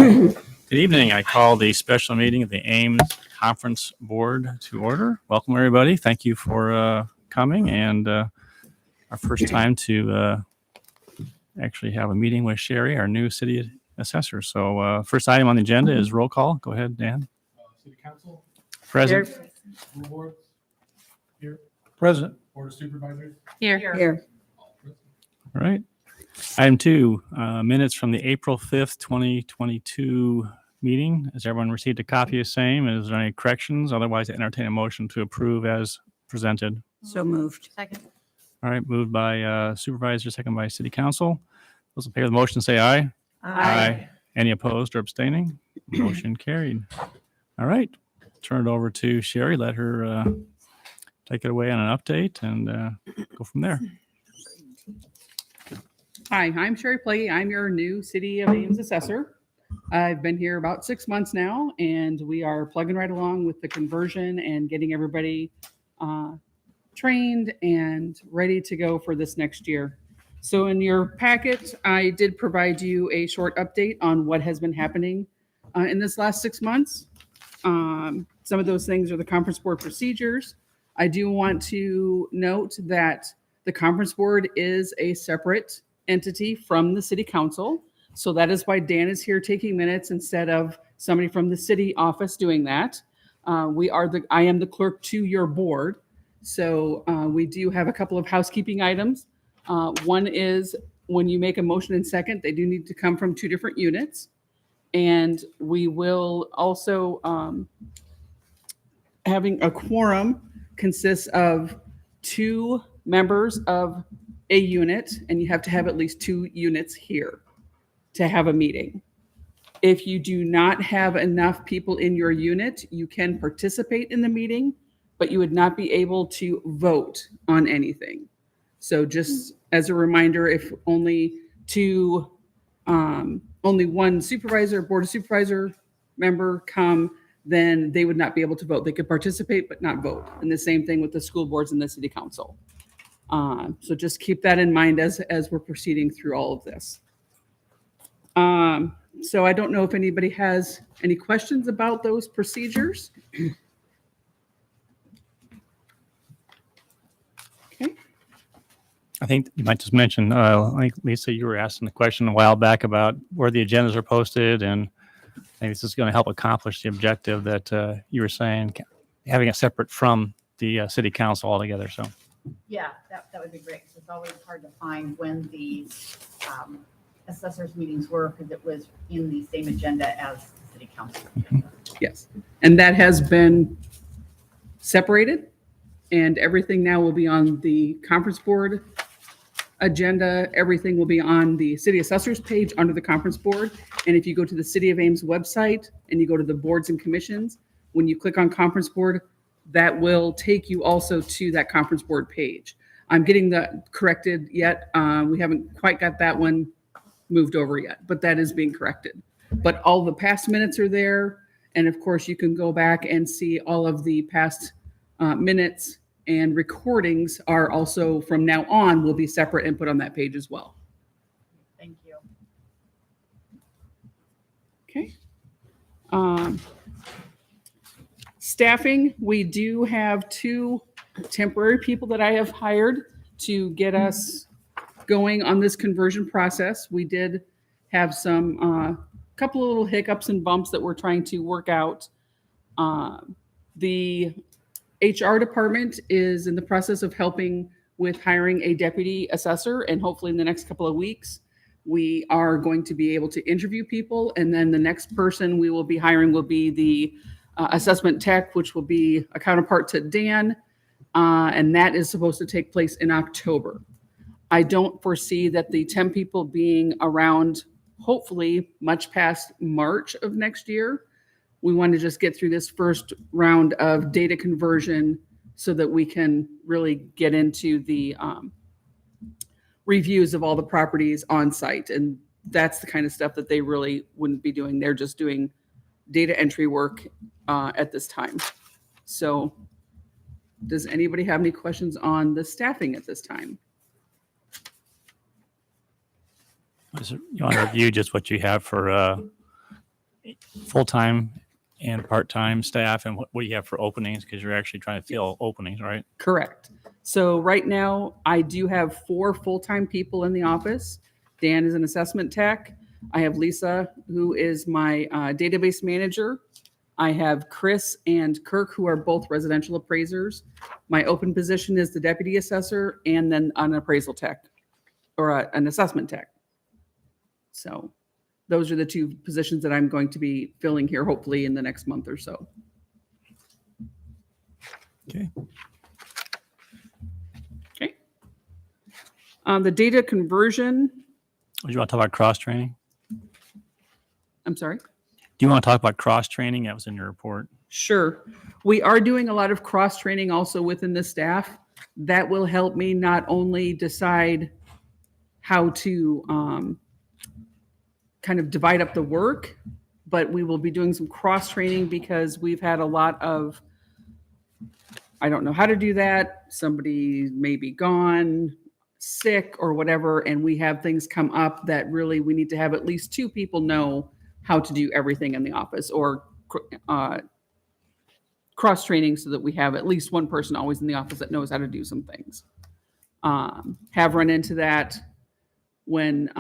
Good evening. I call the special meeting of the Ames Conference Board to order. Welcome, everybody. Thank you for coming, and our first time to actually have a meeting with Sherry, our new city assessor. So first item on the agenda is roll call. Go ahead, Dan. City Council, Present. School Board, here. Present. Board of Supervisors, Here. all present. All right. Item 2, minutes from the April 5th, 2022 meeting. Has everyone received a copy of same? Is there any corrections? Otherwise, I entertain a motion to approve as presented. So moved. Second. All right, moved by supervisor, second by city council. Those in favor of the motion say aye. Any opposed or abstaining? Motion carried. All right, turn it over to Sherry. Let her take it away on an update and go from there. Hi, I'm Sherry Plagge. I'm your new City of Ames assessor. I've been here about 6 months now, and we are plugging right along with the conversion and getting everybody trained and ready to go for this next year. So in your packet, I did provide you a short update on what has been happening in this last 6 months. Some of those things are the conference board procedures. I do want to note that the conference board is a separate entity from the city council. So that is why Dan is here taking minutes instead of somebody from the city office doing that. I am the clerk to your board. So we do have a couple of housekeeping items. One is when you make a motion and second, they do need to come from 2 different units. And we will also, having a quorum consists of 2 members of a unit, and you have to have at least 2 units here to have a meeting. If you do not have enough people in your unit, you can participate in the meeting, but you would not be able to vote on anything. So just as a reminder, if only 1 supervisor, board of supervisor member come, then they would not be able to vote. They could participate, but not vote. And the same thing with the school boards and the city council. So just keep that in mind as we're proceeding through all of this. So I don't know if anybody has any questions about those procedures. Okay. I think you might just mention, I think Lisa, you were asking the question a while back about where the agendas are posted, and I think this is going to help accomplish the objective that you were saying, having it separate from the city council altogether. So. Yeah, that would be great, because it's always hard to find when the assessors meetings were, because it was in the same agenda as the city council. Yes. And that has been separated, and everything now will be on the conference board agenda. Everything will be on the city assessors page under the conference board. And if you go to the City of Ames website and you go to the boards and commissions, when you click on conference board, that will take you also to that conference board page. I'm getting that corrected yet. We haven't quite got that one moved over yet, but that is being corrected. But all the past minutes are there. And of course, you can go back and see all of the past minutes, and recordings are also from now on will be separate and put on that page as well. Thank you. Okay. Staffing, we do have 2 temporary people that I have hired to get us going on this conversion process. We did have some couple of little hiccups and bumps that we're trying to work out. The HR department is in the process of helping with hiring a deputy assessor, and hopefully in the next couple of weeks, we are going to be able to interview people. And then the next person we will be hiring will be the assessment tech, which will be a counterpart to Dan, and that is supposed to take place in October. I don't foresee that the 10 people being around, hopefully much past March of next year. We want to just get through this first round of data conversion so that we can really get into the reviews of all the properties on site. And that's the kind of stuff that they really wouldn't be doing. They're just doing data entry work at this time. So does anybody have any questions on the staffing at this time? You want to review just what you have for full-time and part-time staff, and what do you have for openings? Because you're actually trying to fill openings, right? Correct. So right now, I do have 4 full-time people in the office. Dan is an assessment tech. I have Lisa, who is my database manager. I have Chris and Kirk, who are both residential appraisers. My open position is the deputy assessor and then an appraisal tech or an assessment tech. So those are the 2 positions that I'm going to be filling here, hopefully in the next month or so. Okay. Okay. The data conversion, Do you want to talk about cross-training? I'm sorry. Do you want to talk about cross-training? That was in your report. Sure. We are doing a lot of cross-training also within the staff. That will help me not only decide how to kind of divide up the work, but we will be doing some cross-training because we've had a lot of, I don't know how to do that. Somebody may be gone, sick or whatever, and we have things come up that really we need to have at least 2 people know how to do everything in the office, or cross-training so that we have at least one person always in the office that knows how to do some things. Have run into that when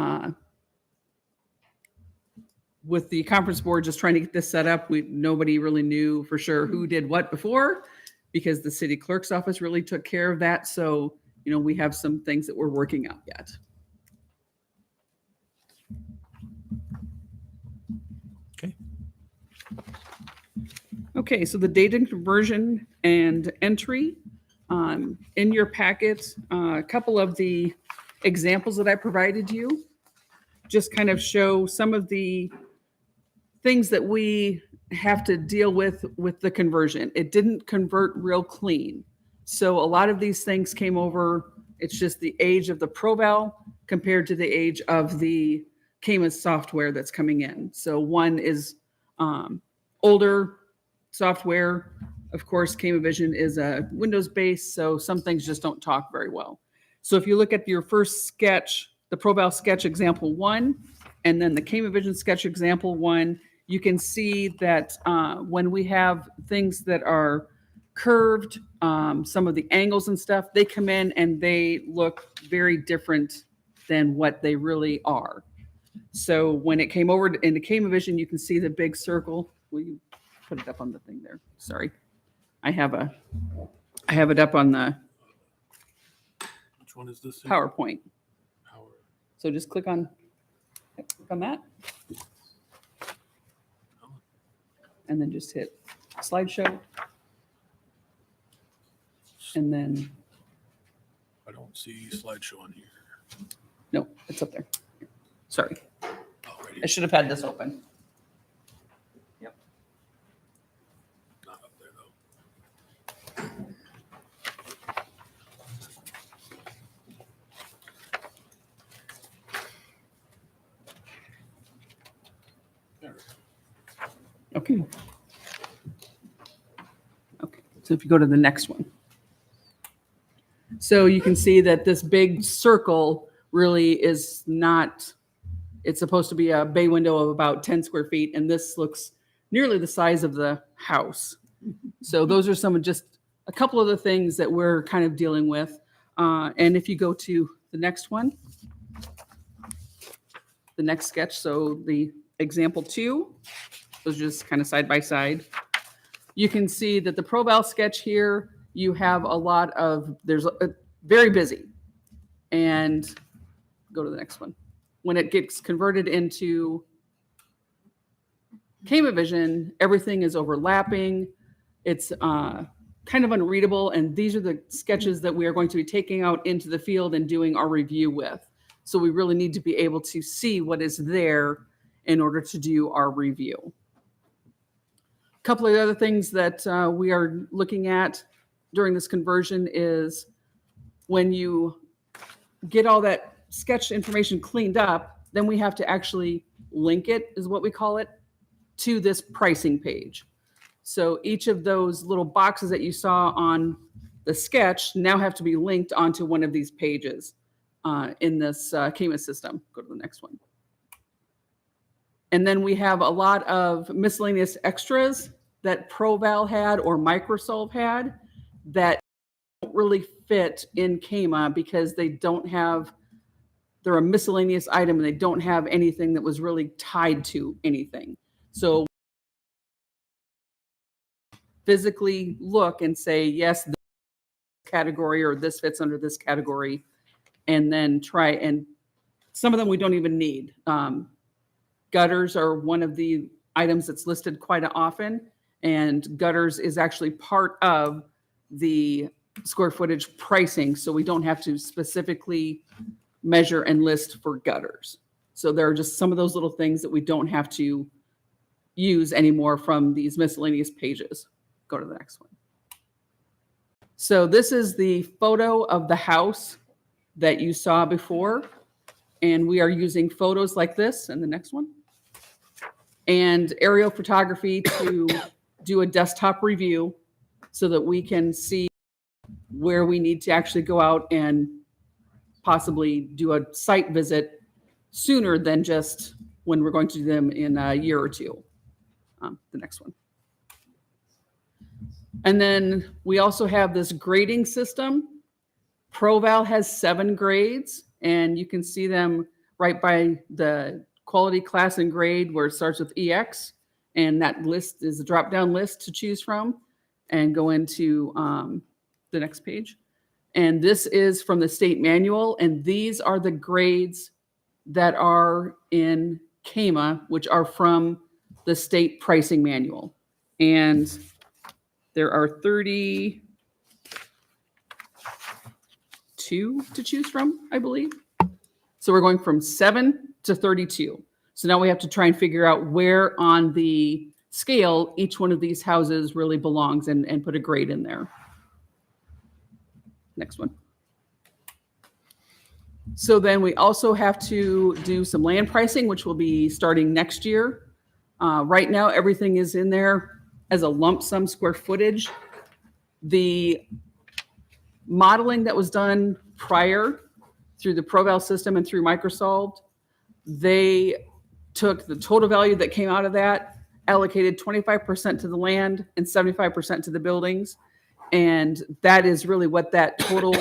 with the conference board just trying to get this set up. Nobody really knew for sure who did what before, because the city clerk's office really took care of that. So, we have some things that we're working out yet. Okay. Okay, so the data conversion and entry. In your packet, a couple of the examples that I provided you just kind of show some of the things that we have to deal with the conversion. It didn't convert real clean. So a lot of these things came over. It's just the age of the ProVal compared to the age of the Camus software that's coming in. So one is older software. Of course, Camavision is a Windows-based, so some things just don't talk very well. So if you look at your first sketch, the ProVal sketch example 1, and then the Camavision sketch example 1, you can see that when we have things that are curved, some of the angles and stuff, they come in and they look very different than what they really are. So when it came over into Camavision, you can see the big circle. Will you put it up on the thing there? Sorry. I have it up on the Which one is this? PowerPoint. Power. So just click on that. And then just hit slideshow. And then, I don't see slideshow on here. no, it's up there. Sorry. Oh, right I here. should have had this open. Not up there though. There. Okay. Okay, so if you go to the next one. So you can see that this big circle really is not, it's supposed to be a bay window of about 10 square feet, and this looks nearly the size of the house. So those are some of just a couple of the things that we're kind of dealing with. And if you go to the next one, the next sketch, so the example 2, those are just kind of side by side. You can see that the ProVal sketch here, you have a lot of, there's very busy. And go to the next one. When it gets converted into Camavision, everything is overlapping. It's kind of unreadable. And these are the sketches that we are going to be taking out into the field and doing our review with. So we really need to be able to see what is there in order to do our review. A couple of other things that we are looking at during this conversion is when you get all that sketch information cleaned up, then we have to actually link it, is what we call it, to this pricing page. So each of those little boxes that you saw on the sketch now have to be linked onto one of these pages in this Camus system. Go to the next one. And then we have a lot of miscellaneous extras that ProVal had or Microsolve had that don't really fit in CAMA because they don't have, they're a miscellaneous item and they don't have anything that was really tied to anything. So physically look and say, yes, this category or this fits under this category, and then try, and some of them we don't even need. Gutters are one of the items that's listed quite often, and gutters is actually part of the square footage pricing, so we don't have to specifically measure and list for gutters. So there are just some of those little things that we don't have to use anymore from these miscellaneous pages. Go to the next one. So this is the photo of the house that you saw before, and we are using photos like this, and the next one, and aerial photography to do a desktop review so that we can see where we need to actually go out and possibly do a site visit sooner than just when we're going to do them in a year or two. The next one. And then we also have this grading system. ProVal has 7 grades, and you can see them right by the quality, class, and grade where it starts with EX. And that list is a drop-down list to choose from, and go into the next page. And this is from the state manual, and these are the grades that are in CAMA, which are from the state pricing manual. And there are 32 to choose from, I believe. So we're going from 7 to 32. So now we have to try and figure out where on the scale each one of these houses really belongs, and put a grade in there. Next one. So then we also have to do some land pricing, which will be starting next year. Right now, everything is in there as a lump sum square footage. The modeling that was done prior through the ProVal system and through Microsoft, they took the total value that came out of that, allocated 25% to the land and 75% to the buildings. And that is really what that total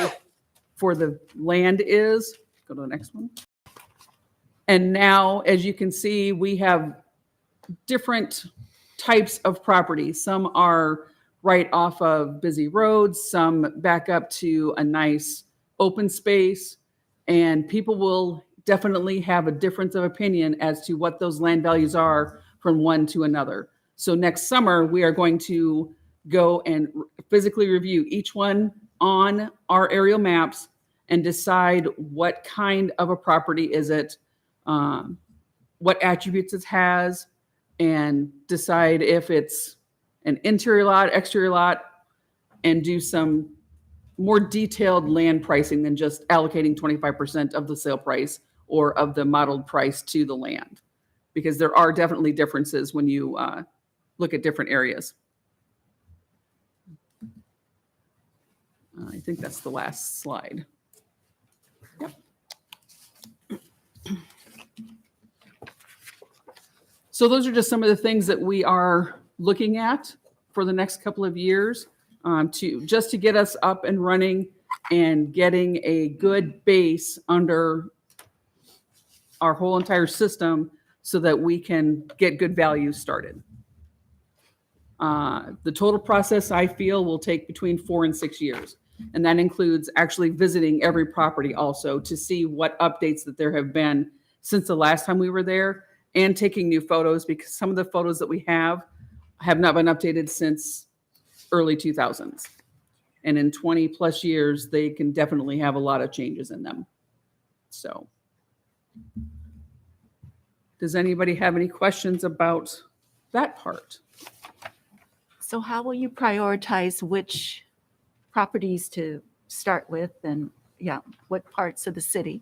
for the land is. Go to the next one. And now, as you can see, we have different types of property. Some are right off of busy roads, some back up to a nice open space, and people will definitely have a difference of opinion as to what those land values are from one to another. So next summer, we are going to go and physically review each one on our aerial maps and decide what kind of a property is it, what attributes it has, and decide if it's an interior lot, exterior lot, and do some more detailed land pricing than just allocating 25% of the sale price or of the modeled price to the land. Because there are definitely differences when you look at different areas. I think that's the last slide. Yep. So those are just some of the things that we are looking at for the next couple of years to get us up and running and getting a good base under our whole entire system so that we can get good value started. The total process, I feel, will take between 4 and 6 years. And that includes actually visiting every property also to see what updates that there have been since the last time we were there, and taking new photos, because some of the photos that we have not been updated since early 2000s. And in 20 plus years, they can definitely have a lot of changes in them. So does anybody have any questions about that part? So how will you prioritize which properties to start with, and what parts of the city?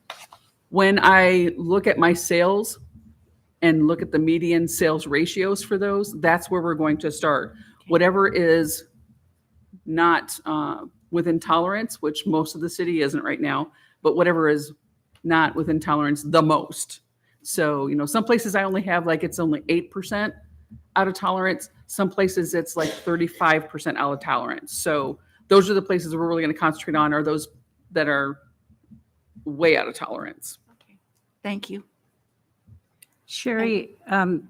When I look at my sales and look at the median sales ratios for those, that's where we're going to start. Whatever is not within tolerance, which most of the city isn't right now, but whatever is not within tolerance the most, So, some places I only have like it's only 8% out of tolerance. Some places it's like 35% out of tolerance. So those are the places we're really going to concentrate on, are those that are way out of tolerance. Okay. Thank you. Sherry,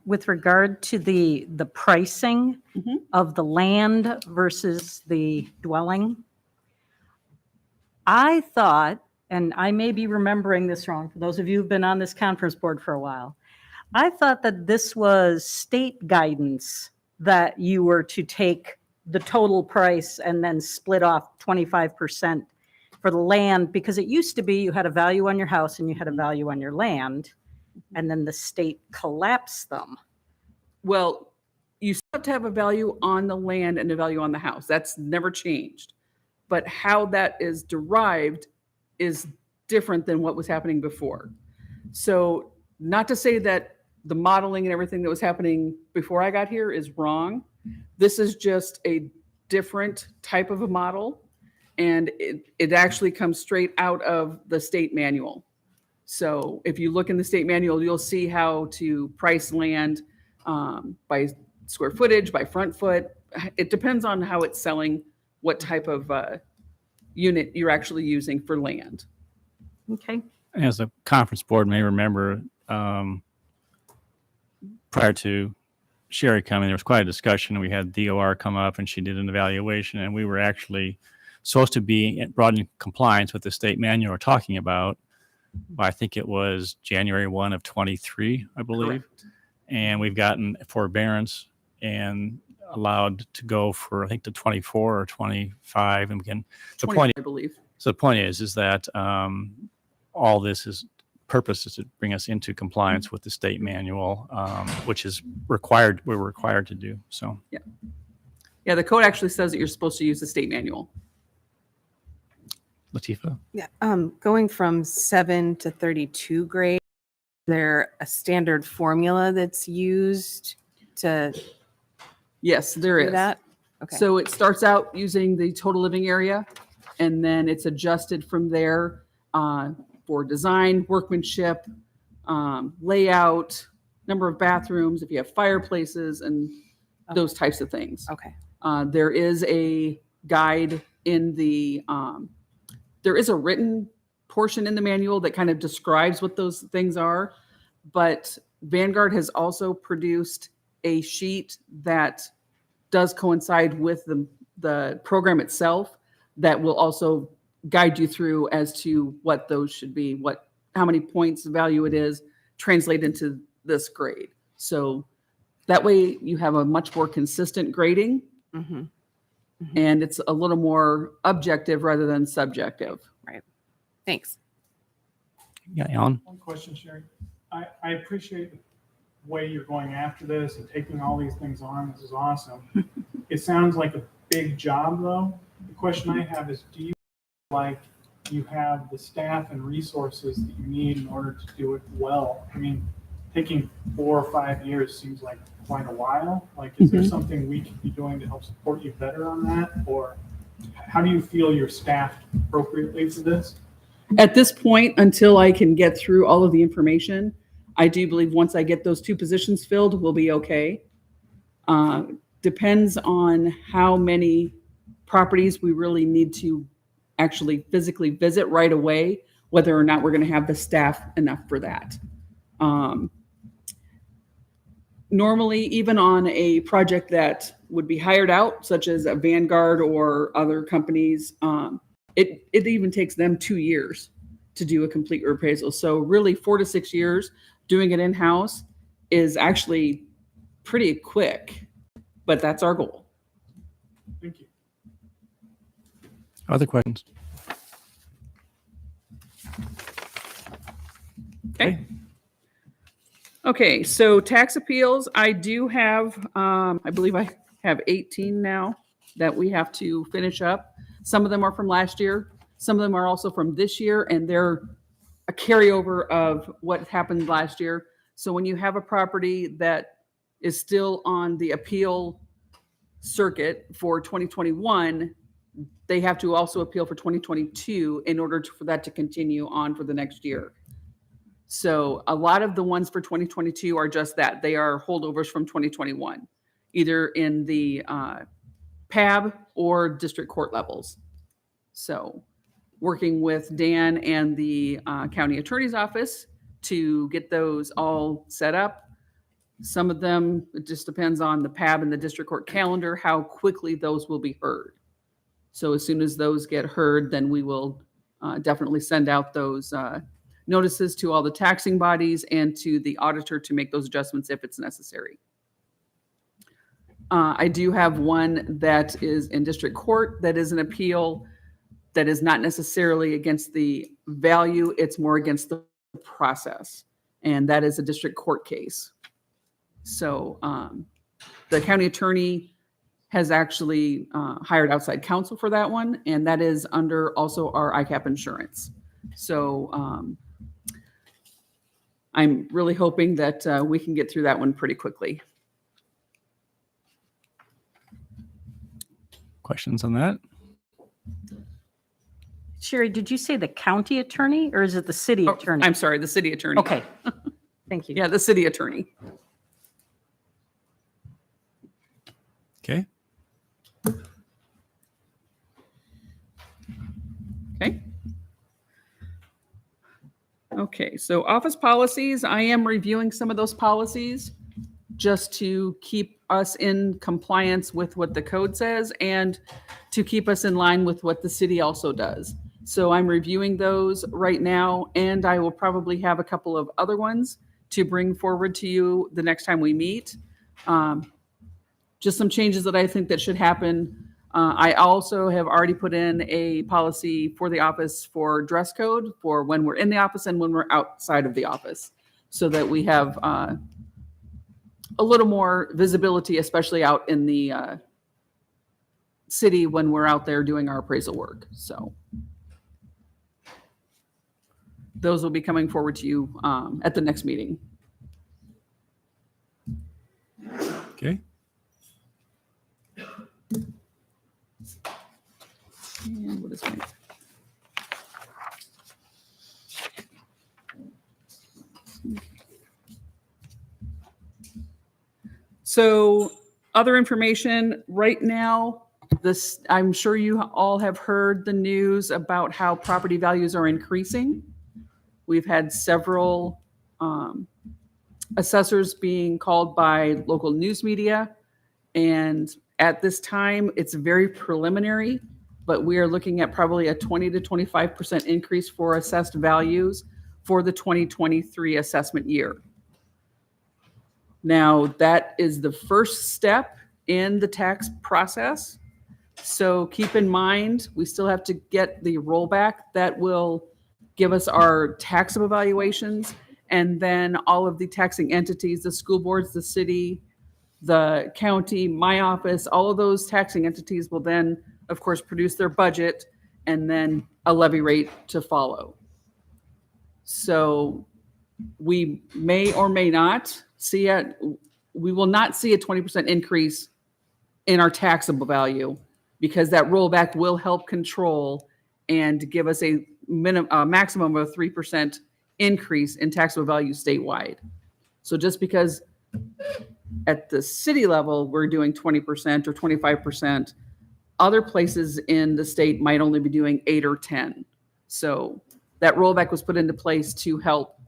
with regard to the pricing Mhm. of the land versus the dwelling, I thought, and I may be remembering this wrong, for those of you who've been on this conference board for a while, I thought that this was state guidance that you were to take the total price and then split off 25% for the land, because it used to be you had a value on your house and you had a value on your land, and then the state collapsed them. Well, you still have to have a value on the land and a value on the house. That's never changed. But how that is derived is different than what was happening before. So, not to say that the modeling and everything that was happening before I got here is wrong. This is just a different type of a model, and it actually comes straight out of the state manual. So if you look in the state manual, you'll see how to price land by square footage, by front foot. It depends on how it's selling, what type of unit you're actually using for land. Okay. As the conference board may remember, prior to Sherry coming, there was quite a discussion. We had DOR come up and she did an evaluation, and we were actually supposed to be brought in compliance with the state manual we're talking about. I think it was January 1 of 23, I believe. Correct. And we've gotten forbearance and allowed to go for, I think, to 24 or 25. And again, the 20, point, I believe. so the point is that all this is purpose is to bring us into compliance with the state manual, which is required. We're required to do so. Yeah, the code actually says that you're supposed to use the state manual. Latifa? Yeah, going from 7 to 32 grade, is there a standard formula that's used to Yes, there do is. that? Okay. So it starts out using the total living area, and then it's adjusted from there for design, workmanship, layout, number of bathrooms, if you have fireplaces, and those types of things. Okay. There is a guide in the, there is a written portion in the manual that kind of describes what those things are, but Vanguard has also produced a sheet that does coincide with the program itself that will also guide you through as to what those should be, how many points value it is, translate into this grade. So that way you have a much more consistent grading, Mhm. and it's a little more objective rather than subjective. Thanks. Yeah, Alan? One question, Sherry. I appreciate the way you're going after this and taking all these things on. This is awesome. It sounds like a big job, though. The question I have is, do you feel like you have the staff and resources that you need in order to do it well? I mean, taking 4 or 5 years seems like quite a while. Like, is there something we could be doing to help support you better on that? Or how do you feel you're staffed appropriately for this? At this point, until I can get through all of the information, I do believe once I get those 2 positions filled, we'll be okay. Depends on how many properties we really need to actually physically visit right away, whether or not we're going to have the staff enough for that. Normally, even on a project that would be hired out, such as a Vanguard or other companies, it even takes them 2 years to do a complete appraisal. So really 4 to 6 years doing it in-house is actually pretty quick, but that's our goal. Thank you. Other questions? Okay, so tax appeals, I do have, I believe I have 18 now that we have to finish up. Some of them are from last year. Some of them are also from this year, and they're a carryover of what happened last year. So when you have a property that is still on the appeal circuit for 2021, they have to also appeal for 2022 in order for that to continue on for the next year. So a lot of the ones for 2022 are just that. They are holdovers from 2021, either in the PAB or district court levels. So working with Dan and the county attorney's office to get those all set up. Some of them, it just depends on the PAB and the district court calendar, how quickly those will be heard. So as soon as those get heard, then we will definitely send out those notices to all the taxing bodies and to the auditor to make those adjustments if it's necessary. I do have one that is in district court that is an appeal that is not necessarily against the value, it's more against the process. And that is a district court case. So the county attorney has actually hired outside counsel for that one, and that is under also our ICAP insurance. So I'm really hoping that we can get through that one pretty quickly. Questions on that? Sherry, did you say the county attorney or is it the city Oh, attorney? I'm sorry, the city attorney. Okay. Thank you. Yeah, the city attorney. Okay. Okay. Okay, so office policies, I am reviewing some of those policies just to keep us in compliance with what the code says and to keep us in line with what the city also does. So I'm reviewing those right now, and I will probably have a couple of other ones to bring forward to you the next time we meet. Just some changes that I think that should happen. I also have already put in a policy for the office for dress code for when we're in the office and when we're outside of the office, so that we have a little more visibility, especially out in the city when we're out there doing our appraisal work. So those will be coming forward to you at the next meeting. Okay. And what is my... So other information right now, this, I'm sure you all have heard the news about how property values are increasing. We've had several assessors being called by local news media. And at this time, it's very preliminary, but we are looking at probably a 20 to 25% increase for assessed values for the 2023 assessment year. Now, that is the first step in the tax process. So keep in mind, we still have to get the rollback that will give us our taxable valuations, and then all of the taxing entities, the school boards, the city, the county, my office, all of those taxing entities will then, of course, produce their budget and then a levy rate to follow. So we may or may not see we will not see a 20% increase in our taxable value, because that rollback will help control and give us a maximum of a 3% increase in taxable value statewide. So just because at the city level, we're doing 20% or 25%, other places in the state might only be doing 8 or 10. So that rollback was put into place to help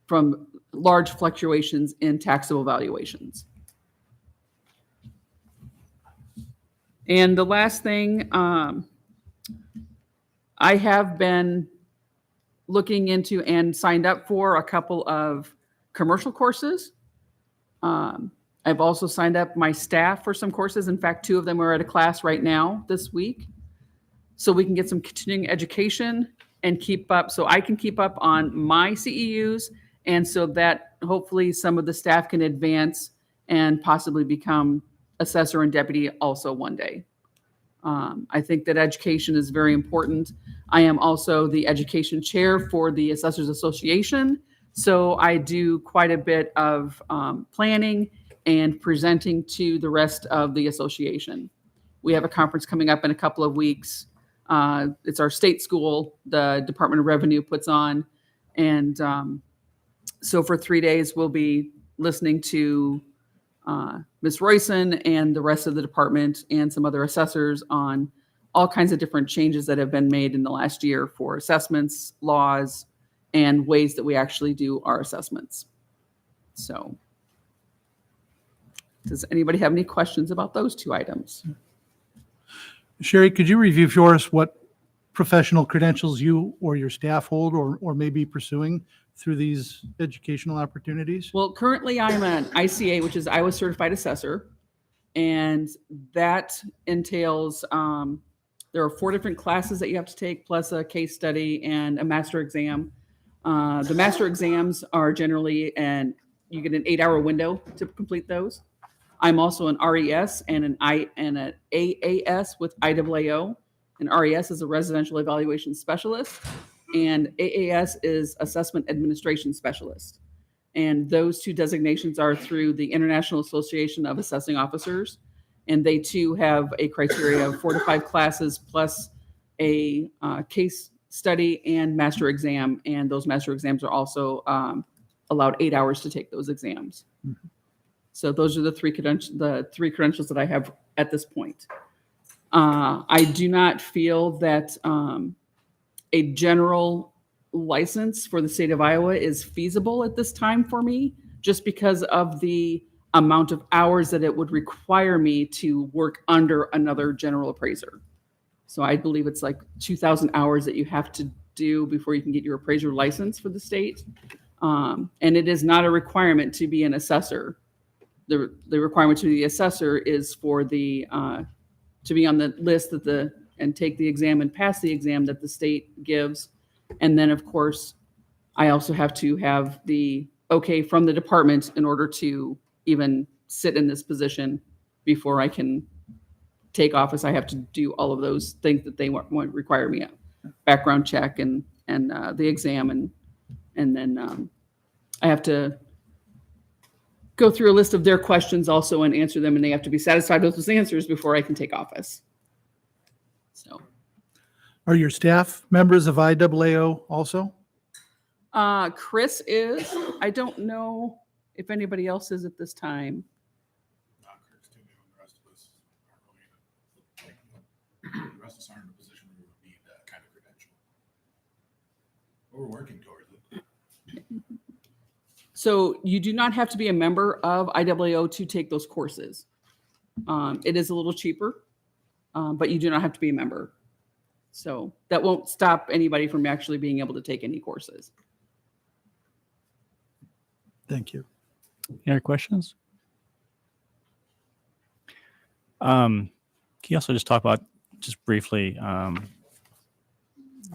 from large fluctuations in taxable valuations. And the last thing, I have been looking into and signed up for a couple of commercial courses. I've also signed up my staff for some courses. In fact, 2 of them are at a class right now this week. So we can get some continuing education and keep up, so I can keep up on my CEUs, and so that hopefully some of the staff can advance and possibly become assessor and deputy also one day. I think that education is very important. I am also the education chair for the Assessors Association, so I do quite a bit of planning and presenting to the rest of the association. We have a conference coming up in a couple of weeks. It's our state school, the Department of Revenue puts on, and So for 3 days, we'll be listening to Ms. Royson and the rest of the department and some other assessors on all kinds of different changes that have been made in the last year for assessments, laws, and ways that we actually do our assessments. So does anybody have any questions about those two items? Sherry, could you review for us what professional credentials you or your staff hold or may be pursuing through these educational opportunities? Well, currently I'm an ICA, which is Iowa Certified Assessor. And that entails, there are 4 different classes that you have to take, plus a case study and a master exam. The master exams are generally, and you get an 8-hour window to complete those. I'm also an RES and an AAS with IAAO. And RES is a residential evaluation specialist, and AAS is assessment administration specialist. And those 2 designations are through the International Association of Assessing Officers. And they too have a criteria of 4 to 5 classes plus a case study and master exam. And those master exams are also allowed 8 hours to take those exams. Mm-hmm. So those are the 3 credentials that I have at this point. I do not feel that a general license for the state of Iowa is feasible at this time for me, just because of the amount of hours that it would require me to work under another general appraiser. So I believe it's like 2,000 hours that you have to do before you can get your appraiser license for the state. And it is not a requirement to be an assessor. The requirement to be the assessor is for the to be on the list that and take the exam and pass the exam that the state gives. And then, of course, I also have to have the okay from the department in order to even sit in this position before I can take office. I have to do all of those things that they want require me, a background check and the exam, and then I have to go through a list of their questions also and answer them, and they have to be satisfied with those answers before I can take office. So, Are your staff members of IAAO also? Chris is. I don't know if anybody else is at this time. Not Kirk's too new, and the rest of us aren't really, the rest of us aren't in a position where we would need that kind of credential. But we're working towards it. So you do not have to be a member of IAAO to take those courses. It is a little cheaper, but you do not have to be a member. So that won't stop anybody from actually being able to take any courses. Thank you. Any other questions? Can you also just talk about, just briefly,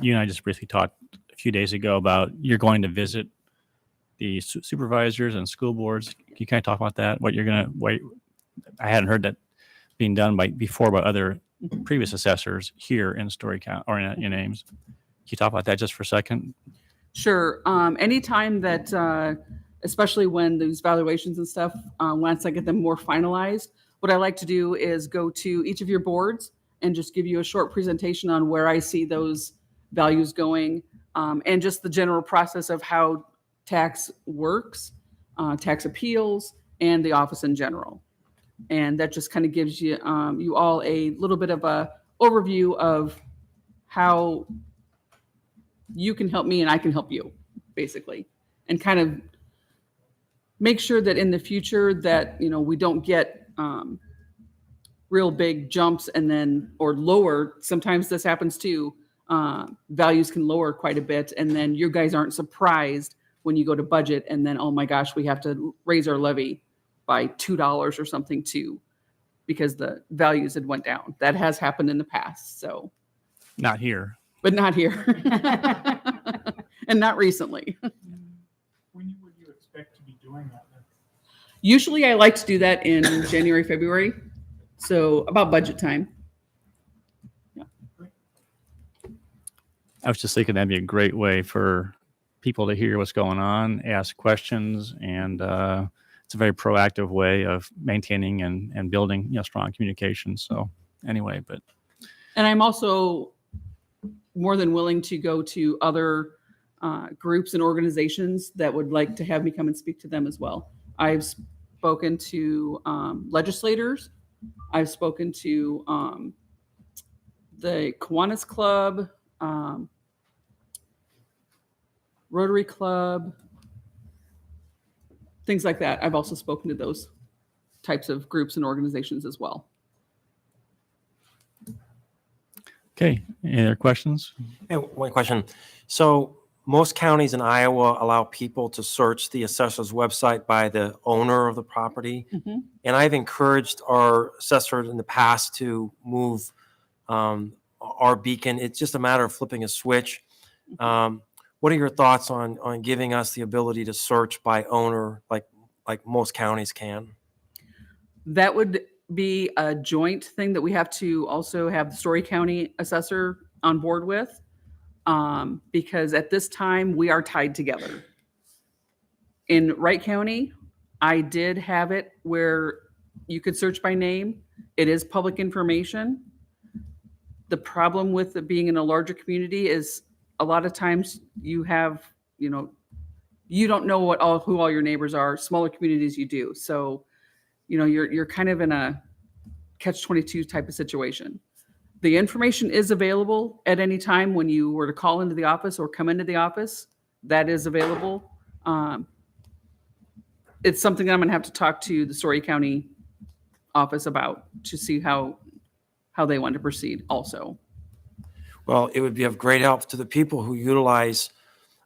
you and I just briefly talked a few days ago about you're going to visit the supervisors and school boards. Can you kind of talk about that? What you're going to, I hadn't heard that being done before by other previous assessors here in Story County or in Ames. Can you talk about that just for a second? Sure. Anytime that, especially when those valuations and stuff, once I get them more finalized, what I like to do is go to each of your boards and just give you a short presentation on where I see those values going, and just the general process of how tax works, tax appeals, and the office in general. And that just kind of gives you you all a little bit of a overview of how you can help me and I can help you, basically, and kind of make sure that in the future that, you know, we don't get real big jumps and then, or lower. Sometimes this happens too. Values can lower quite a bit, and then you guys aren't surprised when you go to budget and then, oh my gosh, we have to raise our levy by $2 or something too, because the values had went down. That has happened in the past. So Not here. but not here. And not recently. When would you expect to be doing that then? Usually I like to do that in January, February. So about budget time. I was just thinking that'd be a great way for people to hear what's going on, ask questions, and it's a very proactive way of maintaining and building, you know, strong communication. So anyway, but And I'm also more than willing to go to other groups and organizations that would like to have me come and speak to them as well. I've spoken to legislators. I've spoken to the Kiwanis Club, Rotary Club, things like that. I've also spoken to those types of groups and organizations as well. Okay, any other questions? Hey, one question. So most counties in Iowa allow people to search the assessor's website by the owner of the property. Mhm. And I've encouraged our assessor in the past to move our beacon. It's just a matter of flipping a switch. What are your thoughts on giving us the ability to search by owner like most counties can? That would be a joint thing that we have to also have the Story County assessor on board with, because at this time we are tied together. In Wright County, I did have it where you could search by name. It is public information. The problem with it being in a larger community is a lot of times you have, you don't know who all your neighbors are. Smaller communities you do. So, you're kind of in a catch-22 type of situation. The information is available at any time when you were to call into the office or come into the office. That is available. It's something that I'm going to have to talk to the Story County office about to see how they want to proceed also. Well, it would be of great help to the people who utilize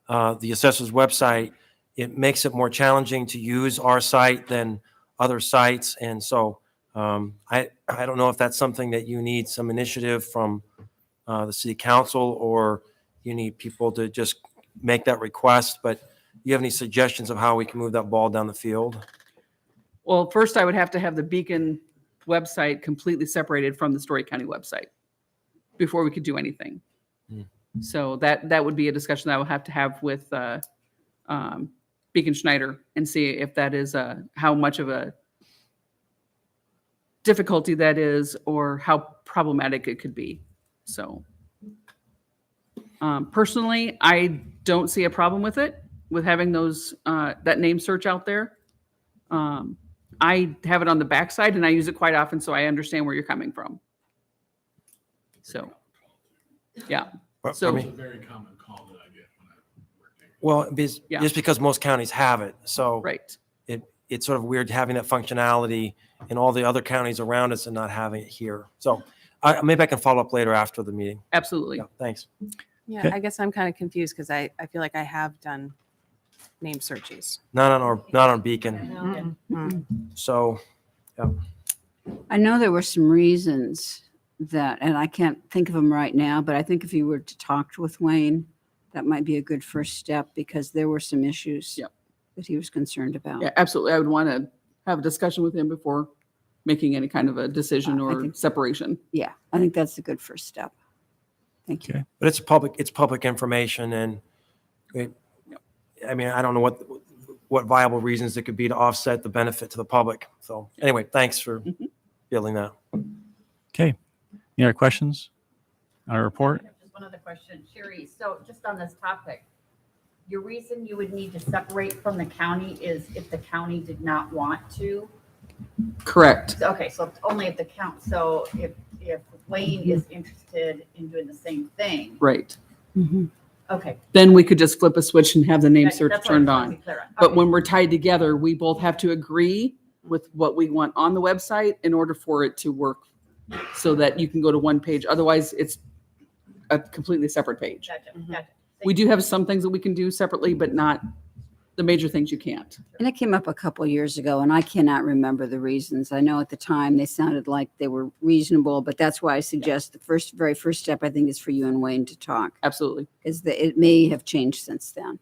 the assessor's website. It makes it more challenging to use our site than other sites. And so I don't know if that's something that you need some initiative from the city council, or you need people to just make that request. But you have any suggestions of how we can move that ball down the field? Well, first I would have to have the Beacon website completely separated from the Story County website before we could do anything. So that would be a discussion that I will have to have with Beacon Schneider and see if that is how much of a difficulty that is, or how problematic it could be. So personally, I don't see a problem with it, with having those that name search out there. I have it on the backside and I use it quite often, so I understand where you're coming from. So, yeah. But, So- It's a very common call that I get when I work there. Well, Yeah. just because most counties have it. So Right. it's sort of weird having that functionality in all the other counties around us and not having it here. So maybe I can follow up later after the meeting. Absolutely. Yeah, thanks. Yeah, Okay. I guess I'm kind of confused because I feel like I have done name searches. Not on Beacon. So I know there were some reasons that, and I can't think of them right now, but I think if you were to talk with Wayne, that might be a good first step, because there were some issues Yep. that he was concerned about. Yeah, absolutely. I would want to have a discussion with him before making any kind of a decision I or think- separation. Yeah, I think that's a good first step. Thank you. Okay. but it's public information, and I mean, I don't know what viable reasons it could be to offset the benefit to the public. So anyway, thanks for building that. Okay, any other questions on our report? Just one other question, Sherry. So just on this topic, your reason you would need to separate from the county is if the county did not want to? Correct. Okay, so it's only if the count, so if Wayne is interested in doing the same thing, Right. okay. Then we could just flip a switch and have the name That- search that's what I turned just wanted to on. be clear on. But Okay. when we're tied together, we both have to agree with what we want on the website in order for it to work, so that you can go to one page. Otherwise, it's a completely separate page. Gotcha. We do have some things that we can do separately, but not the major things you can't. And it came up a couple years ago, and I cannot remember the reasons. I know at the time they sounded like they were reasonable, but that's why I suggest the very first step, I think, is for you and Wayne to talk, Absolutely. because it may have changed since then.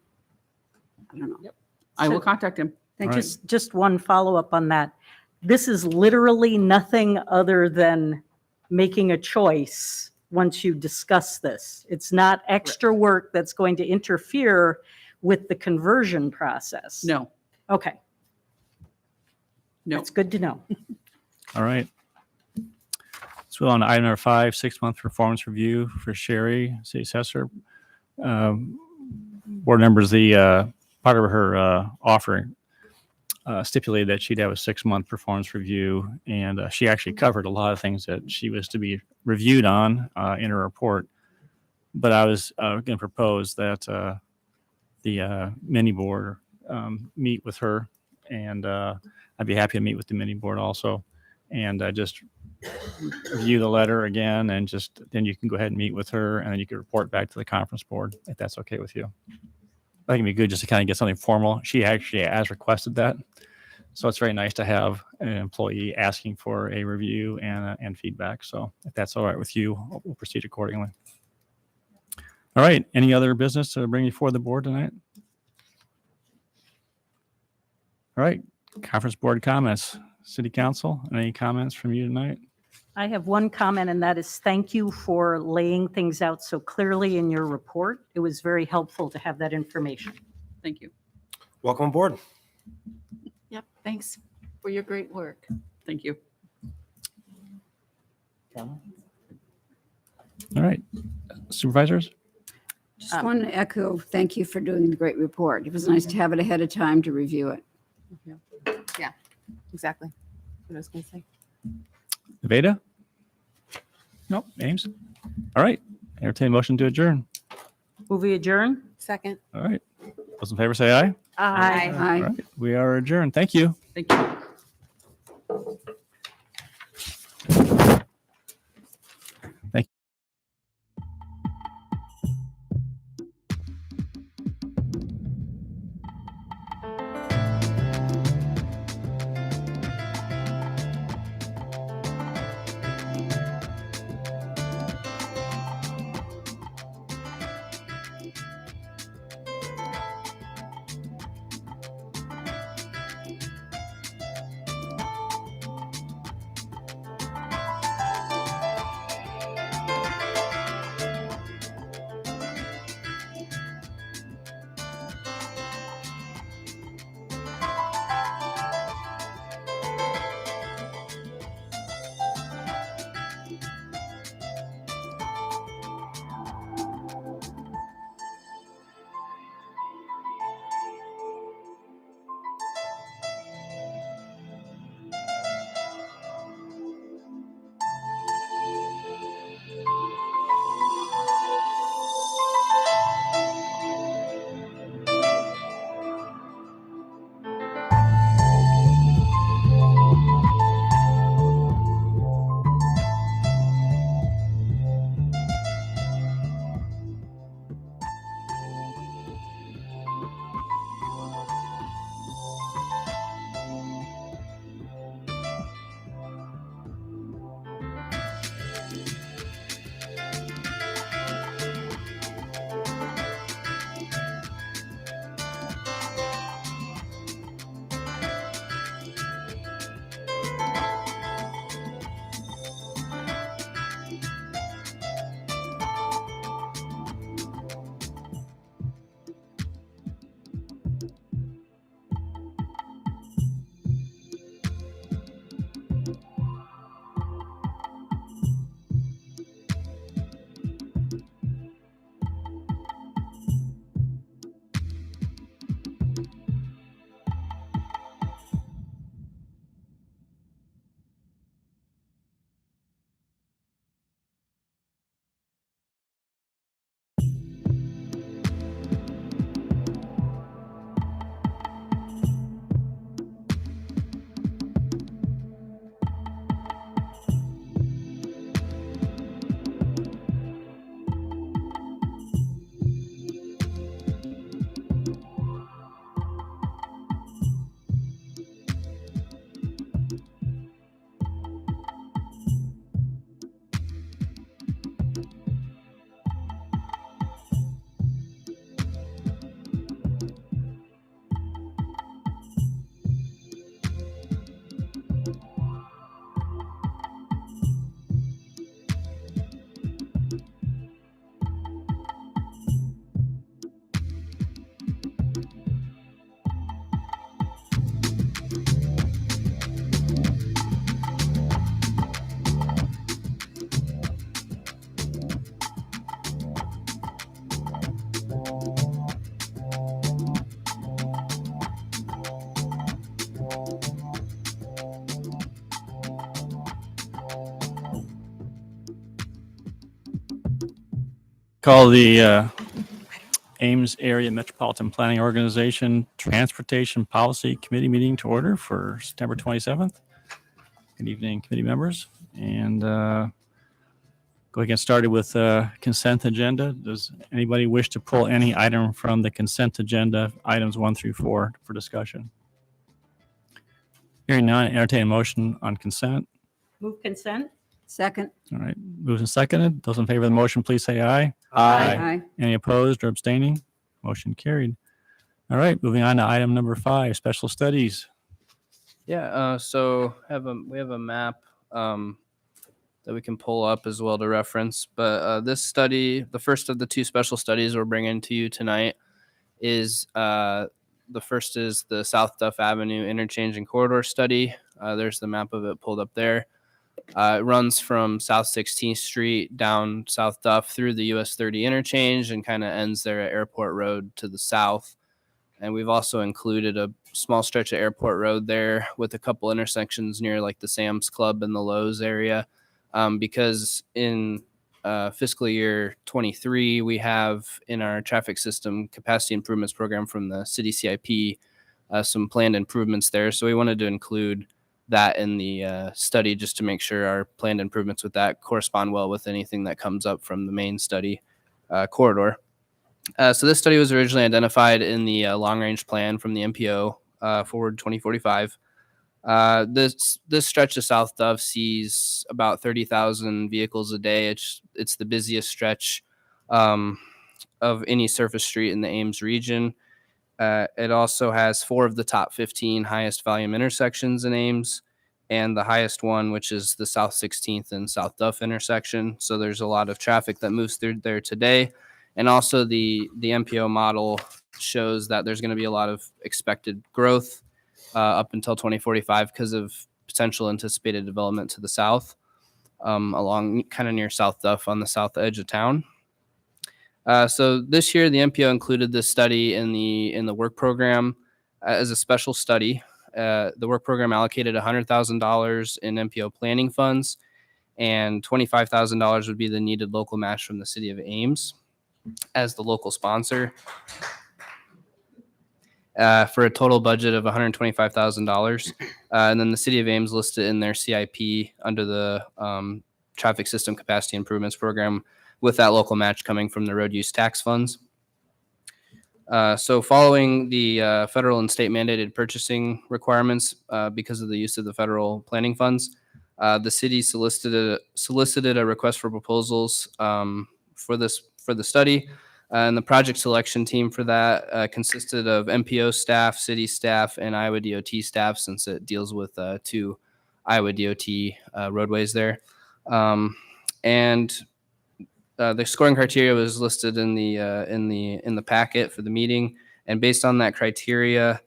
I don't know. I will contact him. And All right. just one follow-up on that. This is literally nothing other than making a choice once you discuss this. It's not extra work that's going to interfere with the conversion process. No, Okay, no. that's good to know. All right. So on item number 5, 6-month performance review for Sherry, city assessor. board members, the part of her offering stipulated that she'd have a 6-month performance review, and she actually covered a lot of things that she was to be reviewed on in her report. But I was going to propose that the mini board meet with her, and I'd be happy to meet with the mini board also, and just review the letter again, and just then you can go ahead and meet with her, and then you can report back to the conference board if that's okay with you. I think it'd be good just to kind of get something formal. She actually has requested that, so it's very nice to have an employee asking for a review and feedback. So if that's all right with you, we'll proceed accordingly. All right. Any other business to bring before the board tonight? All right. Conference board comments. City Council, any comments from you tonight? I have one comment, and that is thank you for laying things out so clearly in your report. It was very helpful to have that information. Thank you. Welcome aboard. Yep, thanks for your great work. Thank you. All right. Supervisors? Just want to echo, thank you for doing the great report. It was nice to have it ahead of time to review it. Exactly what I was going to say. Veda? Nope. Ames? All right. Entertain motion to adjourn. Will we adjourn? Second. All right. Those in favor say aye. Aye. All Aye. right. We are adjourned. Thank you. Thank you. Call the Ames Area Metropolitan Planning Organization Transportation Policy Committee meeting to order for September 27th. Good evening, committee members. And go ahead and get started with consent agenda. Does anybody wish to pull any item from the consent agenda, items 1 through 4 for discussion? Hearing none, entertain a motion on consent. Move consent? Second. All right, moved and seconded. Those in favor of the motion, please say aye. Aye. Any opposed or abstaining? Motion carried. All right, moving on to item number 5, special studies. Yeah, so we have a map that we can pull up as well to reference. But this study, the first of the 2 special studies we're bringing to you tonight, is the first is the South Duff Avenue Interchange and Corridor Study. There's the map of it pulled up there. It runs from South 16th Street down South Duff through the US 30 interchange and kind of ends there at Airport Road to the south. And we've also included a small stretch of Airport Road there with a couple intersections near like the Sam's Club and the Lowe's area. Because in fiscal year 23, we have in our traffic system capacity improvements program from the city CIP some planned improvements there. So we wanted to include that in the study just to make sure our planned improvements with that correspond well with anything that comes up from the main study corridor. So this study was originally identified in the long-range plan from the MPO Forward 2045. This stretch of South Duff sees about 30,000 vehicles a day. It's the busiest stretch of any surface street in the Ames region. It also has 4 of the top 15 highest volume intersections in Ames, and the highest one, which is the South 16th and South Duff intersection. So there's a lot of traffic that moves through there today. And also the MPO model shows that there's going to be a lot of expected growth up until 2045 because of potential anticipated development to the south along kind of near South Duff on the south edge of town. So this year, the MPO included this study in the work program as a special study. The work program allocated $100,000 in MPO planning funds, and $25,000 would be the needed local match from the city of Ames as the local sponsor for a total budget of $125,000. And then the city of Ames listed in their CIP under the traffic system capacity improvements program with that local match coming from the road use tax funds. So following the federal and state mandated purchasing requirements because of the use of the federal planning funds, the city solicited a request for proposals for the study. And the project selection team for that consisted of MPO staff, city staff, and Iowa DOT staff, since it deals with 2 Iowa DOT roadways there. And the scoring criteria was listed in the packet for the meeting, and based on that criteria,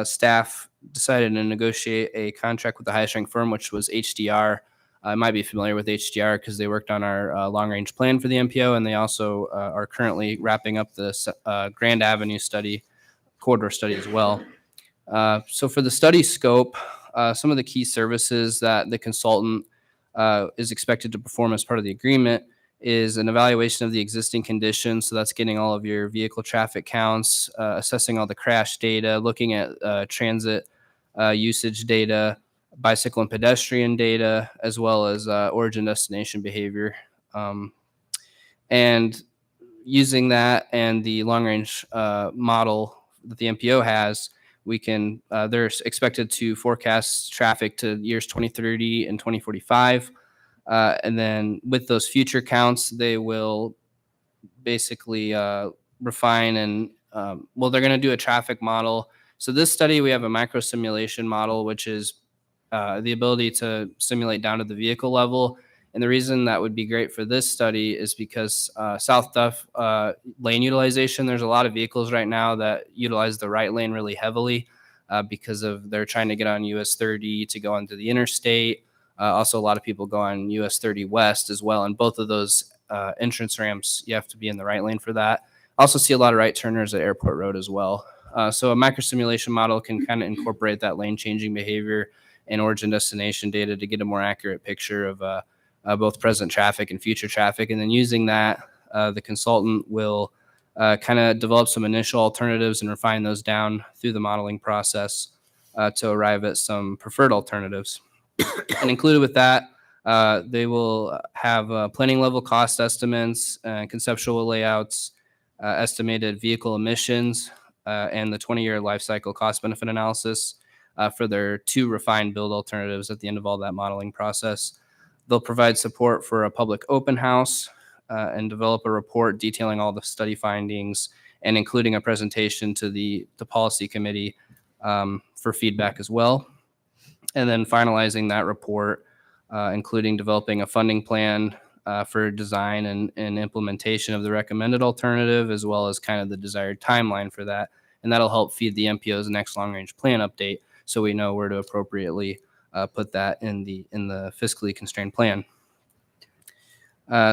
staff decided to negotiate a contract with the highest ranked firm, which was HDR. I might be familiar with HDR because they worked on our long-range plan for the MPO, and they also are currently wrapping up the Grand Avenue study, corridor study as well. So for the study scope, some of the key services that the consultant is expected to perform as part of the agreement is an evaluation of the existing conditions. So that's getting all of your vehicle traffic counts, assessing all the crash data, looking at transit usage data, bicycle and pedestrian data, as well as origin destination behavior. And using that and the long range model that the MPO has, we can, they're expected to forecast traffic to years 2030 and 2045. And then with those future counts, they will basically refine and, well, they're going to do a traffic model. So this study, we have a micro simulation model, which is the ability to simulate down to the vehicle level. And the reason that would be great for this study is because South Duff lane utilization, there's a lot of vehicles right now that utilize the right lane really heavily because of they're trying to get on US 30 to go onto the interstate. Also, a lot of people go on US 30 West as well. And both of those entrance ramps, you have to be in the right lane for that. Also see a lot of right turners at Airport Road as well. So a micro simulation model can kind of incorporate that lane changing behavior and origin destination data to get a more accurate picture of both present traffic and future traffic. And then using that, the consultant will kind of develop some initial alternatives and refine those down through the modeling process to arrive at some preferred alternatives. And included with that, they will have planning level cost estimates, conceptual layouts, estimated vehicle emissions, and the 20-year life cycle cost benefit analysis for their 2 refined build alternatives at the end of all that modeling process. They'll provide support for a public open house and develop a report detailing all the study findings and including a presentation to the policy committee for feedback as well. And then finalizing that report, including developing a funding plan for design and implementation of the recommended alternative, as well as kind of the desired timeline for that. And that'll help feed the MPO's next long-range plan update, so we know where to appropriately put that in the fiscally constrained plan.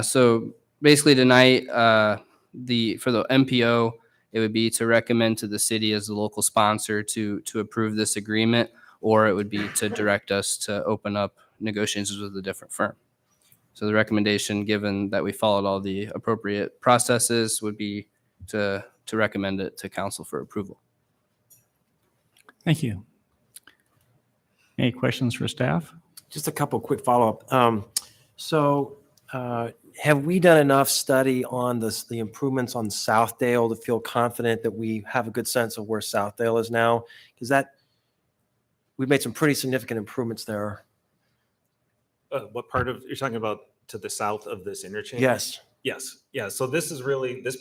So basically tonight, for the MPO, it would be to recommend to the city as the local sponsor to approve this agreement, or it would be to direct us to open up negotiations with a different firm. So the recommendation, given that we followed all the appropriate processes, would be to recommend it to council for approval. Thank you. Any questions for staff? Just a couple quick follow-up. Have we done enough study on the improvements on Southdale to feel confident that we have a good sense of where Southdale is now? Because we've made some pretty significant improvements there. What part of, you're talking about to the south of this interchange? Yes. Yes. Yeah. So this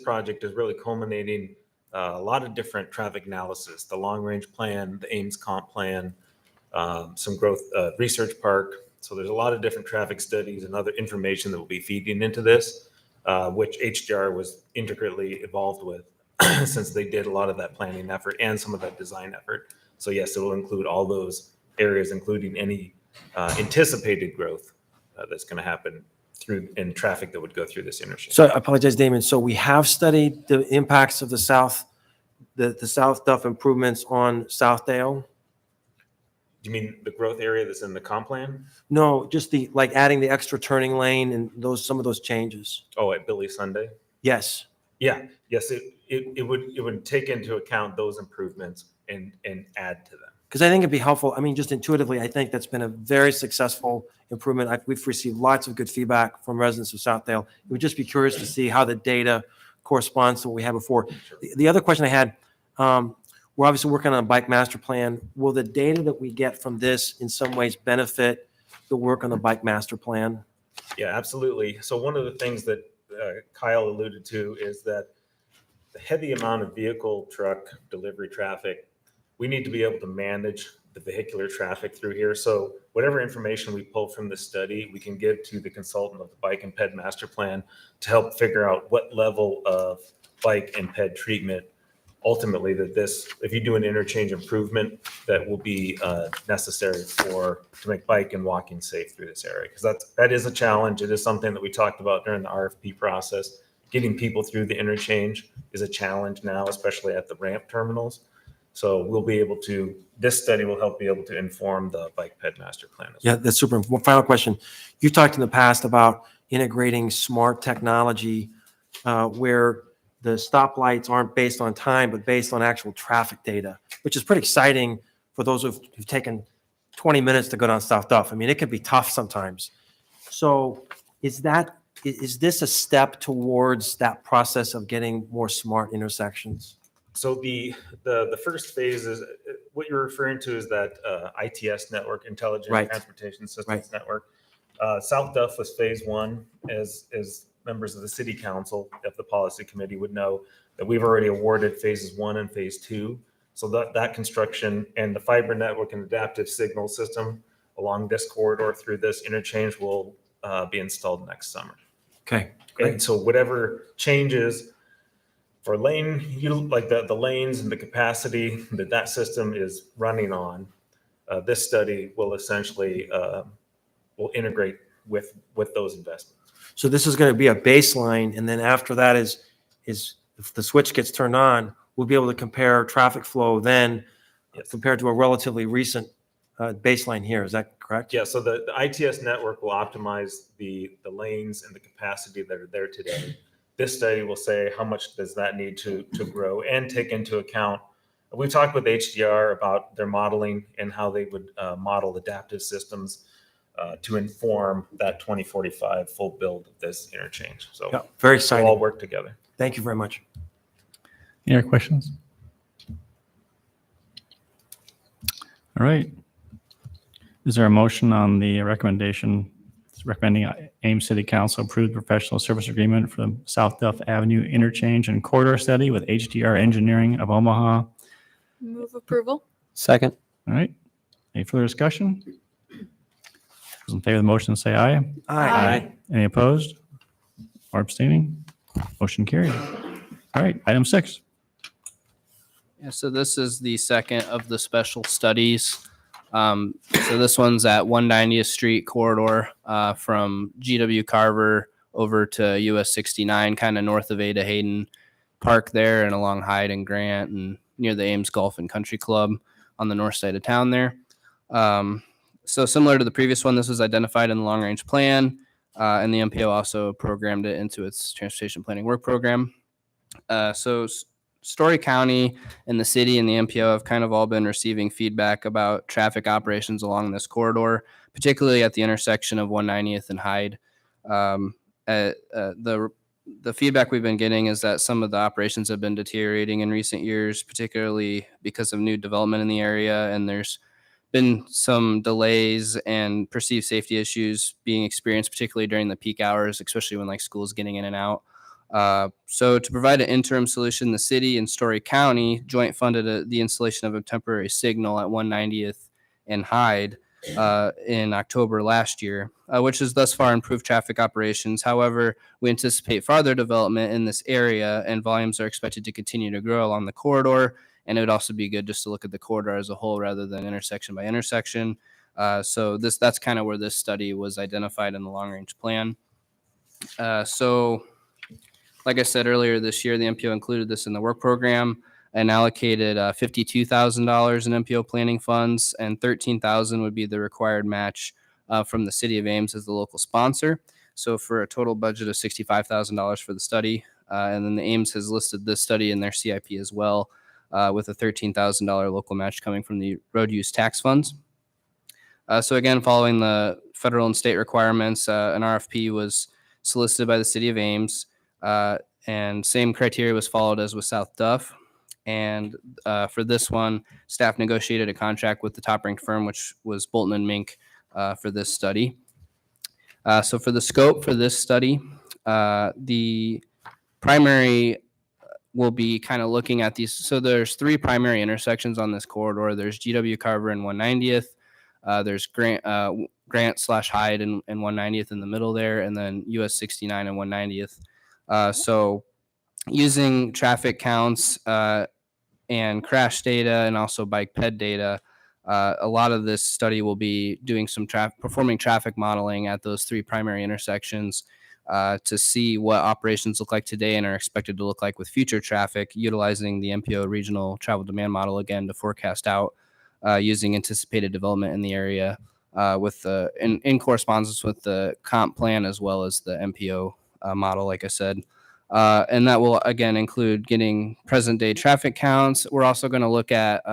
project is really culminating a lot of different traffic analysis, the long range plan, the Ames comp plan, some growth research park. So there's a lot of different traffic studies and other information that will be feeding into this, which HDR was integrally involved with since they did a lot of that planning effort and some of that design effort. So yes, it will include all those areas, including any anticipated growth that's going to happen in traffic that would go through this interchange. So I apologize, Damon. So we have studied the impacts of the South Duff improvements on Southdale? You mean the growth area that's in the comp plan? No, just adding the extra turning lane and some of those changes. Oh, at Billy Sunday? Yes. Yeah. Yes, it would take into account those improvements and add to them. Because I think it'd be helpful. I mean, just intuitively, I think that's been a very successful improvement. We've received lots of good feedback from residents of Southdale. We'd just be curious to see how the data corresponds to what we had before. The other question I had, we're obviously working on a bike master plan. Will the data that we get from this in some ways benefit the work on the bike master plan? Yeah, absolutely. So one of the things that Kyle alluded to is that the heavy amount of vehicle, truck, delivery traffic, we need to be able to manage the vehicular traffic through here. So whatever information we pull from this study, we can give to the consultant of the bike and ped master plan to help figure out what level of bike and ped treatment ultimately if you do an interchange improvement, that will be necessary to make bike and walking safe through this area. Because that is a challenge. It is something that we talked about during the RFP process. Getting people through the interchange is a challenge now, especially at the ramp terminals. So this study will help be able to inform the bike ped master plan. Yeah, that's super. One final question. You've talked in the past about integrating smart technology where the stoplights aren't based on time, but based on actual traffic data, which is pretty exciting for those who've taken 20 minutes to go down South Duff. I mean, it can be tough sometimes. So is this a step towards that process of getting more smart intersections? So the first phase is what you're referring to is that ITS network, Intelligent Transportation Systems Network. South Duff was phase 1. As members of the city council, if the policy committee would know, that we've already awarded phases 1 and phase 2. So that construction and the fiber network and adaptive signal system along this corridor through this interchange will be installed next summer. Okay, great. And so whatever changes for lane, like the lanes and the capacity that system is running on, this study will essentially will integrate with those investments. So this is going to be a baseline, and then after that is if the switch gets turned on, we'll be able to compare traffic flow then compared to a relatively recent baseline here. Is that correct? Yeah. So the ITS network will optimize the lanes and the capacity that are there today. This study will say how much does that need to grow and take into account. We've talked with HDR about their modeling and how they would model adaptive systems to inform that 2045 full build of this interchange. So Yeah, very we'll exciting. all work together. Thank you very much. Any other questions? All right. Is there a motion on the recommending Ames City Council approve professional service agreement for the South Duff Avenue interchange and corridor study with HDR Engineering of Omaha? Move approval. Second. All right. Any further discussion? Those in favor of the motion say aye. Aye. Any opposed or abstaining? Motion carried. All right, item 6. Yeah, so this is the second of the special studies. So this one's at 190th Street corridor from GW Carver over to US 69, kind of north of Ada Hayden Park there and along Hyde and Grant and near the Ames Golf and Country Club on the north side of town there. So similar to the previous one, this was identified in the long range plan, and the MPO also programmed it into its transportation planning work program. So Story County and the city and the MPO have kind of all been receiving feedback about traffic operations along this corridor, particularly at the intersection of 190th and Hyde. The feedback we've been getting is that some of the operations have been deteriorating in recent years, particularly because of new development in the area, and there's been some delays and perceived safety issues being experienced, particularly during the peak hours, especially when like schools getting in and out. So to provide an interim solution, the city and Story County joint funded the installation of a temporary signal at 190th and Hyde in October last year, which has thus far improved traffic operations. However, we anticipate farther development in this area, and volumes are expected to continue to grow along the corridor. And it would also be good just to look at the corridor as a whole rather than intersection by intersection. So that's kind of where this study was identified in the long range plan. So like I said earlier this year, the MPO included this in the work program and allocated $52,000 in MPO planning funds, and $13,000 would be the required match from the city of Ames as the local sponsor. So for a total budget of $65,000 for the study. And then the Ames has listed this study in their CIP as well, with a $13,000 local match coming from the road use tax funds. So again, following the federal and state requirements, an RFP was solicited by the city of Ames, and same criteria was followed as with South Duff. And for this one, staff negotiated a contract with the top-ranked firm, which was Bolton and Mink, for this study. So for the scope for this study, the primary will be kind of looking at these. So there's 3 primary intersections on this corridor. There's GW Carver and 190th. There's Grant / Hyde and 190th in the middle there, and then US 69 and 190th. So using traffic counts and crash data and also bike ped data, a lot of this study will be doing some performing traffic modeling at those 3 primary intersections to see what operations look like today and are expected to look like with future traffic, utilizing the MPO regional travel demand model again to forecast out using anticipated development in the area with in correspondence with the comp plan as well as the MPO model, like I said. And that will, again, include getting present day traffic counts. We're also going to look at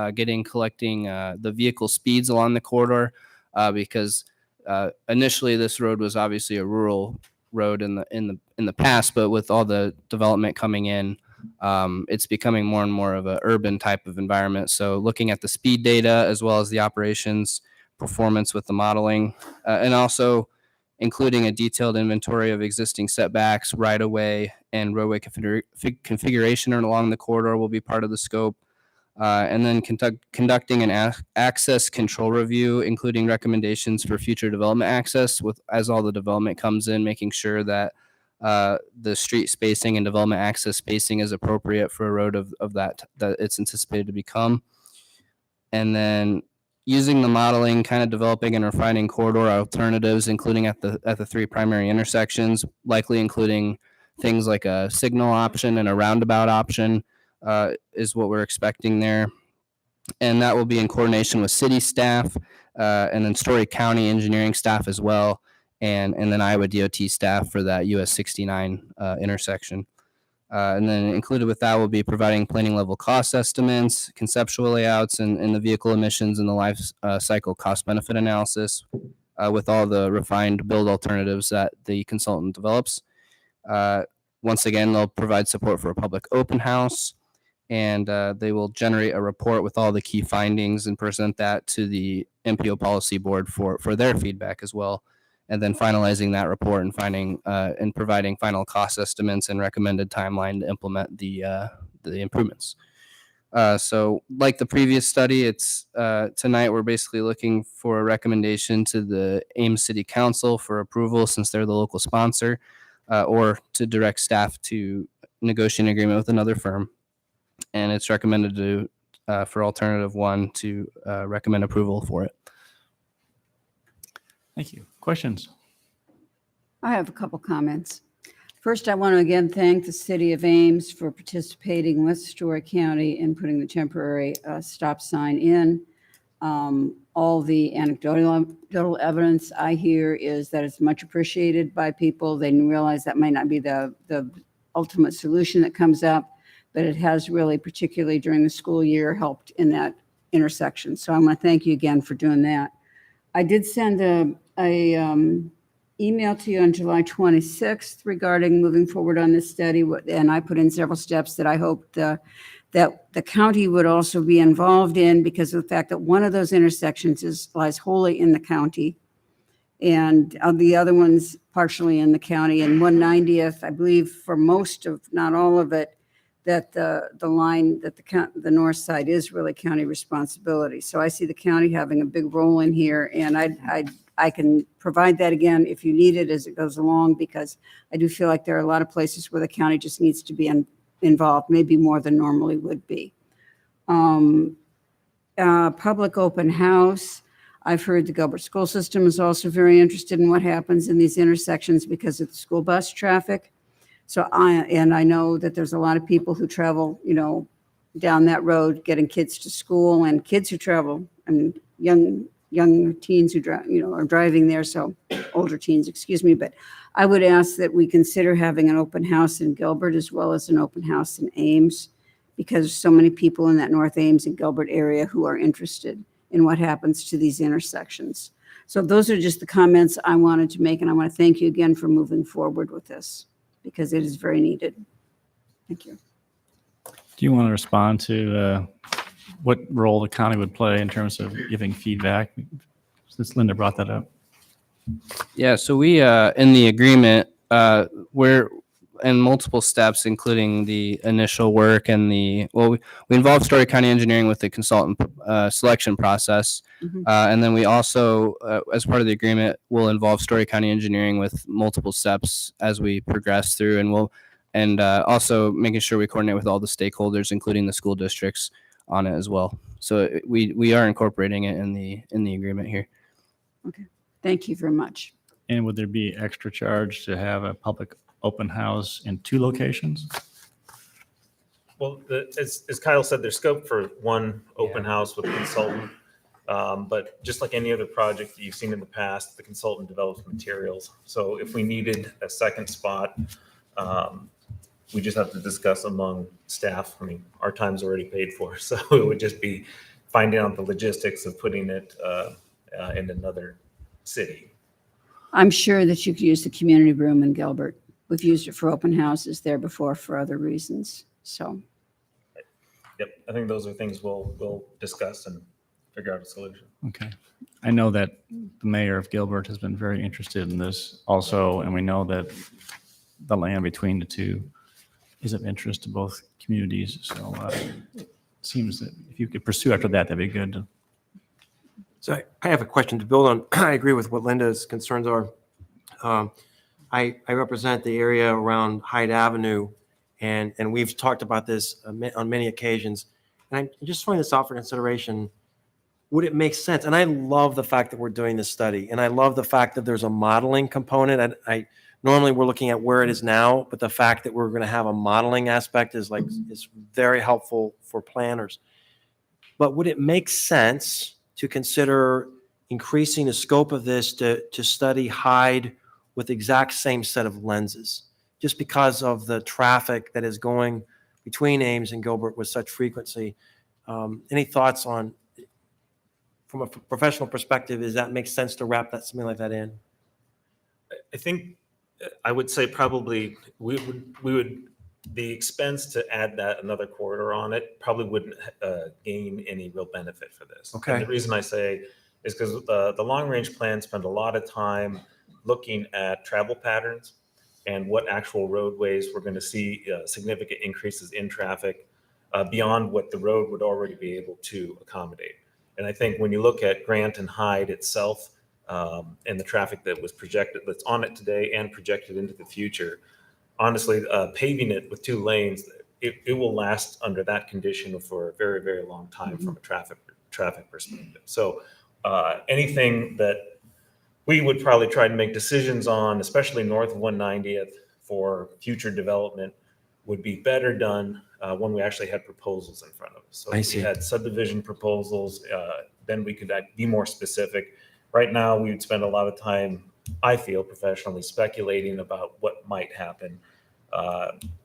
collecting the vehicle speeds along the corridor because initially this road was obviously a rural road in the past, but with all the development coming in, it's becoming more and more of an urban type of environment. So looking at the speed data as well as the operations performance with the modeling, and also including a detailed inventory of existing setbacks, right-of-way, and roadway configuration along the corridor will be part of the scope. And then conducting an access control review, including recommendations for future development access as all the development comes in, making sure that the street spacing and development access spacing is appropriate for a road of that it's anticipated to become. And then using the modeling, kind of developing and refining corridor alternatives, including at the 3 primary intersections, likely including things like a signal option and a roundabout option is what we're expecting there. And that will be in coordination with city staff and then Story County engineering staff as well, and then Iowa DOT staff for that US 69 intersection. And then included with that will be providing planning level cost estimates, conceptual layouts, and the vehicle emissions and the life cycle cost benefit analysis with all the refined build alternatives that the consultant develops. Once again, they'll provide support for a public open house, and they will generate a report with all the key findings and present that to the MPO policy board for their feedback as well. And then finalizing that report and and providing final cost estimates and recommended timeline to implement the improvements. So like the previous study, it's tonight we're basically looking for a recommendation to the Ames City Council for approval since they're the local sponsor, or to direct staff to negotiate an agreement with another firm. And it's recommended to for alternative one to recommend approval for it. Thank you. Questions? I have a couple comments. First, I want to again thank the city of Ames for participating with Story County in putting the temporary stop sign in. All the anecdotal evidence I hear is that it's much appreciated by people. They didn't realize that might not be the ultimate solution that comes up, but it has really, particularly during the school year, helped in that intersection. So I want to thank you again for doing that. I did send a email to you on July 26th regarding moving forward on this study, and I put in several steps that I hoped that the county would also be involved in, because of the fact that one of those intersections lies wholly in the county, and the other one's partially in the county. And 190th, I believe, for most of, not all of it, that the line that the north side is really county responsibility. So I see the county having a big role in here, and I can provide that again if you need it as it goes along, because I do feel like there are a lot of places where the county just needs to be involved, maybe more than normally would be. Public open house. I've heard the Gilbert school system is also very interested in what happens in these intersections because of the school bus traffic. So I know that there's a lot of people who travel, down that road getting kids to school, and kids who travel, and young teens who drive, are driving there. So older teens, excuse me. But I would ask that we consider having an open house in Gilbert as well as an open house in Ames, because there's so many people in that North Ames and Gilbert area who are interested in what happens to these intersections. So those are just the comments I wanted to make, and I want to thank you again for moving forward with this, because it is very needed. Thank you. Do you want to respond to what role the county would play in terms of giving feedback, since Linda brought that up? Yeah, so we, in the agreement, we're in multiple steps, including the initial work and we involve Story County Engineering with the consultant selection process. And then we also, as part of the agreement, will involve Story County Engineering with multiple steps as we progress through, and also making sure we coordinate with all the stakeholders, including the school districts, on it as well. So we are incorporating it in the agreement here. Okay, thank you very much. And would there be extra charge to have a public open house in 2 locations? Well, as Kyle said, there's scope for one open house with a consultant. But just like any other project that you've seen in the past, the consultant develops materials. So if we needed a second spot, we just have to discuss among staff. I mean, our time's already paid for, so it would just be finding out the logistics of putting it in another city. I'm sure that you could use the community room in Gilbert. We've used it for open houses there before for other reasons. So, Yep, I think those are things we'll discuss and figure out a solution. Okay. I know that the mayor of Gilbert has been very interested in this also, and we know that the land between the two is of interest to both communities. So it seems that if you could pursue after that, that'd be good. So I have a question to build on. I agree with what Linda's concerns are. I represent the area around Hyde Avenue, and we've talked about this on many occasions. And I just throwing this out for consideration. Would it make sense? And I love the fact that we're doing this study, and I love the fact that there's a modeling component. I normally we're looking at where it is now, but the fact that we're going to have a modeling aspect is very helpful for planners. But would it make sense to consider increasing the scope of this to study Hyde with the exact same set of lenses? just because of the traffic that is going between Ames and Gilbert with such frequency. Any thoughts on, from a professional perspective, does that make sense to wrap that, something like that in? I think I would say probably we would the expense to add that another corridor on it probably wouldn't gain any real benefit for this. Okay. And the reason I say is because the long range plan spent a lot of time looking at travel patterns and what actual roadways we're going to see significant increases in traffic beyond what the road would already be able to accommodate. And I think when you look at Grant and Hyde itself, and the traffic that was projected, that's on it today and projected into the future, honestly, paving it with 2 lanes, it will last under that condition for a very, very long time from a traffic perspective. So anything that we would probably try to make decisions on, especially north of 190th for future development, would be better done when we actually had proposals in front of us. So if we had subdivision proposals, then we could be more specific. Right now, we would spend a lot of time, I feel professionally, speculating about what might happen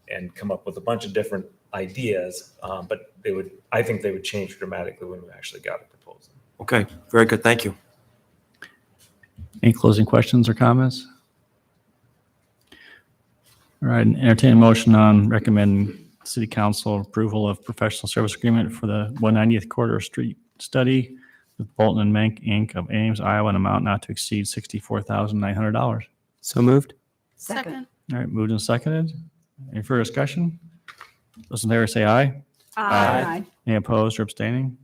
and come up with a bunch of different ideas. But I think they would change dramatically when we actually got a proposal. Okay, very good. Thank you. Any closing questions or comments? All right, entertain a motion on recommend City Council approval of professional service agreement for the 190th Corridor Street study with Bolton and Menk Inc. of Ames, Iowa, an amount not to exceed $64,900. So moved. Second. All right, moved and seconded. Any further discussion? Those in favor say aye. Aye. Any opposed or abstaining?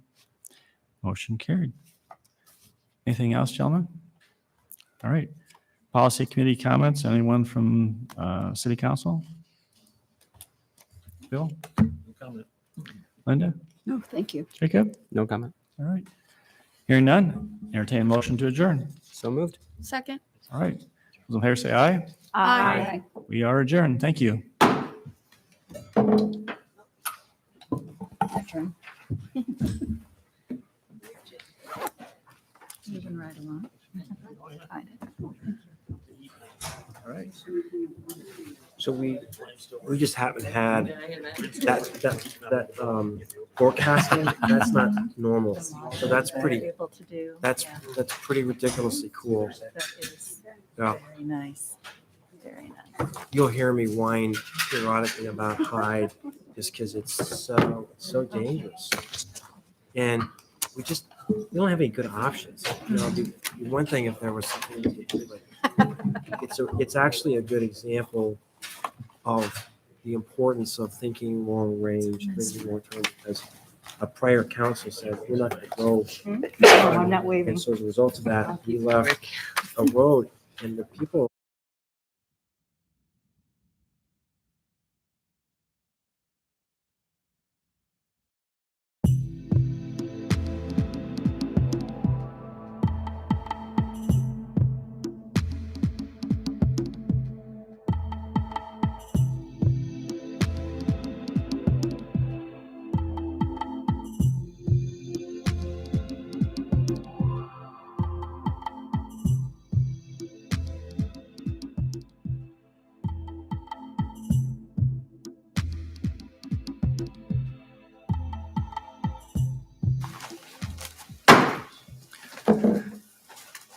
Motion carried. Anything else, gentlemen? All right. Policy Committee comments. Anyone from City Council? Bill? Linda? No, thank you. Jacob? No comment. All right. Hearing none, entertain a motion to adjourn. So moved. Second. All right. Those in favor say aye. Aye. We are adjourned. Thank you. Moving right along. All right. So we just haven't had that forecasting. That's not normal. So that's pretty. Able to do. That's pretty ridiculously cool. That is Yeah. very nice. Very nice. You'll hear me whine periodically about Hyde just because it's so dangerous. And we don't have any good options. It'd be one thing if there was something we could do, but it's actually a good example of the importance of thinking long range, thinking long term, because a prior council said, we're not going to go. No, I'm not waving. And so as a result of that, we left a road and the people.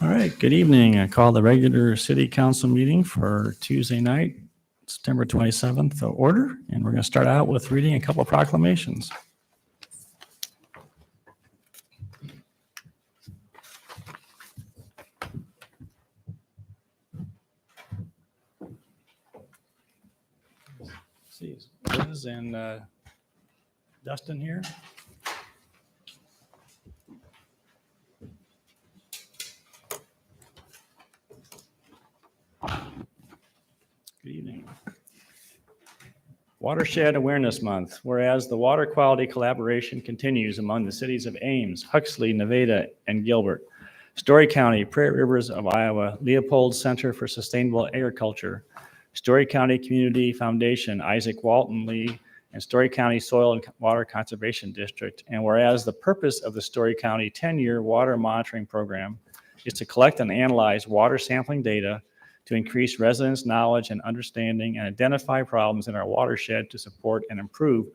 All right. Good evening. I call the regular City Council meeting for Tuesday night, September 27th to order. And we're going to start out with reading a couple of proclamations. See, is Liz and Dustin here? Good evening. Watershed Awareness Month, whereas the water quality collaboration continues among the cities of Ames, Huxley, Nevada, and Gilbert, Story County, Prairie Rivers of Iowa, Leopold Center for Sustainable Agriculture, Story County Community Foundation, Isaac Walton Lee, and Story County Soil and Water Conservation District. And whereas the purpose of the Story County 10-year water monitoring program is to collect and analyze water sampling data to increase residents' knowledge and understanding and identify problems in our watershed to support and improve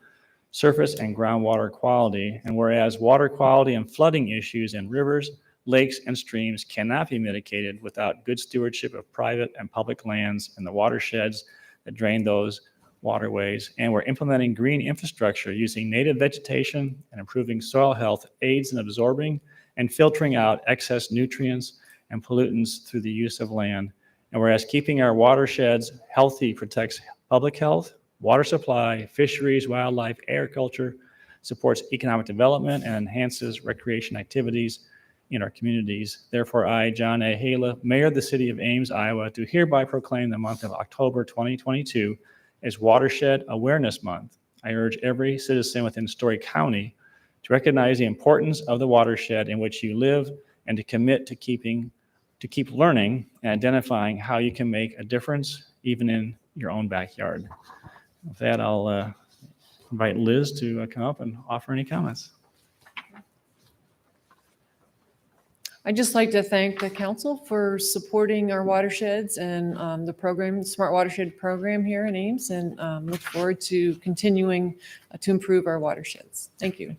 surface and groundwater quality. And whereas water quality and flooding issues in rivers, lakes, and streams cannot be mitigated without good stewardship of private and public lands and the watersheds that drain those waterways. And we're implementing green infrastructure using native vegetation and improving soil health aids in absorbing and filtering out excess nutrients and pollutants through the use of land. And whereas keeping our watersheds healthy protects public health, water supply, fisheries, wildlife, agriculture, supports economic development, and enhances recreation activities in our communities. Therefore, I, John A. Hala, Mayor of the City of Ames, Iowa, do hereby proclaim the month of October 2022 as Watershed Awareness Month. I urge every citizen within Story County to recognize the importance of the watershed in which you live and to commit to keep learning and identifying how you can make a difference even in your own backyard. With that, I'll invite Liz to come up and offer any comments. I'd just like to thank the council for supporting our watersheds and the program, the Smart Watershed program here in Ames, and look forward to continuing to improve our watersheds. Thank you.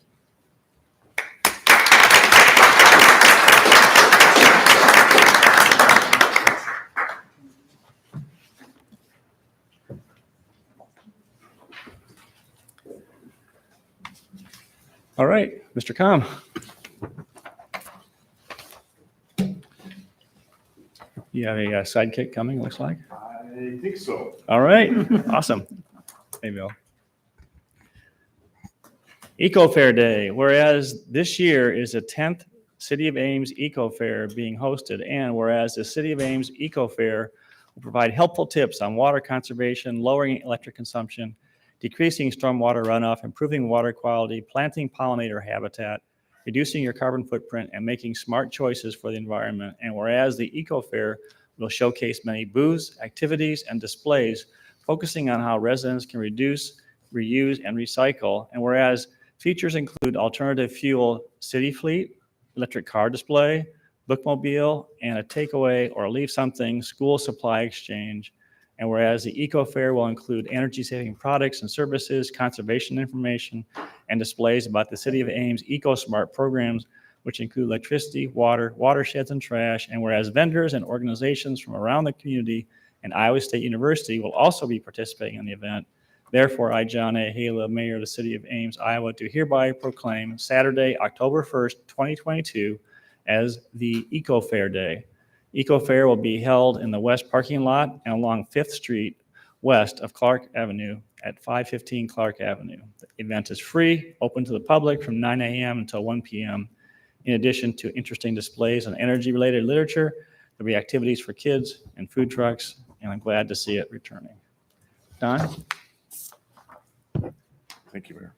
All right, Mr. Com. You have a sidekick coming, looks like. I think so. All right, awesome. Hey, Bill. Eco Fair Day, whereas this year is the 10th City of Ames Eco Fair being hosted, and whereas the City of Ames Eco Fair will provide helpful tips on water conservation, lowering electric consumption, decreasing stormwater runoff, improving water quality, planting pollinator habitat, reducing your carbon footprint, and making smart choices for the environment. And whereas the Eco Fair will showcase many booths, activities, and displays focusing on how residents can reduce, reuse, and recycle. And whereas features include alternative fuel city fleet, electric car display, bookmobile, and a takeaway or leave something school supply exchange. And whereas the Eco Fair will include energy-saving products and services, conservation information, and displays about the City of Ames EcoSmart programs, which include electricity, water, watersheds, and trash. And whereas vendors and organizations from around the community and Iowa State University will also be participating in the event. Therefore, I, John A. Hala, Mayor of the City of Ames, Iowa, do hereby proclaim Saturday, October 1st, 2022 as the Eco Fair Day. Eco Fair will be held in the west parking lot and along 5th Street west of Clark Avenue at 515 Clark Avenue. The event is free, open to the public from 9 a.m. until 1 p.m. In addition to interesting displays on energy-related literature, there'll be activities for kids and food trucks, and I'm glad to see it returning. Don? Thank you, Mayor.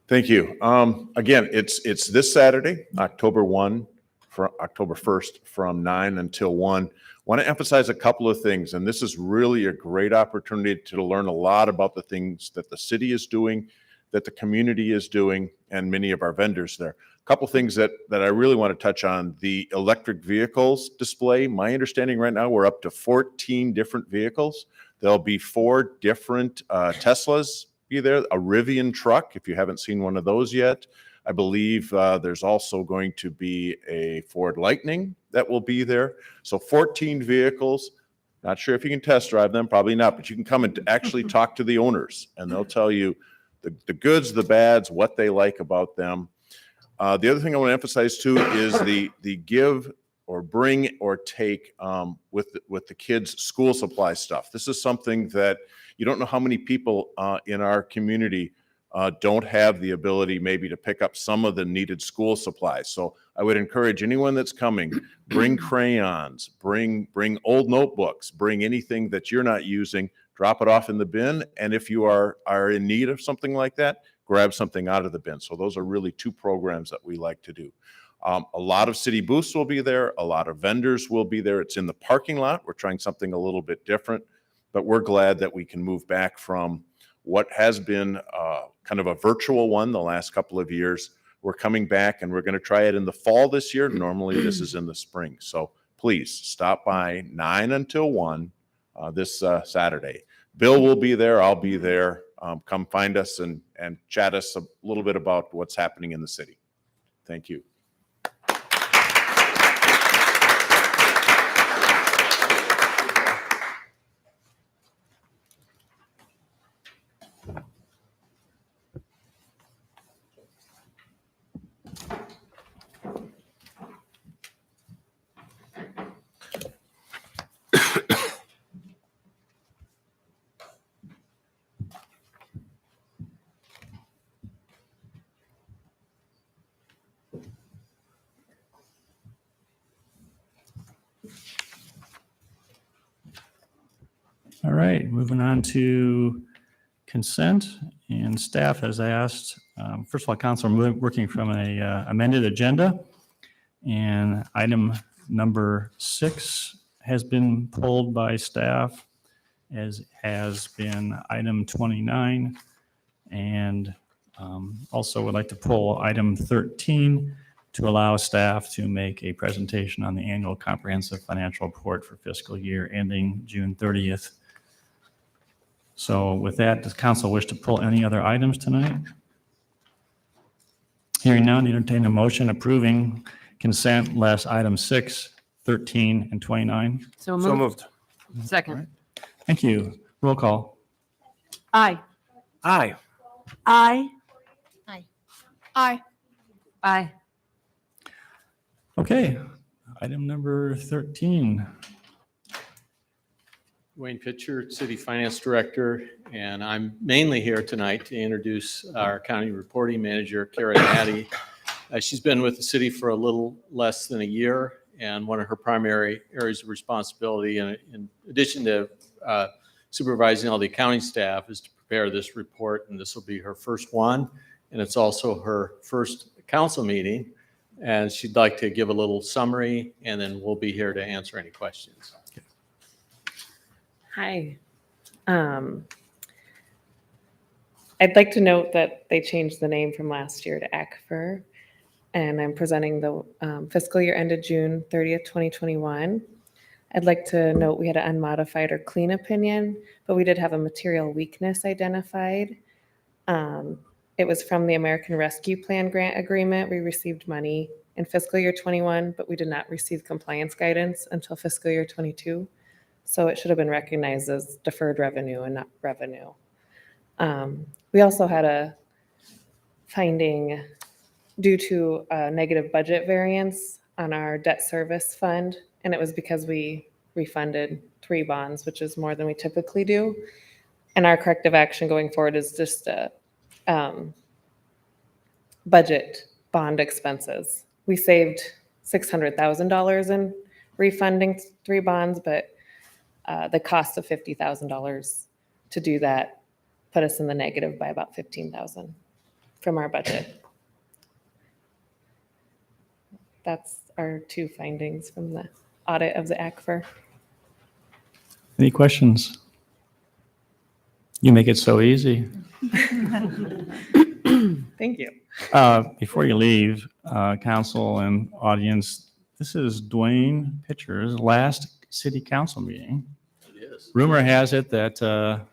Thank you. Again, it's this Saturday, October 1st from 9 until 1. Want to emphasize a couple of things, and this is really a great opportunity to learn a lot about the things that the city is doing, that the community is doing, and many of our vendors there. A couple things that I really want to touch on. The electric vehicles display. My understanding right now, we're up to 14 different vehicles. There'll be 4 different Teslas be there, a Rivian truck, if you haven't seen one of those yet. I believe there's also going to be a Ford Lightning that will be there. So 14 vehicles. Not sure if you can test drive them, probably not, but you can come and actually talk to the owners, and they'll tell you the goods, the bads, what they like about them. The other thing I want to emphasize too is the give or bring or take with the kids' school supply stuff. This is something that you don't know how many people in our community don't have the ability maybe to pick up some of the needed school supplies. So I would encourage anyone that's coming, bring crayons, bring old notebooks, bring anything that you're not using, drop it off in the bin. And if you are in need of something like that, grab something out of the bin. So those are really 2 programs that we like to do. A lot of city booths will be there. A lot of vendors will be there. It's in the parking lot. We're trying something a little bit different, but we're glad that we can move back from what has been kind of a virtual one the last couple of years. We're coming back and we're going to try it in the fall this year. Normally this is in the spring. So please stop by 9 until 1 this Saturday. Bill will be there. I'll be there. Come find us and chat us a little bit about what's happening in the city. Thank you. All right, moving on to consent, and staff has asked, first of all, council, we're working from a amended agenda, and item number 6 has been pulled by staff, as has been item 29, and also would like to pull item 13 to allow staff to make a presentation on the annual comprehensive financial report for fiscal year ending June 30th. So with that, does council wish to pull any other items tonight? Hearing none, entertain a motion approving consent less items 6, 13, and 29. So So moved. moved. Second. Thank you. Roll call. Aye. Aye. Aye. Aye. Aye. Okay, item number 13. Wayne Pitcher, City Finance Director, and I'm mainly here tonight to introduce our County Reporting Manager, Kara Natty. She's been with the city for a little less than a year, and one of her primary areas of responsibility, in addition to supervising all the accounting staff, is to prepare this report, and this will be her first one, and it's also her first council meeting, and she'd like to give a little summary, and then we'll be here to answer any questions. Hi. I'd like to note that they changed the name from last year to ACFR, and I'm presenting the fiscal year ended June 30th, 2021. I'd like to note we had an unmodified or clean opinion, but we did have a material weakness identified. It was from the American Rescue Plan grant agreement. We received money in fiscal year 21, but we did not receive compliance guidance until fiscal year 22. So it should have been recognized as deferred revenue and not revenue. We also had a finding due to a negative budget variance on our debt service fund, and it was because we refunded 3 bonds, which is more than we typically do. And our corrective action going forward is just a budget bond expenses. We saved $600,000 in refunding 3 bonds, but the cost of $50,000 to do that put us in the negative by about $15,000 from our budget. That's our 2 findings from the audit of the ACFR. Any questions? You make it so easy. Thank you. Before you leave, council and audience, this is Dwayne Pitcher's last city council meeting. It is. Rumor has it that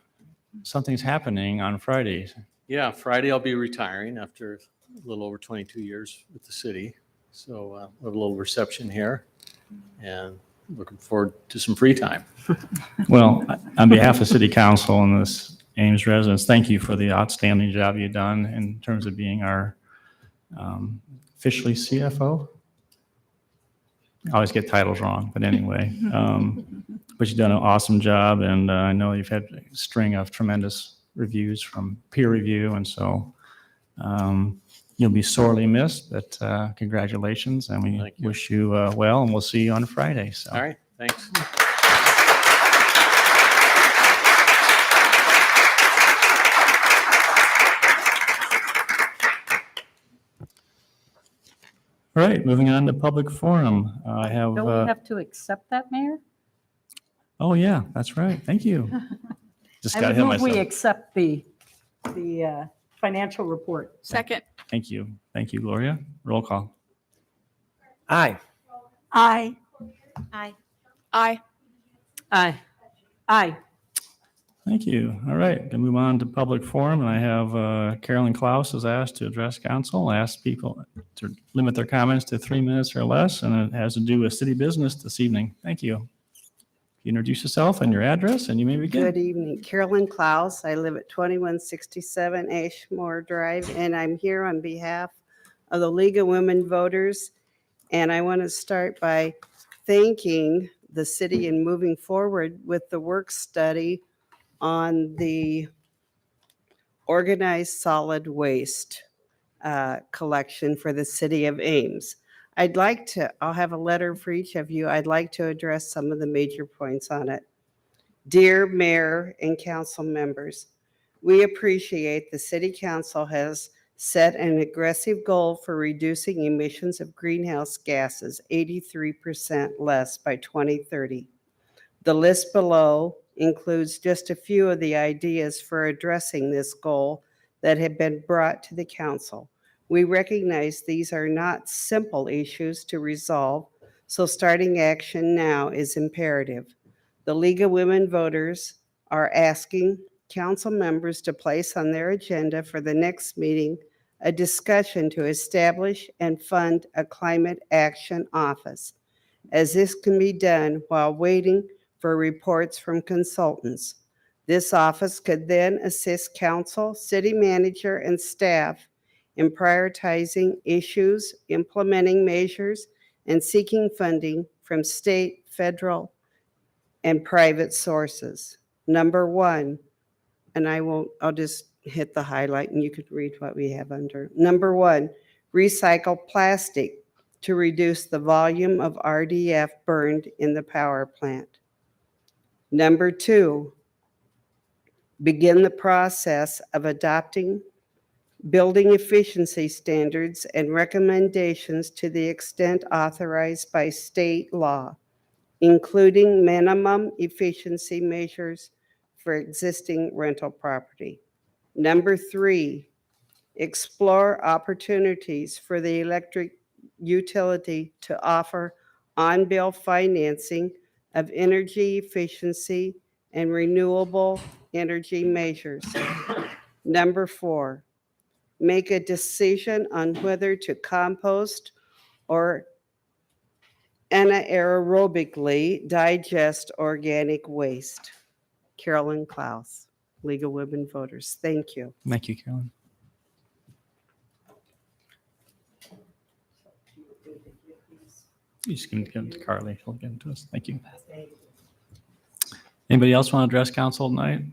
something's happening on Fridays. Yeah, Friday I'll be retiring after a little over 22 years with the city. So we'll have a little reception here and looking forward to some free time. Well, on behalf of city council and this Ames residents, thank you for the outstanding job you've done in terms of being our officially CFO. I always get titles wrong, but anyway. But you've done an awesome job, and I know you've had a string of tremendous reviews from peer review, and so you'll be sorely missed, but congratulations, and we Thank you. wish you well, and we'll see you on Friday. So. All right, thanks. All right, moving on to public forum. I have, Don't we have to accept that, Mayor? oh yeah, that's right. Thank you. Just I got would ahead of move we myself. accept the financial report. Second. Thank you. Thank you, Gloria. Roll call. Aye. Aye. Aye. Aye. Aye. Aye. Thank you. All right, gonna move on to public forum, and I have Carolyn Klaus is asked to address council. I asked people to limit their comments to 3 minutes or less, and it has to do with city business this evening. Thank you. You introduce yourself and your address, and you may begin. Good evening. Carolyn Klaus. I live at 2167 Ashmore Drive, and I'm here on behalf of the League of Women Voters. And I want to start by thanking the city in moving forward with the work study on the organized solid waste collection for the city of Ames. I'll have a letter for each of you. I'd like to address some of the major points on it. Dear Mayor and council members, we appreciate the City Council has set an aggressive goal for reducing emissions of greenhouse gases 83% less by 2030. The list below includes just a few of the ideas for addressing this goal that have been brought to the council. We recognize these are not simple issues to resolve, so starting action now is imperative. The League of Women Voters are asking council members to place on their agenda for the next meeting a discussion to establish and fund a climate action office, as this can be done while waiting for reports from consultants. This office could then assist council, city manager, and staff in prioritizing issues, implementing measures, and seeking funding from state, federal, and private sources. Number one, and I'll just hit the highlight and you could read what we have under. Number one, recycle plastic to reduce the volume of RDF burned in the power plant. Number two, begin the process of adopting building efficiency standards and recommendations to the extent authorized by state law, including minimum efficiency measures for existing rental property. Number three, explore opportunities for the electric utility to offer on-bill financing of energy efficiency and renewable energy measures. Number four, make a decision on whether to compost or anaerobically digest organic waste. Carolyn Klaus, League of Women Voters. Thank you. Thank you, Carolyn. You just can give it to Carly. She'll get into us. Thank you. Anybody else want to address council tonight?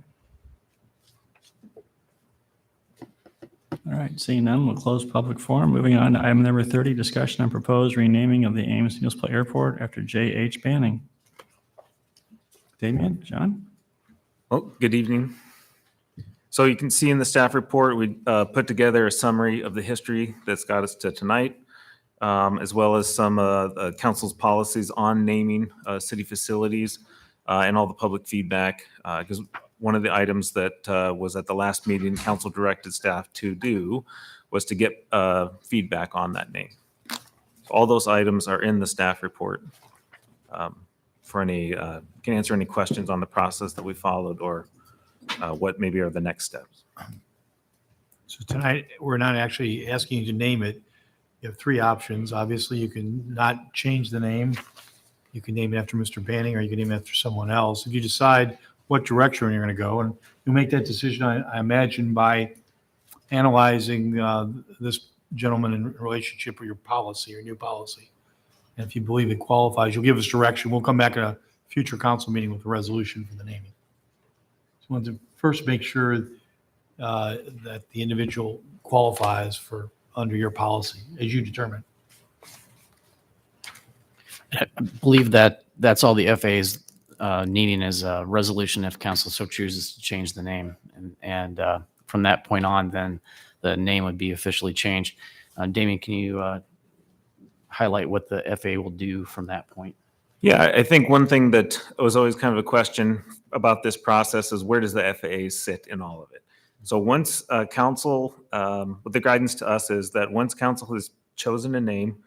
All right, seeing none, we'll close public forum. Moving on to item number 30, discussion on proposed renaming of the Ames Municipal Airport after J.H. Banning. Damien, John? Oh, good evening. So you can see in the staff report, we put together a summary of the history that's got us to tonight, as well as some council's policies on naming city facilities and all the public feedback. Because one of the items that was at the last meeting, council directed staff to do was to get feedback on that name. All those items are in the staff report. For any, can answer any questions on the process that we followed or what maybe are the next steps. So tonight, we're not actually asking you to name it. You have three options. Obviously, you can not change the name. You can name it after Mr. Banning, or you can name it after someone else. If you decide what direction you're going to go, and you'll make that decision, I imagine, by analyzing this gentleman in relationship with your policy, your new policy. And if you believe it qualifies, you'll give us direction. We'll come back at a future council meeting with a resolution for the naming. So I want to first make sure that the individual qualifies for under your policy as you determine. I believe that that's all the FA's needing is a resolution if council so chooses to change the name. And from that point on, then the name would be officially changed. Damien, can you highlight what the FA will do from that point? Yeah, I think one thing that was always kind of a question about this process is where does the FAA sit in all of it? So once council, what the guidance to us is that once council has chosen a name,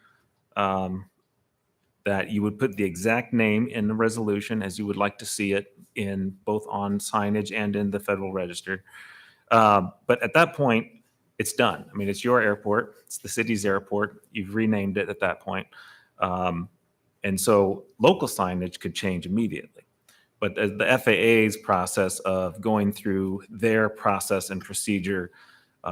that you would put the exact name in the resolution as you would like to see it in both on signage and in the Federal Register. But at that point, it's done. I mean, it's your airport. It's the city's airport. You've renamed it at that point. And so local signage could change immediately. But the FAA's process of going through their process and procedure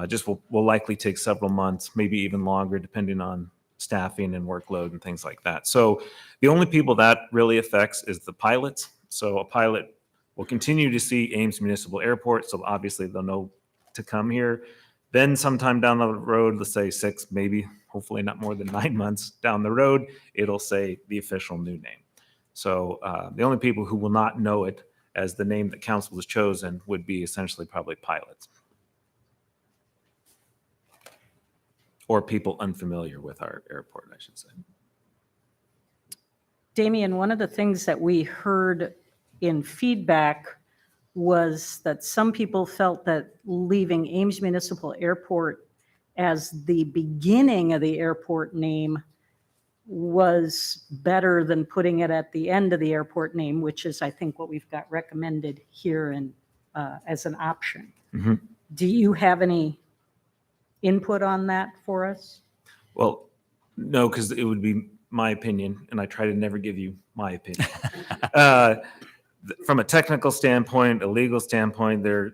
just will likely take several months, maybe even longer, depending on staffing and workload and things like that. So the only people that really affects is the pilots. So a pilot will continue to see Ames Municipal Airport, so obviously they'll know to come here. Then sometime down the road, let's say 6, maybe, hopefully not more than 9 months down the road, it'll say the official new name. So the only people who will not know it as the name that council has chosen would be essentially probably pilots. Or people unfamiliar with our airport, I should say. Damien, one of the things that we heard in feedback was that some people felt that leaving Ames Municipal Airport as the beginning of the airport name was better than putting it at the end of the airport name, which is, I think, what we've got recommended here and as an option. Mm-hmm. Do you have any input on that for us? Well, no, because it would be my opinion, and I try to never give you my opinion. From a technical standpoint, a legal standpoint, or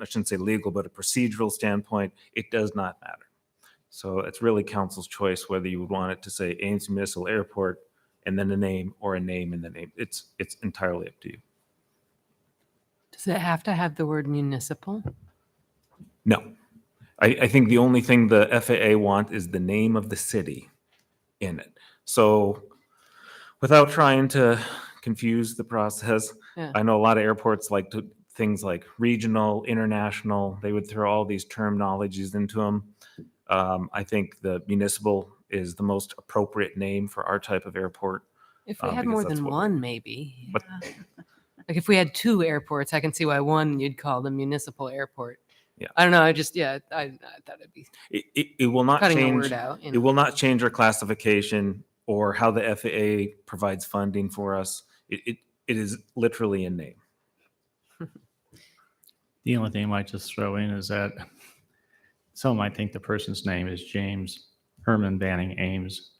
I shouldn't say legal, but a procedural standpoint, it does not matter. So it's really council's choice whether you would want it to say Ames Municipal Airport and then a name, or a name and the name. It's entirely up to you. Does it have to have the word municipal? No. I think the only thing the FAA want is the name of the city in it. So without trying to confuse the process, Yeah. I know a lot of airports like things like regional, international, they would throw all these terminologies into them. I think the municipal is the most appropriate name for our type of airport. If we had because more that's than what- one, maybe. But Like if we had 2 airports, I can see why one you'd call the municipal airport. Yeah. I don't know. I thought it'd be it will not cutting the change. word out. It will not change our classification or how the FAA provides funding for us. It is literally a name. The only thing I might just throw in is that some might think the person's name is James Herman Banning Ames.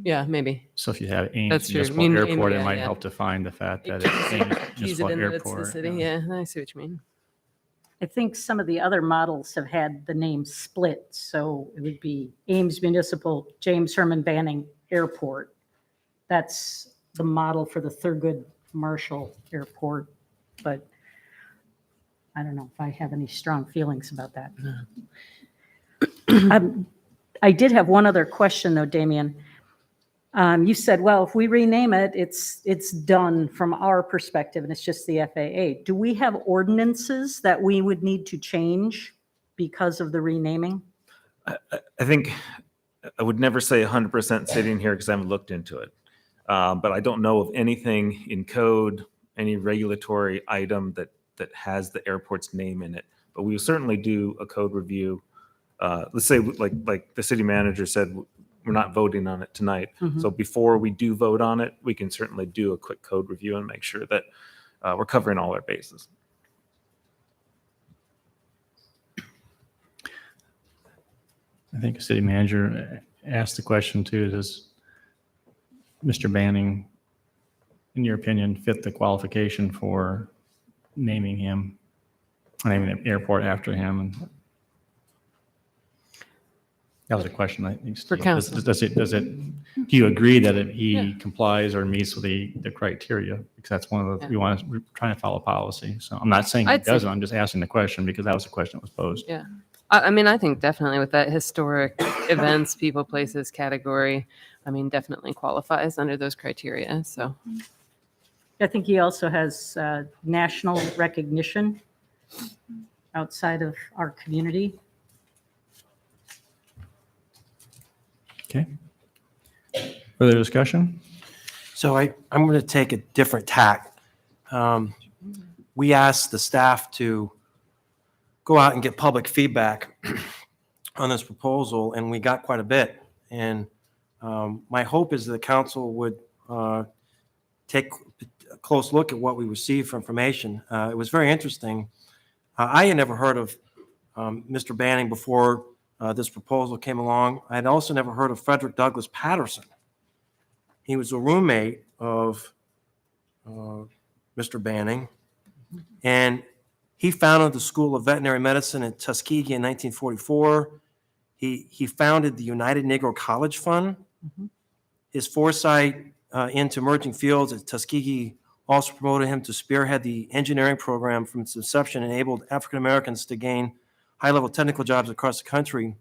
Yeah, maybe. So if you have Ames That's true. Municipal Ames, Airport, it yeah, might yeah. help define the fact that Keys it's Ames it Municipal in that it's the Airport. city. Yeah. Yeah, I see what you mean. I think some of the other models have had the name split, so it would be Ames Municipal James Herman Banning Airport. That's the model for the Thurgood Marshall Airport, but I don't know if I have any strong feelings about that. I did have one other question though, Damien. You said, well, if we rename it, it's done from our perspective and it's just the FAA. Do we have ordinances that we would need to change because of the renaming? I think I would never say 100% sitting here because I haven't looked into it. But I don't know of anything in code, any regulatory item that has the airport's name in it. But we will certainly do a code review. Let's say like the city manager said, we're not voting on it tonight. Mhm. So before we do vote on it, we can certainly do a quick code review and make sure that we're covering all our bases. I think the city manager asked the question too, does Mr. Banning, in your opinion, fit the qualification for naming the airport after him? And that was a question, I think. For Steve. council. Do you agree that he Yeah. complies or meets with the criteria? Because that's one of the, Yeah. we're trying to follow policy. So I'm not saying he I'd say- doesn't, I'm just asking the question because that was the question that was posed. Yeah. I mean, I think definitely with that historic events, people, places category, I mean, definitely qualifies under those criteria. So I think he also has national recognition outside of our community. Okay. Further discussion? So I'm going to take a different tack. We asked the staff to go out and get public feedback on this proposal, and we got quite a bit. And My hope is the council would take a close look at what we received for information. It was very interesting. I had never heard of Mr. Banning before this proposal came along. I had also never heard of Frederick Douglass Patterson. He was a roommate of Mr. Banning, and he founded the School of Veterinary Medicine in Tuskegee in 1944. He founded the United Negro College Fund. His foresight into emerging fields at Tuskegee also promoted him to spearhead the engineering program from its inception, and enabled African Americans to gain high-level technical jobs across the country.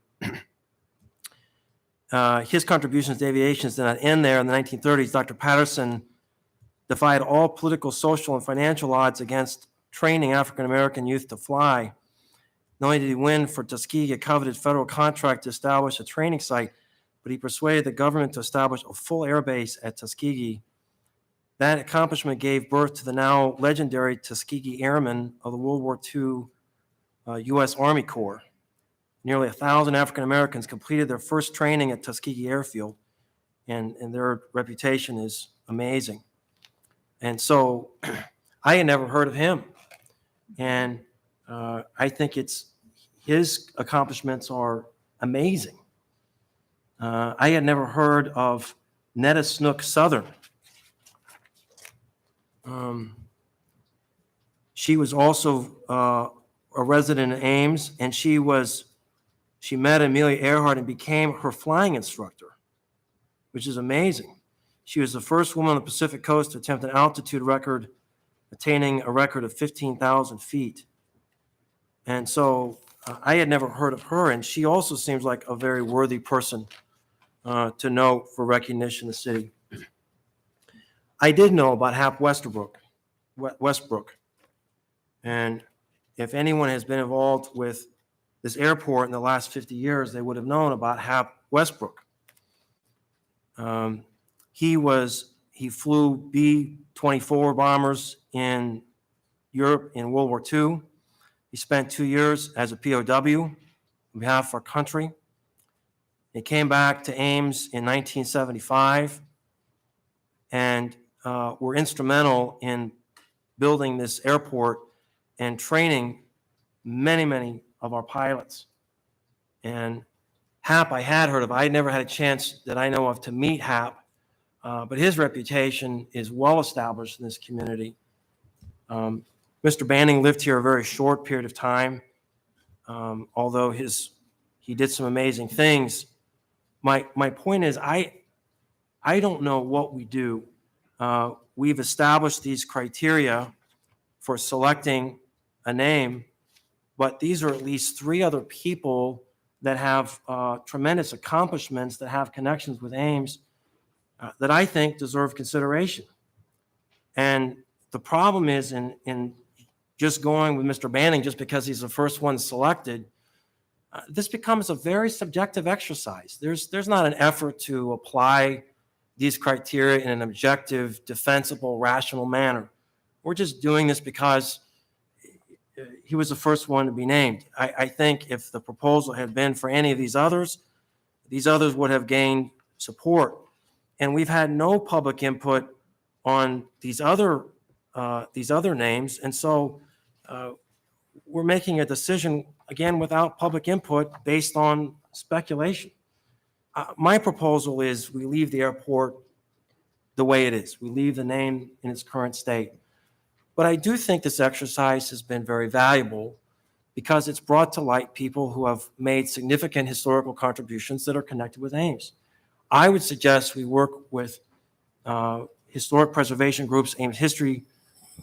His contributions to aviation did not end there. In the 1930s, Dr. Patterson defied all political, social, and financial odds against training African American youth to fly. Not only did he win for Tuskegee a coveted federal contract to establish a training site, but he persuaded the government to establish a full air base at Tuskegee. That accomplishment gave birth to the now legendary Tuskegee Airmen of the World War II U.S. Army Corps. Nearly 1,000 African Americans completed their first training at Tuskegee Airfield, and their reputation is amazing. And so I had never heard of him, and I think his accomplishments are amazing. I had never heard of Netta Snook Southern. She was also a resident in Ames, and she met Amelia Earhart and became her flying instructor, which is amazing. She was the first woman on the Pacific Coast to attempt an altitude record, attaining a record of 15,000 feet. And so I had never heard of her, and she also seems like a very worthy person to note for recognition in the city. I did know about Hap Westbrook. And if anyone has been involved with this airport in the last 50 years, they would have known about Hap Westbrook. He flew B-24 bombers in Europe in World War II. He spent 2 years as a POW on behalf of our country. He came back to Ames in 1975 and were instrumental in building this airport and training many, many of our pilots. And Hap I had heard of. I had never had a chance that I know of to meet Hap, but his reputation is well established in this community. Mr. Banning lived here a very short period of time, although he did some amazing things. My point is, I don't know what we do. We've established these criteria for selecting a name, but these are at least 3 other people that have tremendous accomplishments, that have connections with Ames, that I think deserve consideration. And the problem is in just going with Mr. Banning just because he's the first one selected, this becomes a very subjective exercise. There's not an effort to apply these criteria in an objective, defensible, rational manner. We're just doing this because he was the first one to be named. I think if the proposal had been for any of these others would have gained support. And we've had no public input on these other names. And so we're making a decision, again, without public input based on speculation. My proposal is we leave the airport the way it is. We leave the name in its current state. But I do think this exercise has been very valuable because it's brought to light people who have made significant historical contributions that are connected with Ames. I would suggest we work with historic preservation groups, Ames History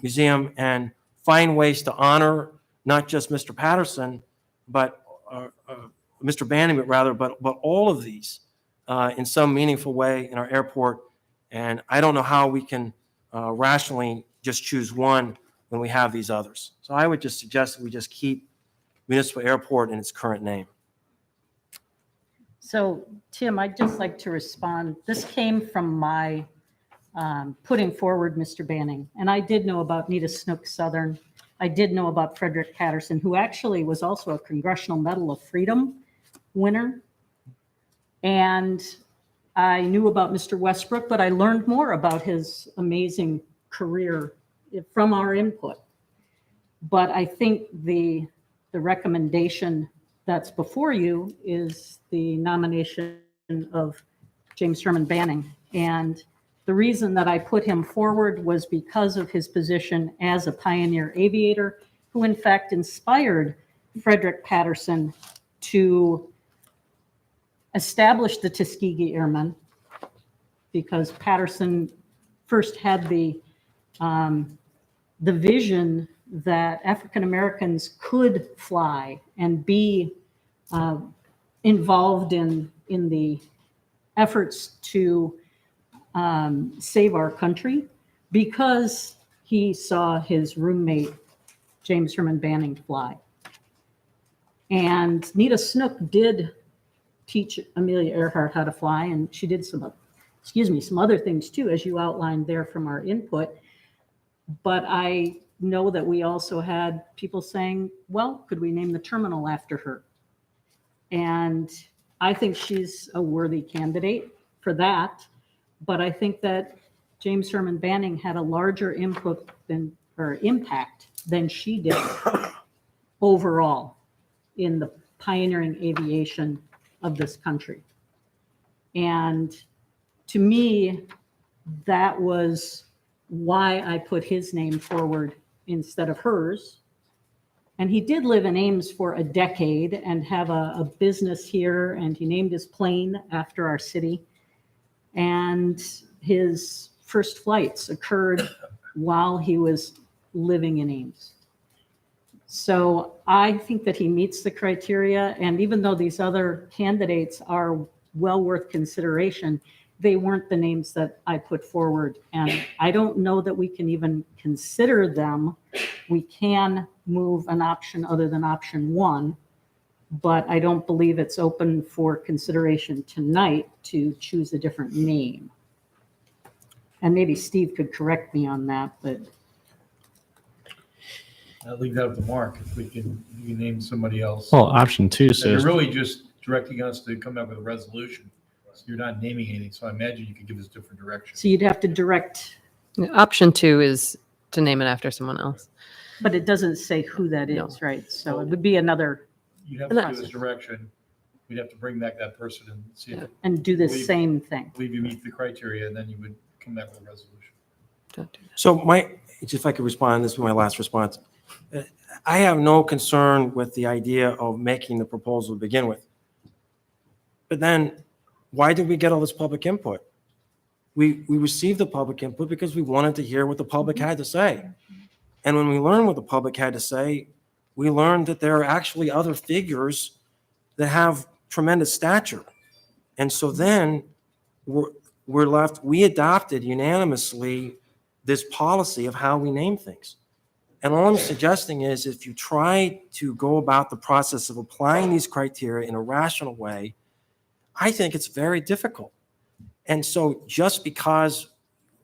Museum, and find ways to honor not just Mr. Patterson, but Mr. Banning, but all of these in some meaningful way in our airport. And I don't know how we can rationally just choose one when we have these others. So I would just suggest that we just keep Municipal Airport in its current name. So, Tim, I'd just like to respond. This came from my putting forward Mr. Banning. And I did know about Netta Snook Southern. I did know about Frederick Patterson, who actually was also a Congressional Medal of Freedom winner. And I knew about Mr. Westbrook, but I learned more about his amazing career from our input. But I think the recommendation that's before you is the nomination of James Sherman Banning. And the reason that I put him forward was because of his position as a pioneer aviator, who in fact inspired Frederick Patterson to establish the Tuskegee Airmen, because Patterson first had the vision that African Americans could fly and be involved in the efforts to save our country, because he saw his roommate, James Herman Banning, fly. And Nita Snook did teach Amelia Earhart how to fly, and she did some other things too, as you outlined there from our input. But I know that we also had people saying, well, could we name the terminal after her? And I think she's a worthy candidate for that. But I think that James Herman Banning had a larger impact than she did overall in the pioneering aviation of this country. And to me, that was why I put his name forward instead of hers. And he did live in Ames for a decade and have a business here, and he named his plane after our city. And his first flights occurred while he was living in Ames. So I think that he meets the criteria, and even though these other candidates are well worth consideration, they weren't the names that I put forward. And I don't know that we can even consider them. We can move an option other than option one, but I don't believe it's open for consideration tonight to choose a different name. And maybe Steve could correct me on that, but. I'll leave that up to Mark, if we can name somebody else. Well, option two And says, you're really just directing us to come up with a resolution. So you're not naming anything, so I imagine you could give us different direction. So you'd have to direct, Option 2 is to name it after someone else. but it doesn't say who that is, right? So it would be another, You'd have to give us direction. We'd have to bring back that person and see if. and do the believe- same thing. Believe you meet the criteria, and then you would come back with a resolution. So if I could respond, this is my last response. I have no concern with the idea of making the proposal to begin with. But then, why did we get all this public input? We received the public input because we wanted to hear what the public had to say. And when we learned what the public had to say, we learned that there are actually other figures that have tremendous stature. And so then we're left, we adopted unanimously this policy of how we name things. And all I'm suggesting is if you try to go about the process of applying these criteria in a rational way, I think it's very difficult. And so just because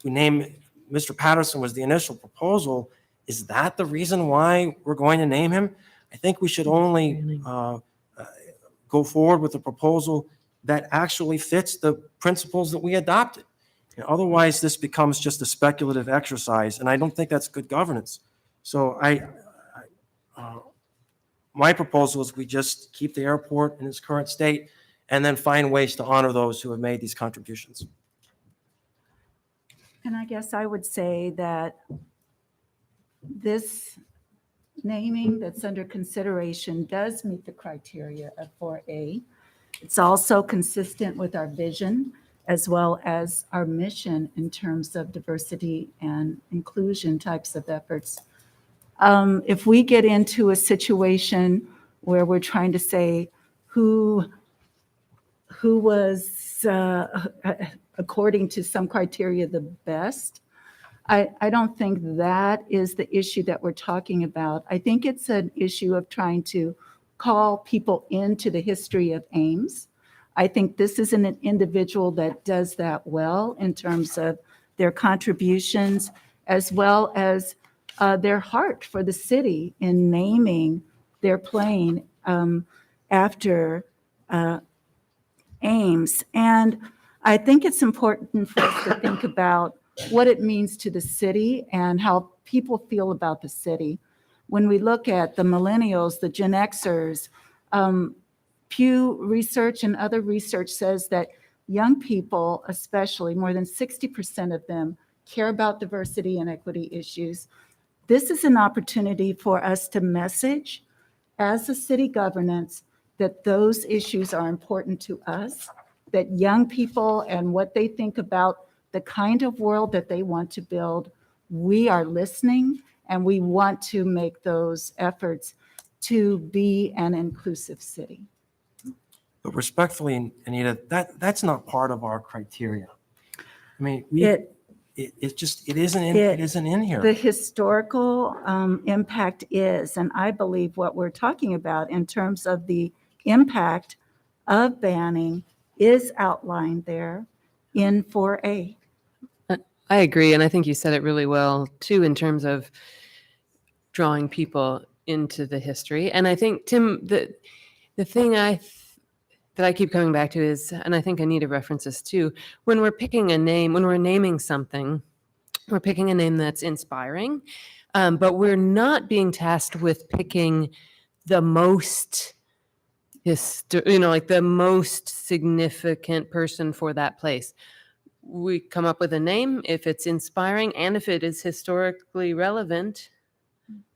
we name Mr. Patterson was the initial proposal, is that the reason why we're going to name him? I think we should only go forward with a proposal that actually fits the principles that we adopted. Otherwise, this becomes just a speculative exercise, and I don't think that's good governance. So my proposal is we just keep the airport in its current state and then find ways to honor those who have made these contributions. And I guess I would say that this naming that's under consideration does meet the criteria of 4A. It's also consistent with our vision as well as our mission in terms of diversity and inclusion types of efforts. If we get into a situation where we're trying to say who was, according to some criteria, the best, I don't think that is the issue that we're talking about. I think it's an issue of trying to call people into the history of Ames. I think this is an individual that does that well in terms of their contributions as well as their heart for the city in naming their plane after Ames. And I think it's important for us to think about what it means to the city and how people feel about the city. When we look at the millennials, the Gen Xers, Pew Research and other research says that young people, especially more than 60% of them, care about diversity and equity issues. This is an opportunity for us to message as a city governance that those issues are important to us, that young people and what they think about the kind of world that they want to build, we are listening and we want to make those efforts to be an inclusive city. But respectfully, Anita, that's not part of our criteria. I mean, it isn't in here. The historical impact is, and I believe what we're talking about in terms of the impact of banning is outlined there in 4A. I agree. And I think you said it really well, too, in terms of drawing people into the history. And I think, Tim, the thing that I keep coming back to is, and I think Anita references too, when we're picking a name, when we're naming something, we're picking a name that's inspiring, but we're not being tasked with picking the most, like the most significant person for that place. We come up with a name if it's inspiring and if it is historically relevant.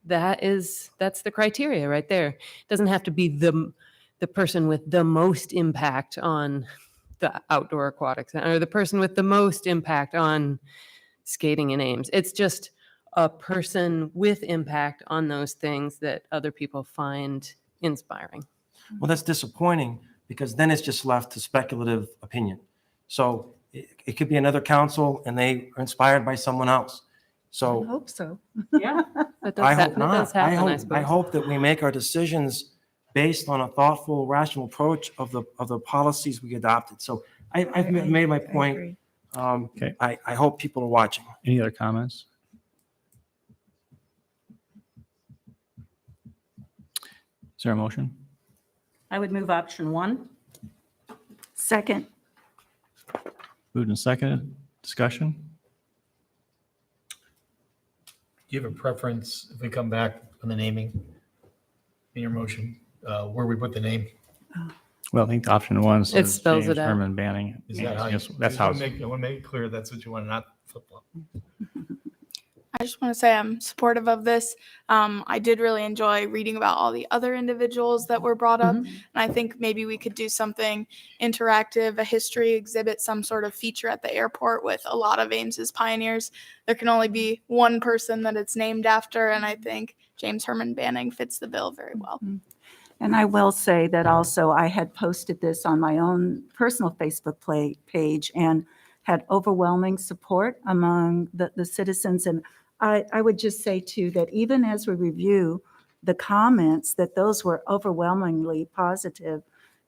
That's the criteria right there. It doesn't have to be the person with the most impact on the outdoor aquatic center or the person with the most impact on skating in Ames. It's just a person with impact on those things that other people find inspiring. Well, that's disappointing because then it's just left to speculative opinion. So it could be another council and they are inspired by someone else. So I hope so. Yeah, I hope not. I hope that we make our decisions based on a thoughtful, rational approach of the policies we adopted. So I've made my point. Okay. I hope people are watching. Any other comments? Is there a motion? I would move option 1. Second. Moved and seconded. Discussion? Do you have a preference if we come back on the naming in your motion, where we put the name? Well, I think option 1 says It spells James it out. Herman Banning. Is that how you? Yes, that's how. I want to make it clear that's what you want, not flip-flop. I just want to say I'm supportive of this. I did really enjoy reading about all the other individuals that were brought up. And I think maybe we could do something interactive, a history exhibit, some sort of feature at the airport with a lot of Ames's pioneers. There can only be one person that it's named after. And I think James Herman Banning fits the bill very well. And I will say that also I had posted this on my own personal Facebook page and had overwhelming support among the citizens. And I would just say too, that even as we review the comments, that those were overwhelmingly positive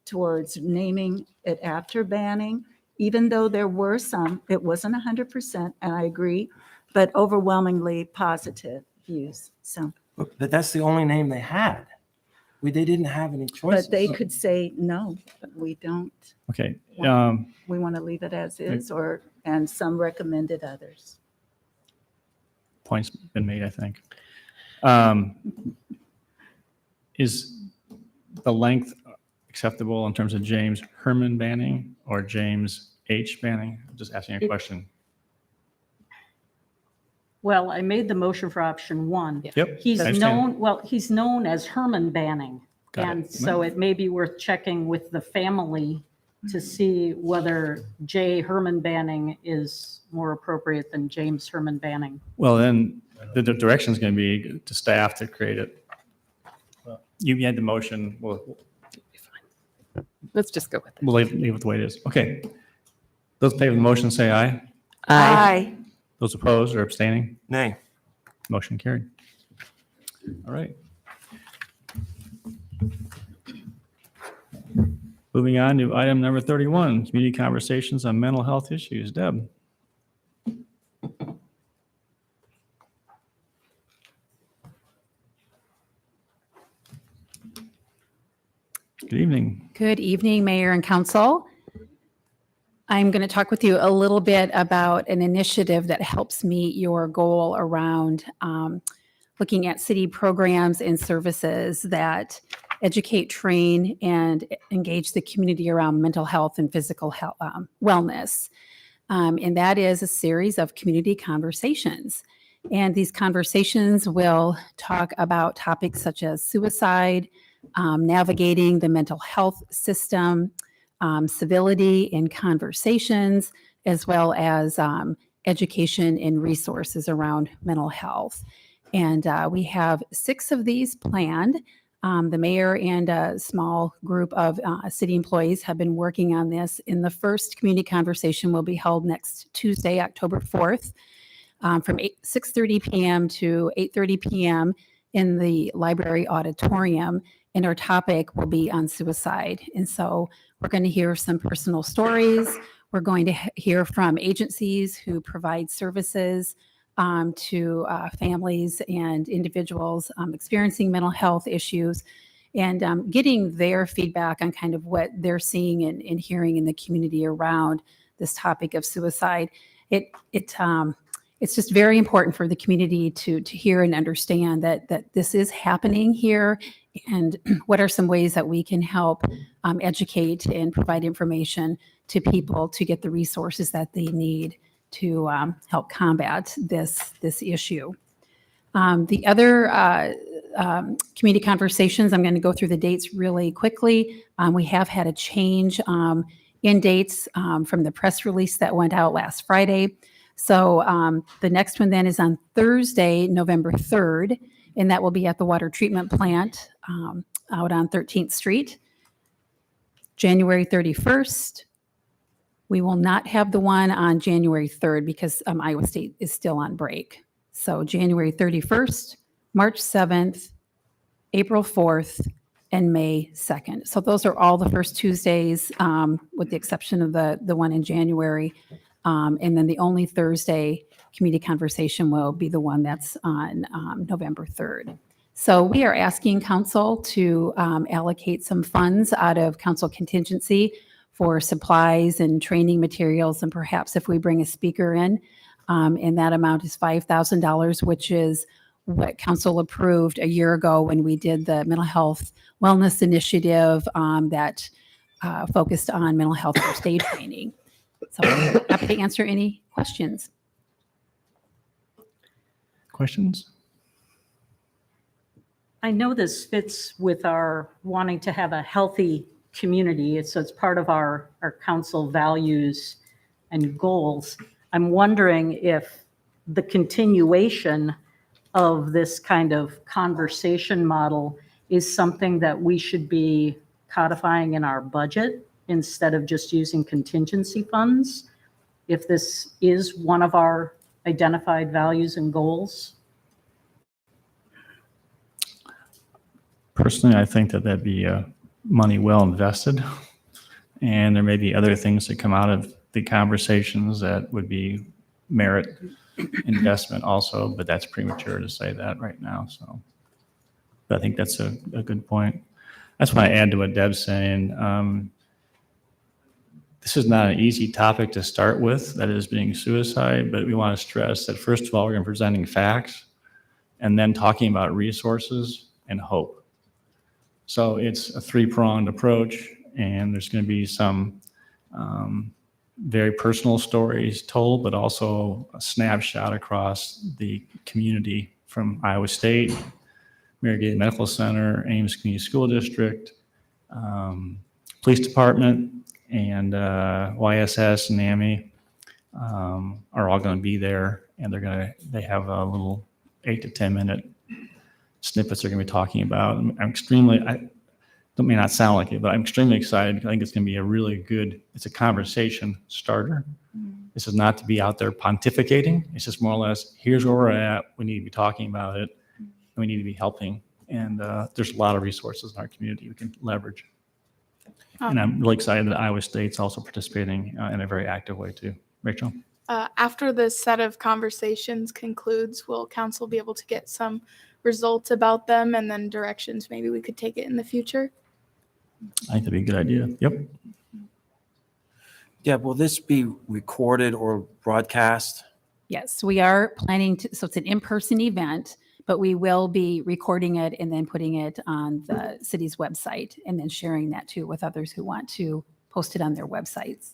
towards naming it after Banning, even though there were some, it wasn't 100%, and I agree, but overwhelmingly positive views. So, But that's the only name they had. They didn't have any choices. but they could say, no, we don't. Okay. We want to leave it as is, and some recommended others. Point's been made, I think. Is the length acceptable in terms of James Herman Banning or James H. Banning? I'm just asking a question. Well, I made the motion for option 1. Yep. He's I understand. he's known as Herman Banning. Got it. And so it may be worth checking with the family to see whether J. Herman Banning is more appropriate than James Herman Banning. Well, then the direction is going to be to staff to create it. You had the motion. Let's just go with it. We'll leave it the way it is. Okay. Those in favor of the motion say aye. Aye. Those opposed or abstaining? Nay. Motion carried. All right. Moving on to item number 31, community conversations on mental health issues. Deb. Good evening. Good evening, Mayor and Council. I'm going to talk with you a little bit about an initiative that helps meet your goal around looking at city programs and services that educate, train, and engage the community around mental health and physical health, wellness. And that is a series of community conversations. And these conversations will talk about topics such as suicide, navigating the mental health system, civility in conversations, as well as education and resources around mental health. And we have 6 of these planned. The mayor and a small group of city employees have been working on this. And the first community conversation will be held next Tuesday, October 4th, from 6:30 p.m. to 8:30 p.m. in the library auditorium. And our topic will be on suicide. And so we're going to hear some personal stories. We're going to hear from agencies who provide services to families and individuals experiencing mental health issues, and getting their feedback on kind of what they're seeing and hearing in the community around this topic of suicide. It's just very important for the community to hear and understand that this is happening here, and what are some ways that we can help educate and provide information to people to get the resources that they need to help combat this issue. The other community conversations, I'm going to go through the dates really quickly. We have had a change in dates from the press release that went out last Friday. So the next one then is on Thursday, November 3rd, and that will be at the water treatment plant out on 13th Street. January 31st. We will not have the one on January 3rd because Iowa State is still on break. So January 31st, March 7th, April 4th, and May 2nd. So those are all the first Tuesdays, with the exception of the one in January. And then the only Thursday community conversation will be the one that's on November 3rd. So we are asking council to allocate some funds out of council contingency for supplies and training materials, and perhaps if we bring a speaker in, and that amount is $5,000, which is what council approved a year ago when we did the mental health wellness initiative that focused on mental health first aid training. So I'm happy to answer any questions. Questions? I know this fits with our wanting to have a healthy community. So it's part of our council values and goals. I'm wondering if the continuation of this kind of conversation model is something that we should be codifying in our budget instead of just using contingency funds, if this is one of our identified values and goals. Personally, I think that that'd be money well invested. And there may be other things that come out of the conversations that would be merit investment also, but that's premature to say that right now. So but I think that's a good point. I just want to add to what Deb's saying. This is not an easy topic to start with, that is being suicide, but we want to stress that first of all, we're going to be presenting facts and then talking about resources and hope. So it's a 3-pronged approach, and there's going to be some very personal stories told, but also a snapshot across the community from Iowa State, Mariegate Medical Center, Ames Community School District, Police Department, and YSS and NAMI are all going to be there, and they have a little 8 to 10 minute snippets they're going to be talking about. That may not sound like it, but I'm extremely excited. I think it's going to be it's a conversation starter. This is not to be out there pontificating. It's just more or less, here's where we're at. We need to be talking about it. And we need to be helping. And there's a lot of resources in our community we can leverage. And I'm really excited that Iowa State's also participating in a very active way too. Rachel? After this set of conversations concludes, will council be able to get some results about them and then directions maybe we could take it in the future? I think that'd be a good idea. Yep. Deb, will this be recorded or broadcast? Yes, we are planning to, so it's an in-person event, but we will be recording it and then putting it on the city's website and then sharing that too with others who want to post it on their websites.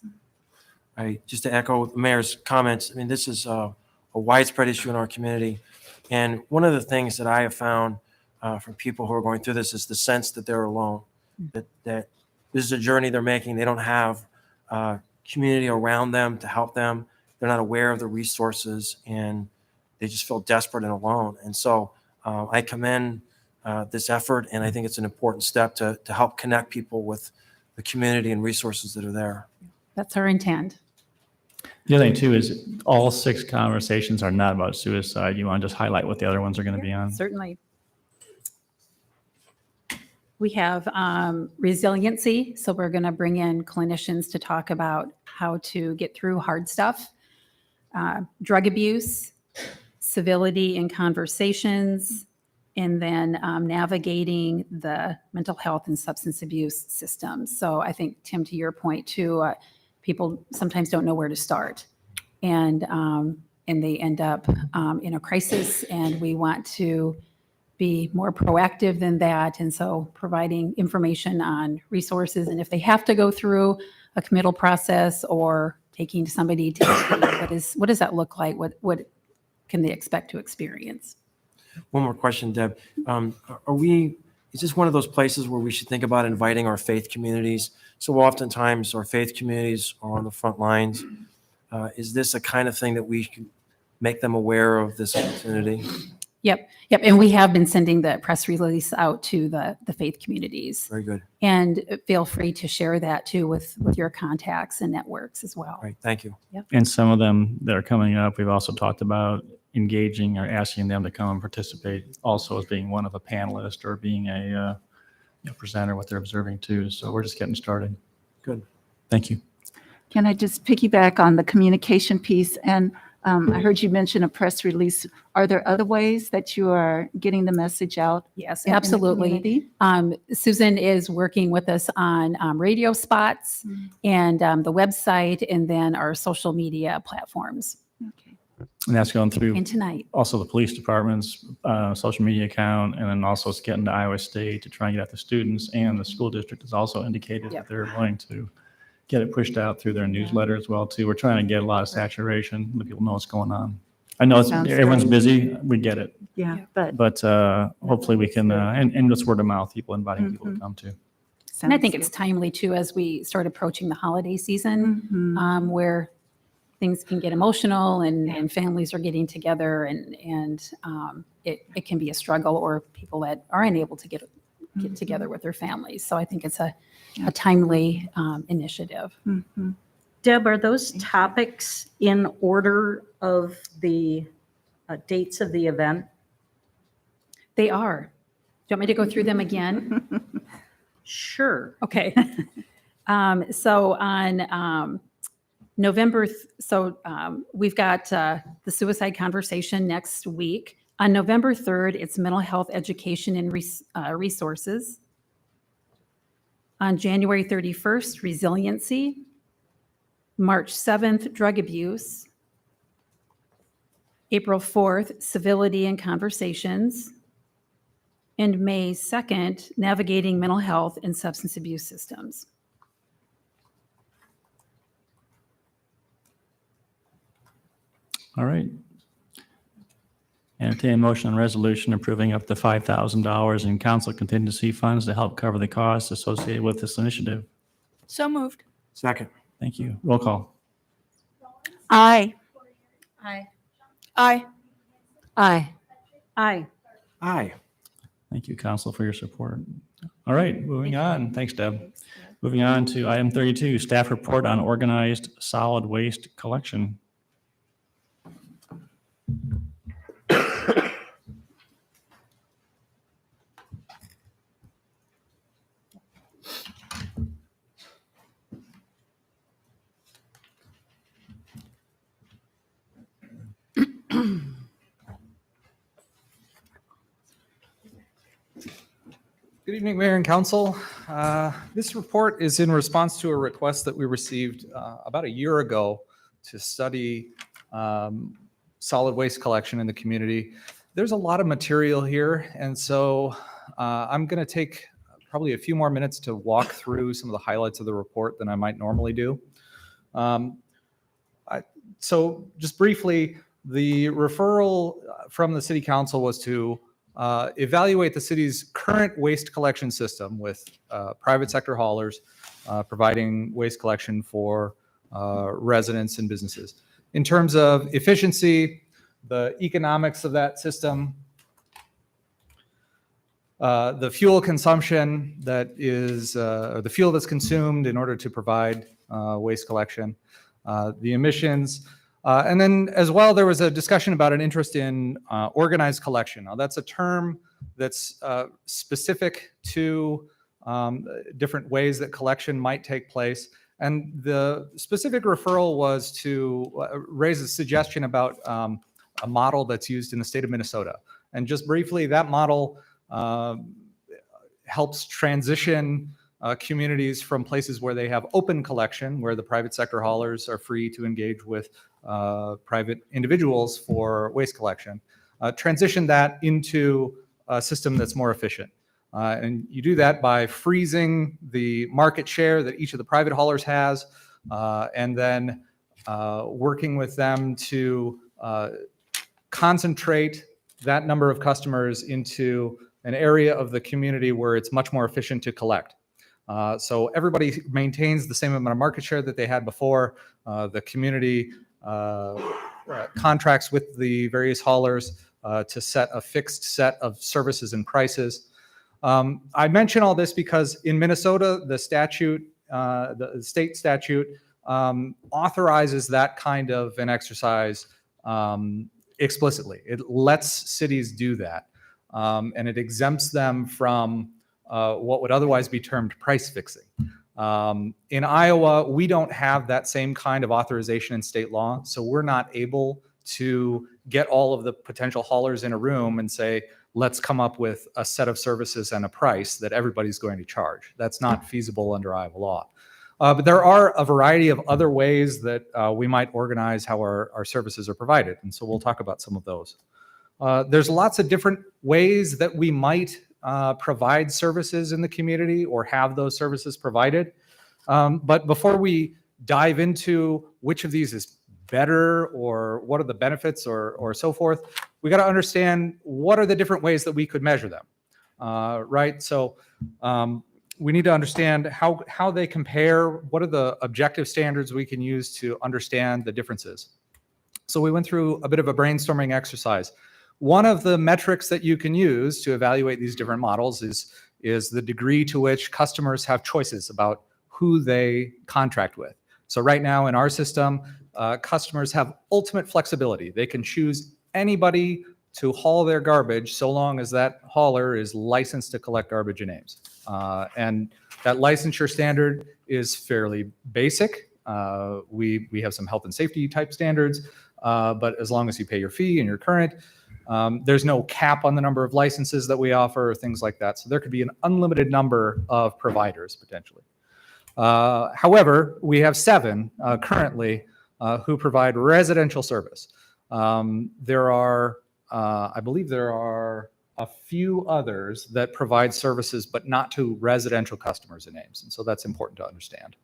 Just to echo the mayor's comments, I mean, this is a widespread issue in our community. And one of the things that I have found from people who are going through this is the sense that they're alone, that this is a journey they're making. They don't have community around them to help them. They're not aware of the resources, and they just feel desperate and alone. And so I commend this effort, and I think it's an important step to help connect people with the community and resources that are there. That's our intent. The other thing too is all 6 conversations are not about suicide. You want to just highlight what the other ones are going to be on? Certainly. We have resiliency, so we're going to bring in clinicians to talk about how to get through hard stuff, drug abuse, civility in conversations, and then navigating the mental health and substance abuse systems. So I think, Tim, to your point too, people sometimes don't know where to start, and they end up in a crisis, and we want to be more proactive than that. And so providing information on resources, and if they have to go through a committal process or taking somebody to what does that look like? What can they expect to experience? One more question, Deb. Is this one of those places where we should think about inviting our faith communities? So oftentimes our faith communities are on the front lines. Is this a kind of thing that we can make them aware of this opportunity? Yep. And we have been sending the press release out to the faith communities. Very good. And feel free to share that too with your contacts and networks as well. Right. Thank you. Yep. And some of them that are coming up, we've also talked about engaging or asking them to come and participate also as being one of a panelist or being a presenter, what they're observing too. So we're just getting started. Good. Thank you. Can I just piggyback on the communication piece? And I heard you mention a press release. Are there other ways that you are getting the message out? Yes, in the absolutely. community? Susan is working with us on radio spots and the website, and then our social media platforms. And that's going through And tonight. also the police department's social media account, and then also it's getting to Iowa State to try and get at the students, and the school district has also indicated that they're willing to get it pushed out through their newsletter as well too. We're trying to get a lot of saturation, let people know what's going on. I know everyone's busy, we get it. Yeah, But hopefully we can, and it's word of mouth, people inviting people to come too. And I think it's timely too, as we start approaching the holiday season, where things can get emotional and families are getting together, and it can be a struggle, or people that are unable to get together with their families. So I think it's a timely initiative. Deb, are those topics in order of the dates of the event? They are. Do you want me to go through them again? Sure. Okay. So on November, we've got the suicide conversation next week. On November 3rd, it's mental health education and resources. On January 31st, resiliency. March 7th, drug abuse. April 4th, civility and conversations. And May 2nd, navigating mental health and substance abuse systems. All right. Entertain a motion on resolution approving up to $5,000 in council contingency funds to help cover the costs associated with this initiative. So moved. Second. Thank you. Roll call. Aye. Aye. Aye. Aye. Aye. Aye. Thank you, council, for your support. All right, moving on. Thanks, Deb. Moving on to item 32, staff report on organized solid waste collection. Good evening, Mayor and Council. This report is in response to a request that we received about a year ago to study solid waste collection in the community. There's a lot of material here, and so I'm going to take probably a few more minutes to walk through some of the highlights of the report than I might normally do. So just briefly, the referral from the City Council was to evaluate the city's current waste collection system with private sector haulers providing waste collection for residents and businesses. In terms of efficiency, the economics of that system, the fuel consumption that is, or the fuel that's consumed in order to provide waste collection, the emissions, and then as well, there was a discussion about an interest in organized collection. Now, that's a term that's specific to different ways that collection might take place. And the specific referral was to raise a suggestion about a model that's used in the state of Minnesota. And just briefly, that model helps transition communities from places where they have open collection, where the private sector haulers are free to engage with private individuals for waste collection, transition that into a system that's more efficient. And you do that by freezing the market share that each of the private haulers has, and then working with them to concentrate that number of customers into an area of the community where it's much more efficient to collect. So everybody maintains the same amount of market share that they had before. The community contracts with the various haulers to set a fixed set of services and prices. I mention all this because in Minnesota, the statute, the state statute, authorizes that kind of an exercise explicitly. It lets cities do that, and it exempts them from what would otherwise be termed price fixing. In Iowa, we don't have that same kind of authorization in state law, so we're not able to get all of the potential haulers in a room and say, let's come up with a set of services and a price that everybody's going to charge. That's not feasible under Iowa law. But there are a variety of other ways that we might organize how our services are provided, and so we'll talk about some of those. There's lots of different ways that we might provide services in the community or have those services provided. But before we dive into which of these is better or what are the benefits or so forth, we got to understand what are the different ways that we could measure them, right? So we need to understand how they compare, what are the objective standards we can use to understand the differences. So we went through a bit of a brainstorming exercise. One of the metrics that you can use to evaluate these different models is the degree to which customers have choices about who they contract with. So right now in our system, customers have ultimate flexibility. They can choose anybody to haul their garbage so long as that hauler is licensed to collect garbage in Ames. And that licensure standard is fairly basic. We have some health and safety type standards, but as long as you pay your fee and you're current, there's no cap on the number of licenses that we offer or things like that. So there could be an unlimited number of providers potentially. However, we have 7 currently who provide residential service. There are, I believe there are a few others that provide services, but not to residential customers in Ames. And so that's important to understand.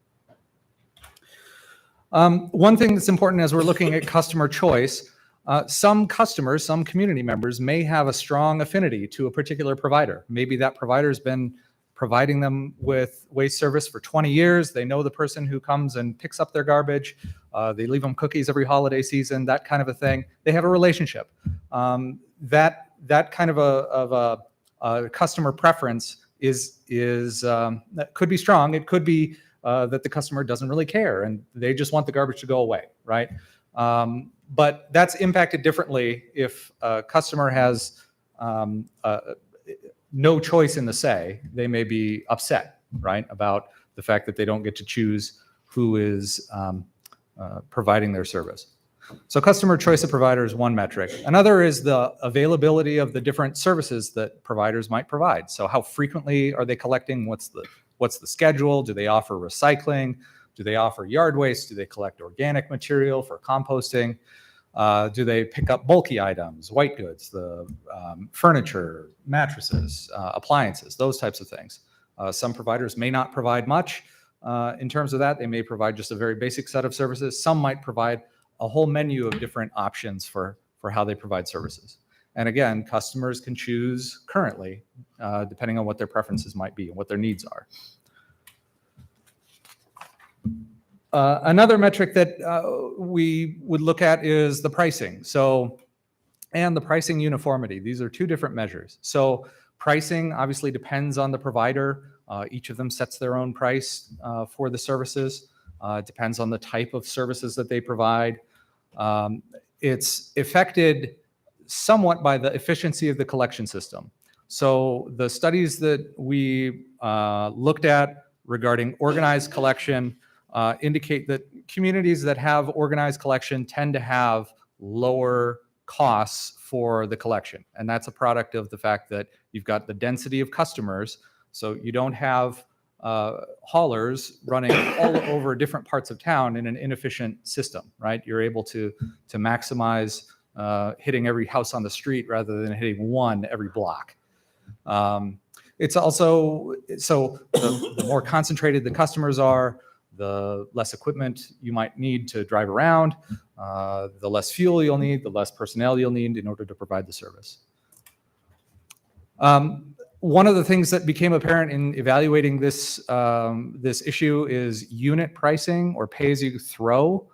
One thing that's important as we're looking at customer choice, some customers, some community members may have a strong affinity to a particular provider. Maybe that provider's been providing them with waste service for 20 years. They know the person who comes and picks up their garbage. They leave them cookies every holiday season, that kind of a thing. They have a relationship. That kind of a customer preference that could be strong. It could be that the customer doesn't really care and they just want the garbage to go away, right? But that's impacted differently if a customer has no choice in the say. They may be upset, right, about the fact that they don't get to choose who is providing their service. So customer choice of provider is one metric. Another is the availability of the different services that providers might provide. So how frequently are they collecting? What's the what's the schedule? Do they offer recycling? Do they offer yard waste? Do they collect organic material for composting? Do they pick up bulky items, white goods, the furniture, mattresses, appliances, those types of things? Some providers may not provide much in terms of that. They may provide just a very basic set of services. Some might provide a whole menu of different options for how they provide services. And again, customers can choose currently, depending on what their preferences might be and what their needs are. Another metric that we would look at is the pricing. And the pricing uniformity. These are two different measures. So pricing obviously depends on the provider. Each of them sets their own price for the services. It depends on the type of services that they provide. It's affected somewhat by the efficiency of the collection system. So the studies that we looked at regarding organized collection indicate that communities that have organized collection tend to have lower costs for the collection. And that's a product of the fact that you've got the density of customers. So you don't have haulers running all over different parts of town in an inefficient system, right? You're able to maximize hitting every house on the street rather than hitting one every block. It's also, so the more concentrated the customers are, the less equipment you might need to drive around, the less fuel you'll need, the less personnel you'll need in order to provide the service. One of the things that became apparent in evaluating this, this issue is unit pricing or pay-as-you-throw.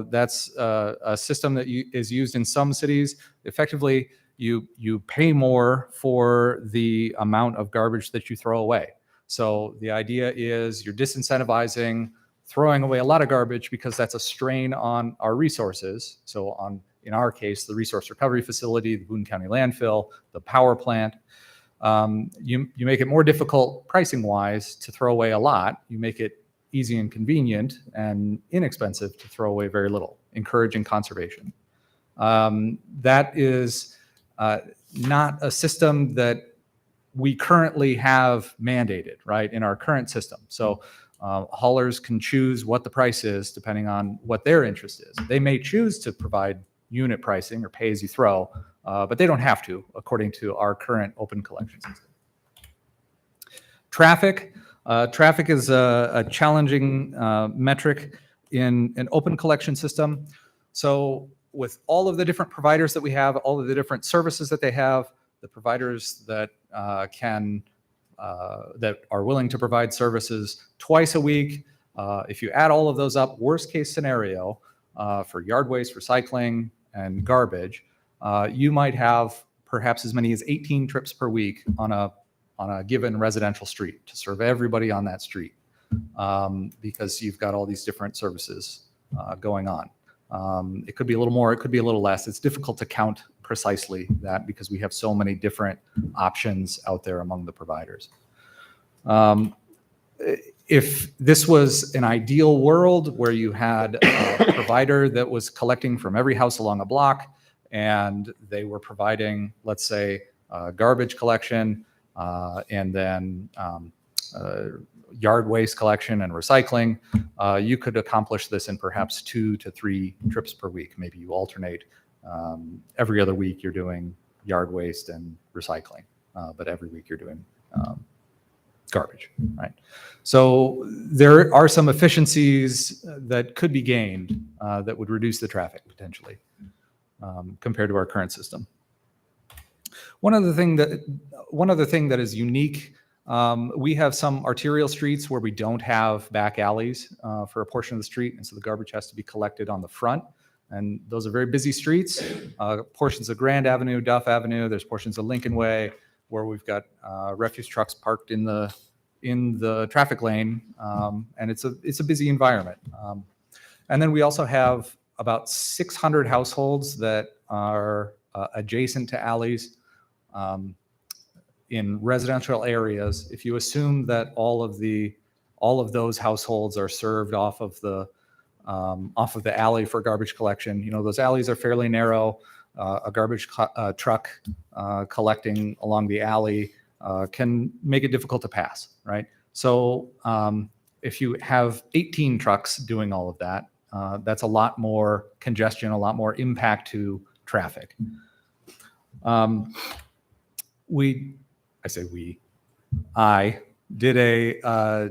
That's a system that is used in some cities. Effectively, you pay more for the amount of garbage that you throw away. So the idea is you're disincentivizing throwing away a lot of garbage because that's a strain on our resources. So in our case, the resource recovery facility, the Boone County landfill, the power plant. You make it more difficult pricing wise to throw away a lot. You make it easy and convenient and inexpensive to throw away very little, encouraging conservation. That is not a system that we currently have mandated, right, in our current system. So haulers can choose what the price is depending on what their interest is. They may choose to provide unit pricing or pay as you throw, but they don't have to, according to our current open collection system. Traffic. Traffic is a challenging metric in an open collection system. So with all of the different providers that we have, all of the different services that they have, the providers that that are willing to provide services twice a week, if you add all of those up, worst case scenario for yard waste, recycling, and garbage, you might have perhaps as many as 18 trips per week on a given residential street to serve everybody on that street, because you've got all these different services going on. It could be a little more, it could be a little less. It's difficult to count precisely that because we have so many different options out there among the providers. If this was an ideal world where you had a provider that was collecting from every house along a block and they were providing, let's say, garbage collection and then yard waste collection and recycling, you could accomplish this in perhaps 2 to 3 trips per week. Maybe you alternate. Every other week you're doing yard waste and recycling, but every week you're doing garbage, right? So there are some efficiencies that could be gained that would reduce the traffic potentially compared to our current system. One other thing that is unique, we have some arterial streets where we don't have back alleys for a portion of the street, and so the garbage has to be collected on the front. And those are very busy streets, portions of Grand Avenue, Duff Avenue. There's portions of Lincoln Way where we've got refuse trucks parked in the traffic lane, and it's a busy environment. And then we also have about 600 households that are adjacent to alleys in residential areas. If you assume that all of those households are served off of the alley for garbage collection, you know, those alleys are fairly narrow. A garbage truck collecting along the alley can make it difficult to pass, right? So if you have 18 trucks doing all of that, that's a lot more congestion, a lot more impact to traffic. I did a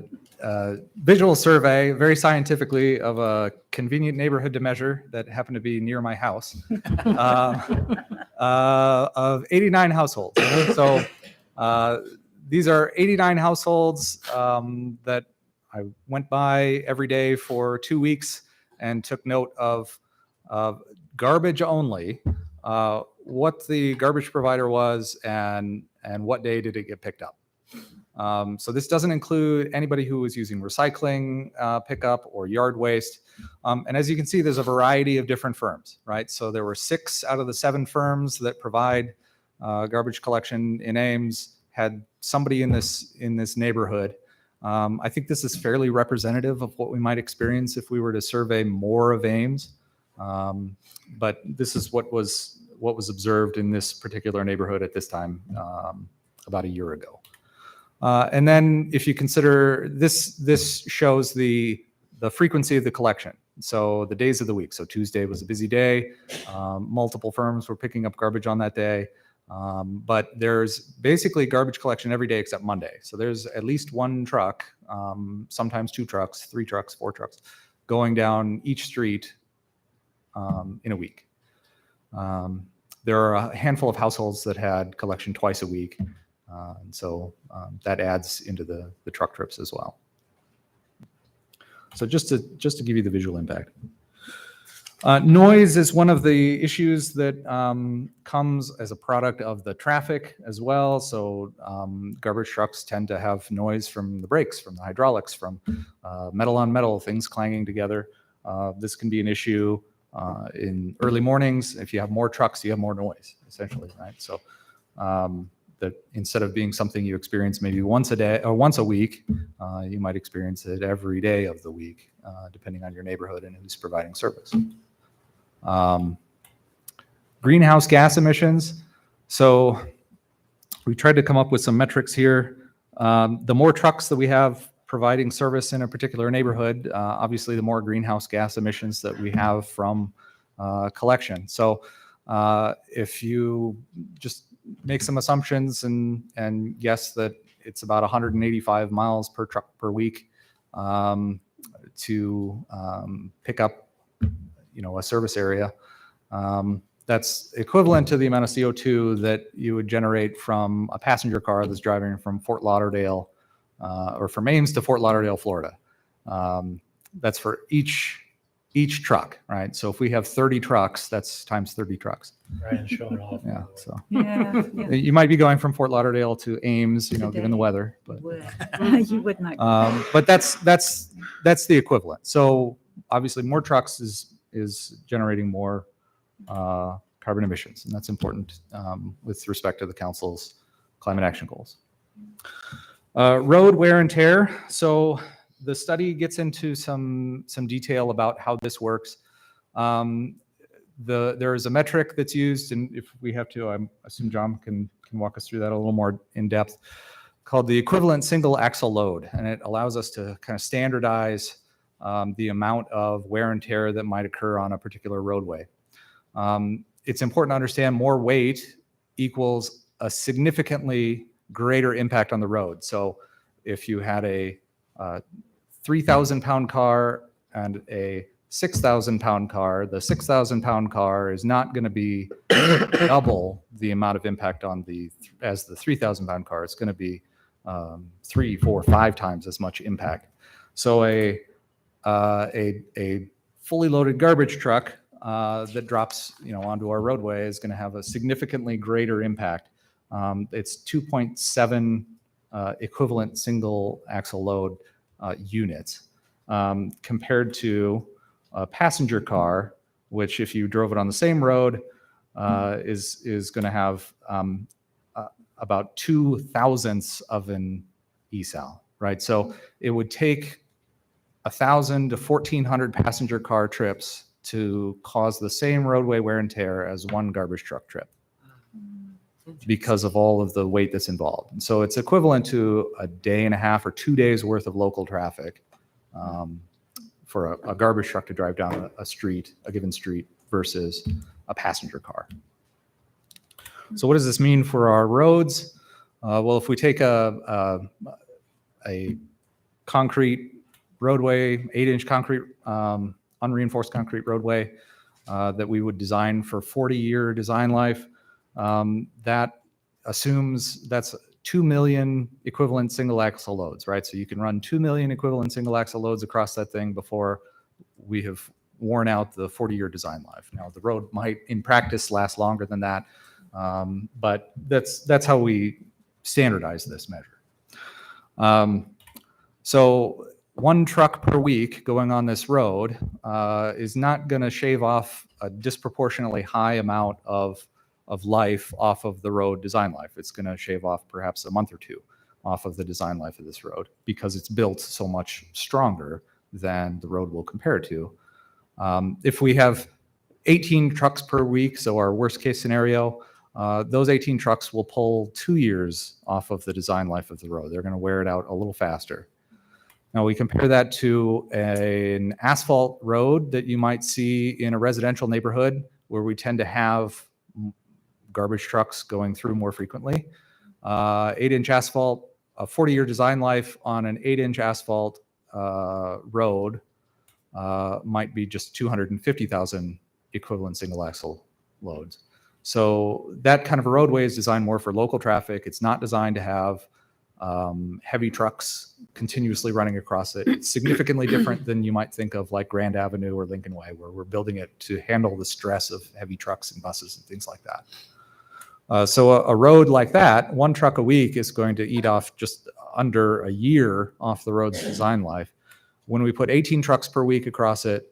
visual survey, very scientifically, of a convenient neighborhood to measure that happened to be near my house, of 89 households. So these are 89 households that I went by every day for 2 weeks and took note of garbage only, what the garbage provider was, and what day did it get picked up. So this doesn't include anybody who was using recycling pickup or yard waste. And as you can see, there's a variety of different firms, right? So there were 6 out of the 7 firms that provide garbage collection in Ames had somebody in this neighborhood. I think this is fairly representative of what we might experience if we were to survey more of Ames. But this is what was observed in this particular neighborhood at this time about a year ago. And then if you consider this shows the frequency of the collection. So the days of the week. So Tuesday was a busy day. Multiple firms were picking up garbage on that day. But there's basically garbage collection every day except Monday. So there's at least 1 truck, sometimes 2 trucks, 3 trucks, 4 trucks, going down each street in a week. There are a handful of households that had collection twice a week. And so that adds into the truck trips as well. So just to give you the visual impact. Noise is one of the issues that comes as a product of the traffic as well. So garbage trucks tend to have noise from the brakes, from the hydraulics, from metal on metal, things clanging together. This can be an issue in early mornings. If you have more trucks, you have more noise, essentially, right? So that instead of being something you experience maybe once a day or once a week, you might experience it every day of the week, depending on your neighborhood and who's providing service. Greenhouse gas emissions. So we tried to come up with some metrics here. The more trucks that we have providing service in a particular neighborhood, obviously the more greenhouse gas emissions that we have from collection. So if you just make some assumptions and guess that it's about 185 miles per truck per week to pick up, a service area. That's equivalent to the amount of CO2 that you would generate from a passenger car that's driving from Fort Lauderdale or from Ames to Fort Lauderdale, Florida. That's for each truck, right? So if we have 30 trucks, that's times 30 trucks. Ryan showing off. Yeah. So Yeah. you might be going from Fort Lauderdale to Ames, given the weather, but You would not. but that's the equivalent. So obviously more trucks is generating more carbon emissions, and that's important with respect to the council's climate action goals. Road wear and tear. So the study gets into some detail about how this works. There is a metric that's used, and if we have to, I assume John can walk us through that a little more in depth, called the equivalent single axle load, and it allows us to kind of standardize the amount of wear and tear that might occur on a particular roadway. It's important to understand more weight equals a significantly greater impact on the road. So if you had a 3,000-pound car and a 6,000-pound car, the 6,000-pound car is not going to be double the amount of impact as the 3,000-pound car. It's going to be 3, 4, 5 times as much impact. So a fully loaded garbage truck that drops onto our roadway is going to have a significantly greater impact. It's 2.7 equivalent single axle load units compared to a passenger car, which if you drove it on the same road is going to have about 2 thousandths of an ESAL, right? So it would take 1,000 to 1,400 passenger car trips to cause the same roadway wear and tear as one garbage truck trip. because of all of the weight that's involved. And so it's equivalent to a day and a half or 2 days worth of local traffic for a garbage truck to drive down a street, a given street, versus a passenger car. So what does this mean for our roads? Well, if we take a concrete roadway, 8-inch concrete, unreinforced concrete roadway that we would design for 40-year design life, that assumes that's 2 million equivalent single axle loads, right? So you can run 2 million equivalent single axle loads across that thing before we have worn out the 40-year design life. Now, the road might in practice last longer than that, but that's how we standardize this measure. So 1 truck per week going on this road is not going to shave off a disproportionately high amount of life off of the road design life. It's going to shave off perhaps a month or 2 off of the design life of this road because it's built so much stronger than the road will compare to. If we have 18 trucks per week, so our worst case scenario, those 18 trucks will pull 2 years off of the design life of the road. They're going to wear it out a little faster. Now we compare that to an asphalt road that you might see in a residential neighborhood where we tend to have garbage trucks going through more frequently. 8-inch asphalt, a 40-year design life on an 8-inch asphalt road might be just 250,000 equivalent single axle loads. So that kind of a roadway is designed more for local traffic. It's not designed to have heavy trucks continuously running across it. It's significantly different than you might think of like Grand Avenue or Lincoln Way, where we're building it to handle the stress of heavy trucks and buses and things like that. So a road like that, 1 truck a week is going to eat off just under a year off the road's design life. When we put 18 trucks per week across it,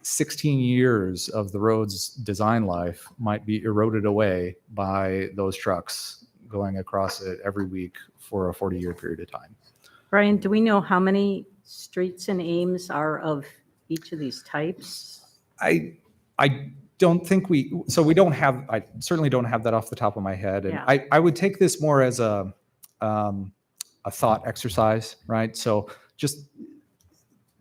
16 years of the road's design life might be eroded away by those trucks going across it every week for a 40-year period of time. Brian, do we know how many streets in Ames are of each of these types? I don't think we don't have, I certainly don't have that off the top of my head. And Yeah. I would take this more as a thought exercise, right? So just,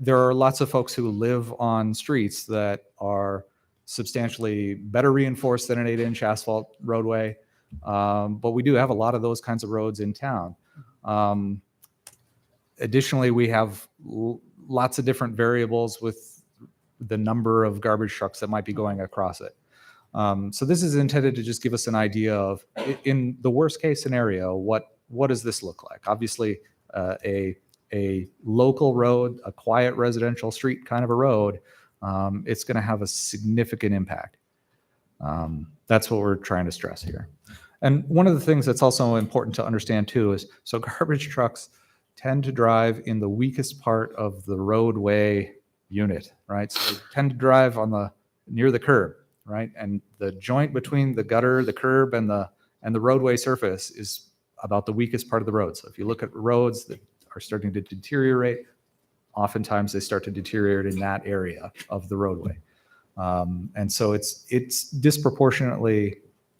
there are lots of folks who live on streets that are substantially better reinforced than an 8-inch asphalt roadway. But we do have a lot of those kinds of roads in town. Additionally, we have lots of different variables with the number of garbage trucks that might be going across it. So this is intended to just give us an idea of, in the worst case scenario, what does this look like? Obviously, a local road, a quiet residential street kind of a road, it's going to have a significant impact. That's what we're trying to stress here. And one of the things that's also important to understand too is, so garbage trucks tend to drive in the weakest part of the roadway unit, right? So they tend to drive on near the curb, right? And the joint between the gutter, the curb, and the roadway surface is about the weakest part of the road. So if you look at roads that are starting to deteriorate, oftentimes they start to deteriorate in that area of the roadway. And so it's disproportionately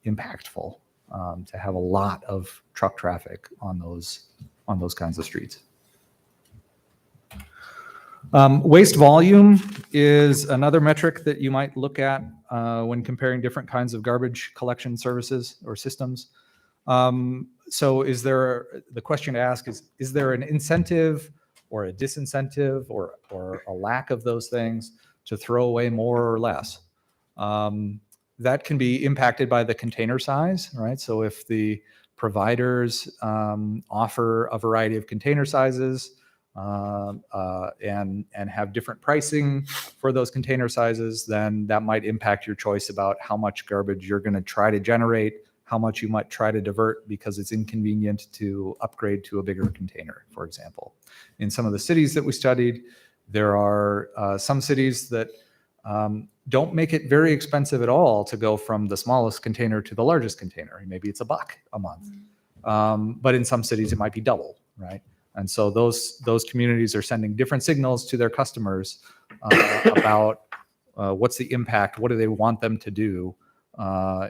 impactful to have a lot of truck traffic on those kinds of streets. Waste volume is another metric that you might look at when comparing different kinds of garbage collection services or systems. So the question to ask is there an incentive or a disincentive or a lack of those things to throw away more or less? That can be impacted by the container size, right? So if the providers offer a variety of container sizes and have different pricing for those container sizes, then that might impact your choice about how much garbage you're going to try to generate, how much you might try to divert because it's inconvenient to upgrade to a bigger container, for example. In some of the cities that we studied, there are some cities that don't make it very expensive at all to go from the smallest container to the largest container. Maybe it's $1 a month. But in some cities, it might be double, right? And so those communities are sending different signals to their customers about what's the impact, what do they want them to do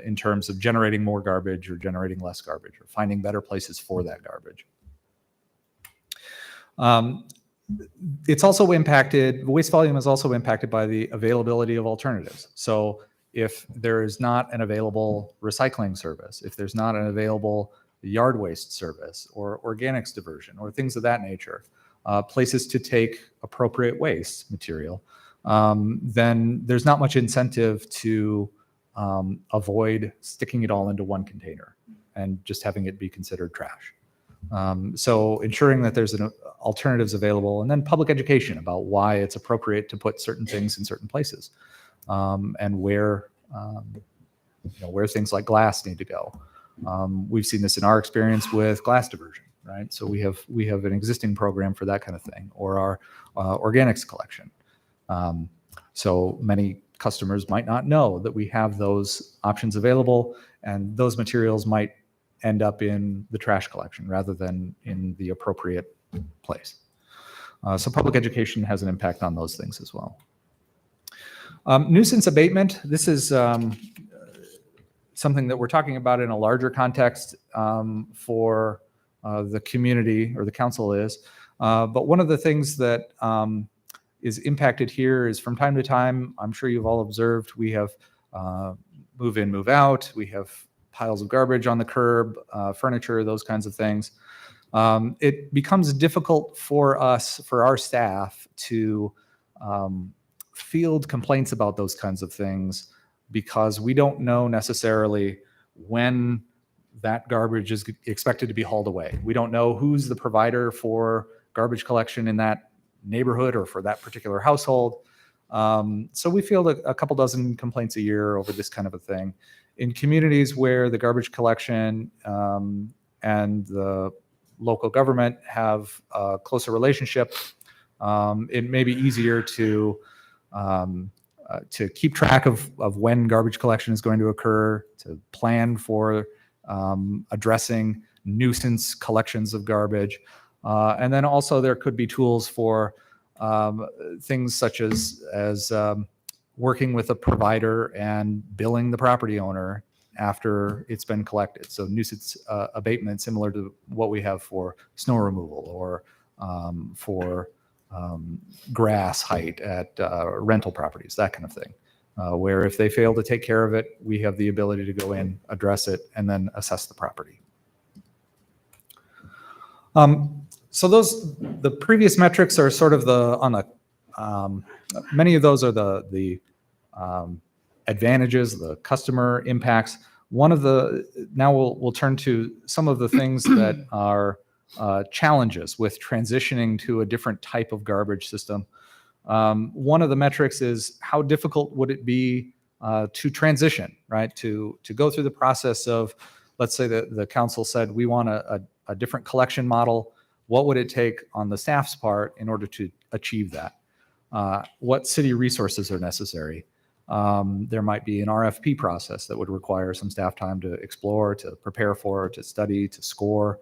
in terms of generating more garbage or generating less garbage or finding better places for that garbage. It's also impacted, waste volume is also impacted by the availability of alternatives. So if there is not an available recycling service, if there's not an available yard waste service or organics diversion or things of that nature, places to take appropriate waste material, then there's not much incentive to avoid sticking it all into one container and just having it be considered trash. So ensuring that there's alternatives available, and then public education about why it's appropriate to put certain things in certain places, and where things like glass need to go. We've seen this in our experience with glass diversion, right? So we have an existing program for that kind of thing, or our organics collection. So many customers might not know that we have those options available, and those materials might end up in the trash collection rather than in the appropriate place. So public education has an impact on those things as well. Nuisance abatement, this is something that we're talking about in a larger context for the community, or the council is. But one of the things that is impacted here is from time to time, I'm sure you've all observed, we have move in, move out, we have piles of garbage on the curb, furniture, those kinds of things. It becomes difficult for us, for our staff, to field complaints about those kinds of things, because we don't know necessarily when that garbage is expected to be hauled away. We don't know who's the provider for garbage collection in that neighborhood or for that particular household. So we field a couple dozen complaints a year over this kind of a thing. In communities where the garbage collection and the local government have a closer relationship, it may be easier to keep track of when garbage collection is going to occur, to plan for addressing nuisance collections of garbage. And then also there could be tools for things such as working with a provider and billing the property owner after it's been collected. So nuisance abatement, similar to what we have for snow removal or for grass height at rental properties, that kind of thing. Where if they fail to take care of it, we have the ability to go in, address it, and then assess the property. So the previous metrics are sort of many of those are the advantages, the customer impacts. Now we'll turn to some of the things that are challenges with transitioning to a different type of garbage system. One of the metrics is how difficult would it be to transition, right? To go through the process of, let's say that the council said we want a different collection model. What would it take on the staff's part in order to achieve that? What city resources are necessary? There might be an RFP process that would require some staff time to explore, to prepare for, to study, to score.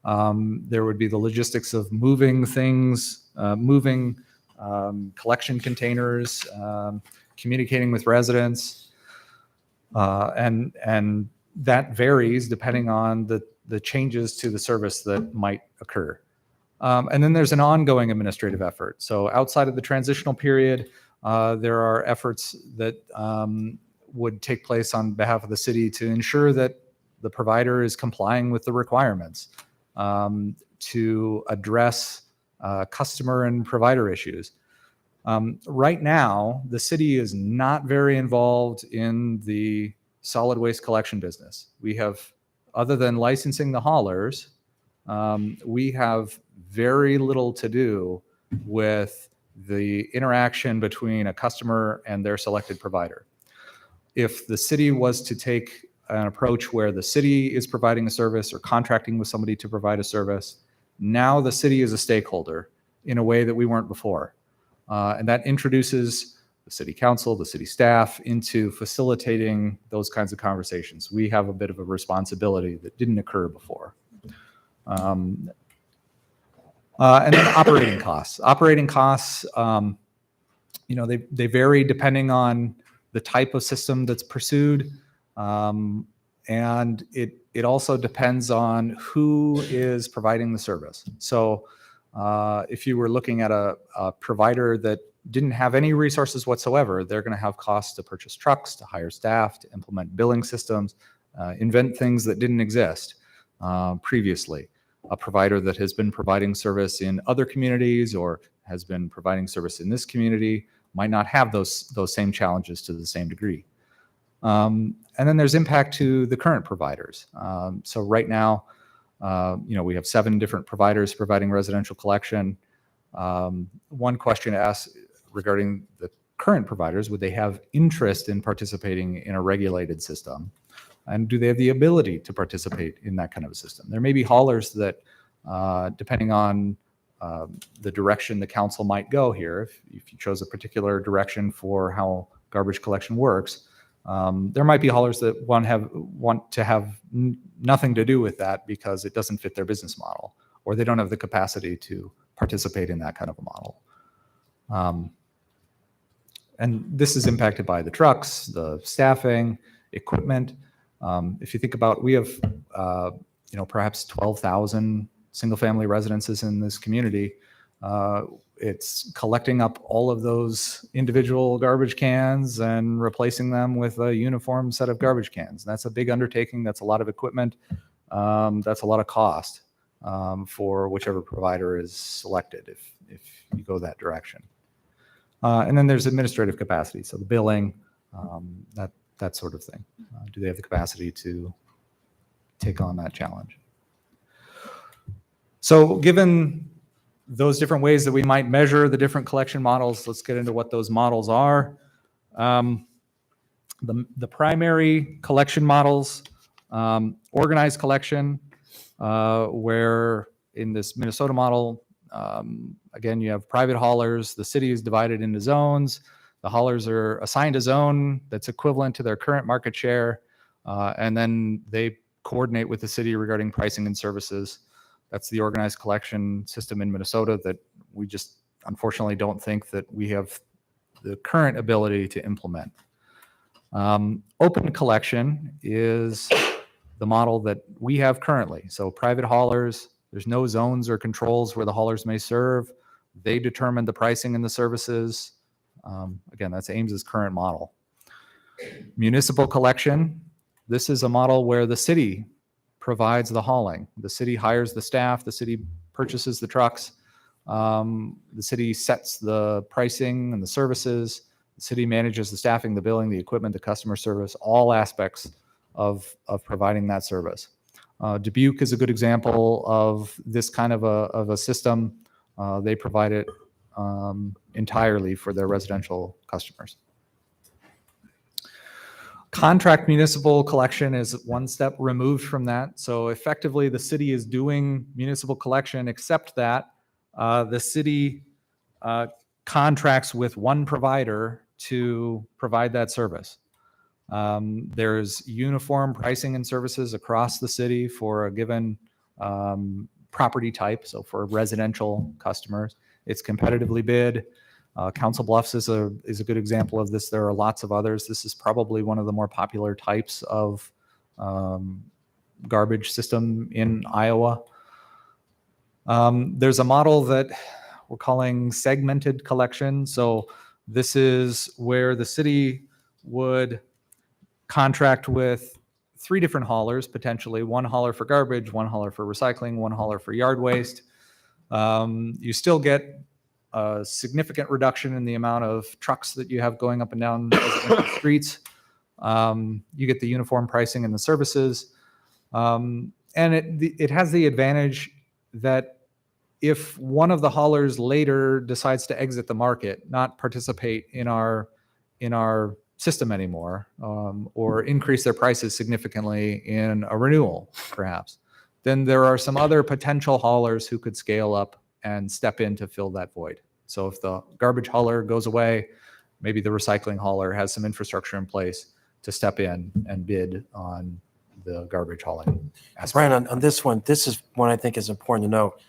There would be the logistics of moving things, moving collection containers, communicating with residents, and that varies depending on the changes to the service that might occur. And then there's an ongoing administrative effort. So outside of the transitional period, there are efforts that would take place on behalf of the city to ensure that the provider is complying with the requirements, to address customer and provider issues. Right now, the city is not very involved in the solid waste collection business. We have, other than licensing the haulers, we have very little to do with the interaction between a customer and their selected provider. If the city was to take an approach where the city is providing a service or contracting with somebody to provide a service, now the city is a stakeholder in a way that we weren't before. And that introduces the city council, the city staff into facilitating those kinds of conversations. We have a bit of a responsibility that didn't occur before. And then operating costs. Operating costs, they vary depending on the type of system that's pursued. And it also depends on who is providing the service. So if you were looking at a provider that didn't have any resources whatsoever, they're going to have costs to purchase trucks, to hire staff, to implement billing systems, invent things that didn't exist previously. A provider that has been providing service in other communities or has been providing service in this community might not have those same challenges to the same degree. And then there's impact to the current providers. So right now, we have 7 different providers providing residential collection. One question to ask regarding the current providers: would they have interest in participating in a regulated system? And do they have the ability to participate in that kind of a system? There may be haulers that, depending on the direction the council might go here, if you chose a particular direction for how garbage collection works, there might be haulers that want to have nothing to do with that because it doesn't fit their business model, or they don't have the capacity to participate in that kind of a model. And this is impacted by the trucks, the staffing, equipment. If you think about, we have, perhaps 12,000 single-family residences in this community. It's collecting up all of those individual garbage cans and replacing them with a uniform set of garbage cans. That's a big undertaking. That's a lot of equipment. That's a lot of cost for whichever provider is selected if you go that direction. And then there's administrative capacity, so the billing, that sort of thing. Do they have the capacity to take on that challenge? So given those different ways that we might measure the different collection models, let's get into what those models are. The primary collection models, organized collection, where in this Minnesota model, again, you have private haulers. The city is divided into zones. The haulers are assigned a zone that's equivalent to their current market share, and then they coordinate with the city regarding pricing and services. That's the organized collection system in Minnesota that we just unfortunately don't think that we have the current ability to implement. Open collection is the model that we have currently. So private haulers, there's no zones or controls where the haulers may serve. They determine the pricing and the services. Again, that's Ames's current model. Municipal collection, this is a model where the city provides the hauling. The city hires the staff, the city purchases the trucks, the city sets the pricing and the services, the city manages the staffing, the billing, the equipment, the customer service, all aspects of providing that service. Dubuque is a good example of this kind of a system. They provide it entirely for their residential customers. Contract municipal collection is one step removed from that. So effectively, the city is doing municipal collection, except that the city contracts with one provider to provide that service. There's uniform pricing and services across the city for a given property type. So for residential customers, it's competitively bid. Council Bluffs is a good example of this. There are lots of others. This is probably one of the more popular types of garbage system in Iowa. There's a model that we're calling segmented collection. So this is where the city would contract with 3 different haulers, potentially. One hauler for garbage, one hauler for recycling, one hauler for yard waste. You still get a significant reduction in the amount of trucks that you have going up and down the streets. You get the uniform pricing and the services. And it has the advantage that if one of the haulers later decides to exit the market, not participate in our system anymore, or increase their prices significantly in a renewal, perhaps, then there are some other potential haulers who could scale up and step in to fill that void. So if the garbage hauler goes away, maybe the recycling hauler has some infrastructure in place to step in and bid on the garbage hauling. Brian, on this one, this is one I think is important to note.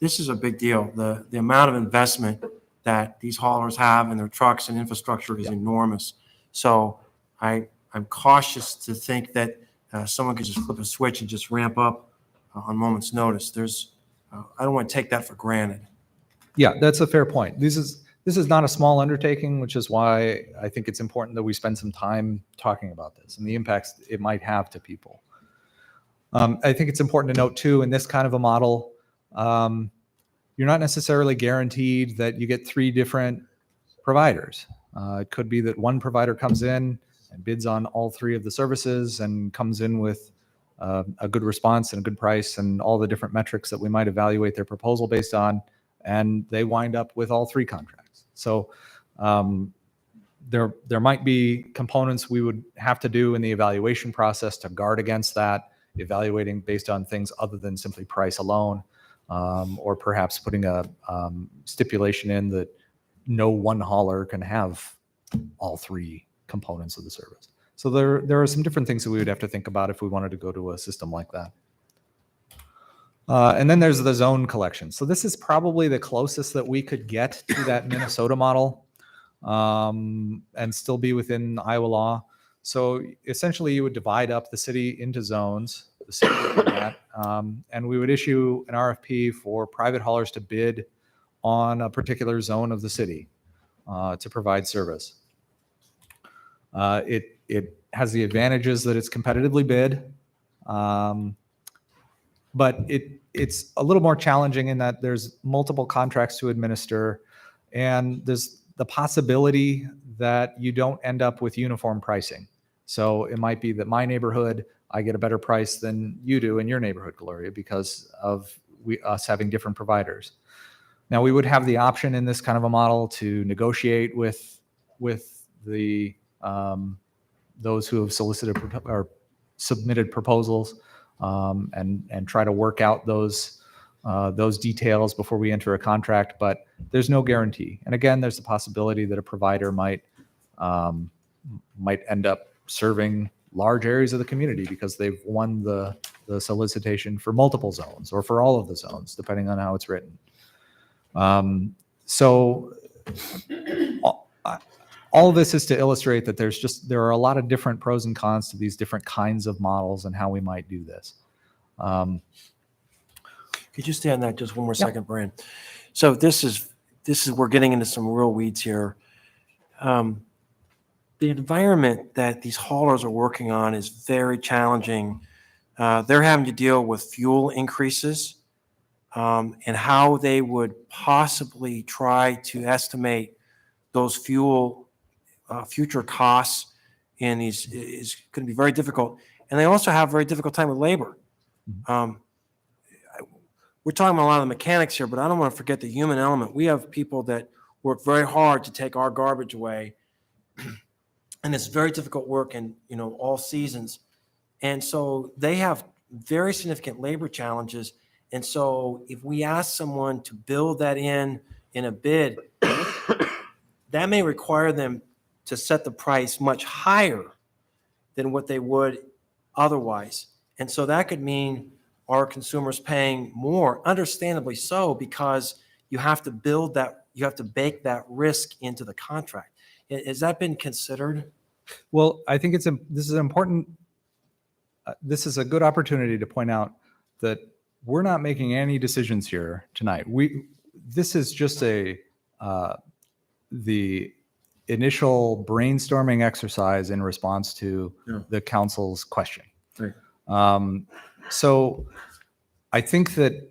This is a big deal. The amount of investment that these haulers have in their trucks and infrastructure is enormous. So I I'm cautious to think that someone could just flip a switch and just ramp up on moment's notice. I don't want to take that for granted. Yeah, that's a fair point. This is not a small undertaking, which is why I think it's important that we spend some time talking about this and the impacts it might have to people. I think it's important to note too, in this kind of a model, you're not necessarily guaranteed that you get 3 different providers. It could be that one provider comes in and bids on all 3 of the services and comes in with a good response and a good price and all the different metrics that we might evaluate their proposal based on, and they wind up with all 3 contracts. So there might be components we would have to do in the evaluation process to guard against that, evaluating based on things other than simply price alone, or perhaps putting a stipulation in that no one hauler can have all 3 components of the service. So there are some different things that we would have to think about if we wanted to go to a system like that. And then there's the zone collection. So this is probably the closest that we could get to that Minnesota model, and still be within Iowa law. So essentially you would divide up the city into zones, the city would do that, and we would issue an RFP for private haulers to bid on a particular zone of the city to provide service. It has the advantages that it's competitively bid, but it's a little more challenging in that there's multiple contracts to administer, and there's the possibility that you don't end up with uniform pricing. So it might be that my neighborhood, I get a better price than you do in your neighborhood, Gloria, because of us having different providers. Now, we would have the option in this kind of a model to negotiate with the those who have solicited or submitted proposals, and try to work out those details before we enter a contract. But there's no guarantee. And again, there's the possibility that a provider might end up serving large areas of the community because they've won the solicitation for multiple zones or for all of the zones, depending on how it's written. So all of this is to illustrate that there are a lot of different pros and cons to these different kinds of models and how we might do this. Could you stay on that just one more second, Brian? So this is we're getting into some real weeds here. The environment that these haulers are working on is very challenging. They're having to deal with fuel increases, and how they would possibly try to estimate those future costs in these is going to be very difficult. And they also have a very difficult time with labor. We're talking about a lot of the mechanics here, but I don't want to forget the human element. We have people that work very hard to take our garbage away, and it's very difficult work in all seasons. And so they have very significant labor challenges. And so if we ask someone to build that in a bid, that may require them to set the price much higher than what they would otherwise. And so that could mean our consumers paying more, understandably so, because you have to build that, you have to bake that risk into the contract. Has that been considered? Well, I think this is important. This is a good opportunity to point out that we're not making any decisions here tonight. This is just the initial brainstorming exercise in response to the council's question. Right. So I think that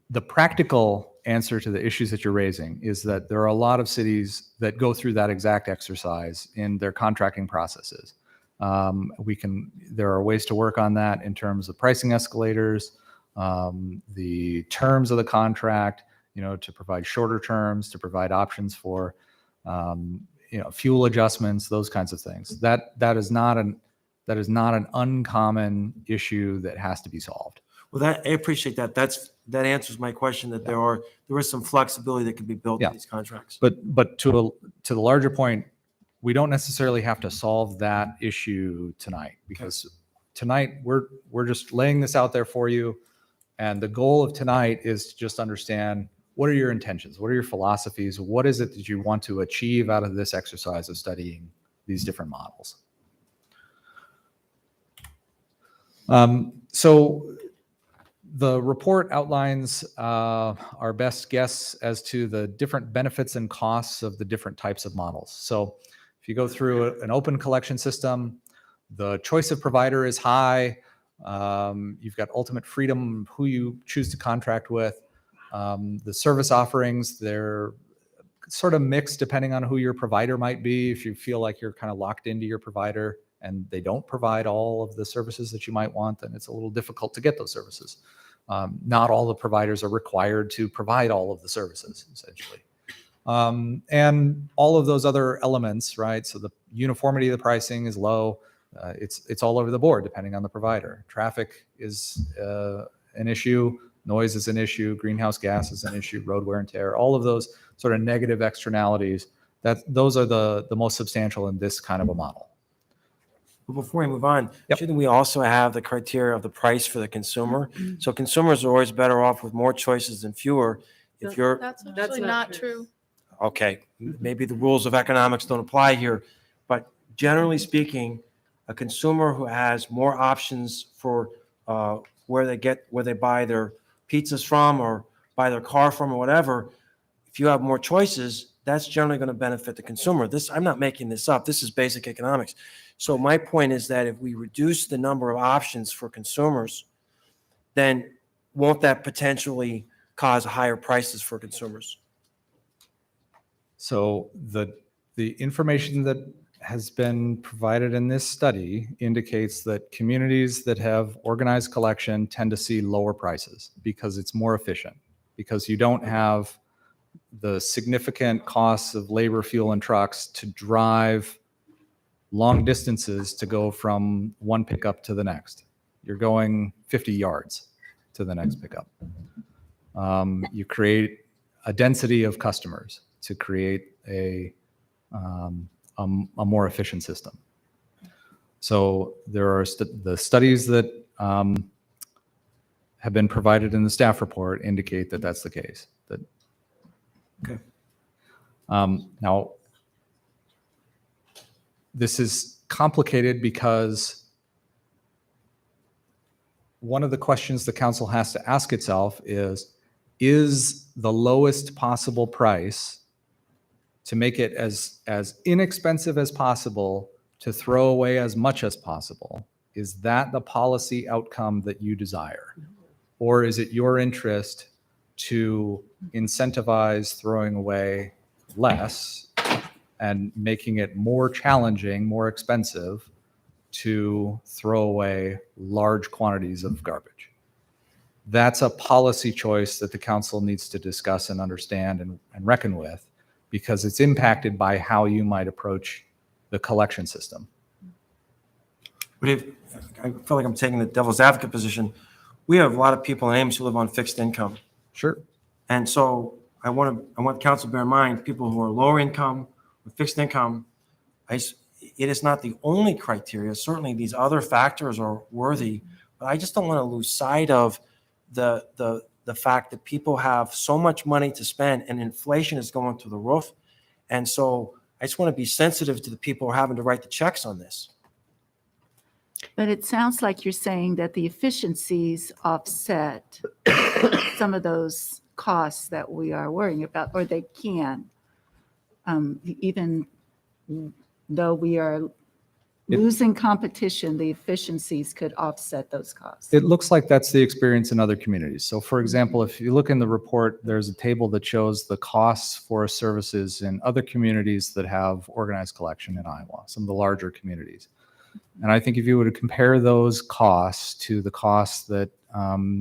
the practical answer to the issues that you're raising is that there are a lot of cities that go through that exact exercise in their contracting processes. There are ways to work on that in terms of pricing escalators, the terms of the contract, to provide shorter terms, to provide options for, fuel adjustments, those kinds of things. That is not an uncommon issue that has to be solved. Well, I appreciate that. That answers my question, that there is some flexibility that can be built in these contracts. But to the larger point, we don't necessarily have to solve that issue tonight, because tonight we're just laying this out there for you. And the goal of tonight is to just understand, what are your intentions? What are your philosophies? What is it that you want to achieve out of this exercise of studying these different models? So the report outlines our best guess as to the different benefits and costs of the different types of models. So if you go through an open collection system, the choice of provider is high. You've got ultimate freedom who you choose to contract with. The service offerings, they're sort of mixed depending on who your provider might be. If you feel like you're kind of locked into your provider and they don't provide all of the services that you might want, then it's a little difficult to get those services. Not all the providers are required to provide all of the services, essentially. And all of those other elements, right? So the uniformity of the pricing is low. It's all over the board, depending on the provider. Traffic is an issue. Noise is an issue. Greenhouse gas is an issue. Road wear and tear. All of those sort of negative externalities, those are the most substantial in this kind of a model. But before we move on, shouldn't we also have the criteria of the price for the consumer? So consumers are always better off with more choices than fewer. If you're That's actually not true. okay, maybe the rules of economics don't apply here, but generally speaking, a consumer who has more options for where they buy their pizzas from or buy their car from or whatever, if you have more choices, that's generally going to benefit the consumer. I'm not making this up. This is basic economics. So my point is that if we reduce the number of options for consumers, then won't that potentially cause higher prices for consumers? So the information that has been provided in this study indicates that communities that have organized collection tend to see lower prices because it's more efficient, because you don't have the significant costs of labor, fuel, and trucks to drive long distances to go from one pickup to the next. You're going 50 yards to the next pickup. You create a density of customers to create a more efficient system. So there are the studies that have been provided in the staff report indicate that that's the case. Okay. Now, this is complicated because one of the questions the council has to ask itself is the lowest possible price to make it as inexpensive as possible to throw away as much as possible, is that the policy outcome that you desire? Or is it your interest to incentivize throwing away less and making it more challenging, more expensive to throw away large quantities of garbage? That's a policy choice that the council needs to discuss and understand and reckon with, because it's impacted by how you might approach the collection system. But if I feel like I'm taking the devil's advocate position, we have a lot of people in Ames who live on fixed income. Sure. And so I want council to bear in mind, people who are lower income with fixed income, it is not the only criteria. Certainly these other factors are worthy, but I just don't want to lose sight of the fact that people have so much money to spend and inflation is going through the roof. And so I just want to be sensitive to the people who are having to write the checks on this. But it sounds like you're saying that the efficiencies offset some of those costs that we are worrying about, or they can, even though we are losing competition, the efficiencies could offset those costs. It looks like that's the experience in other communities. So for example, if you look in the report, there's a table that shows the costs for services in other communities that have organized collection in Iowa, some of the larger communities. And I think if you were to compare those costs to the costs that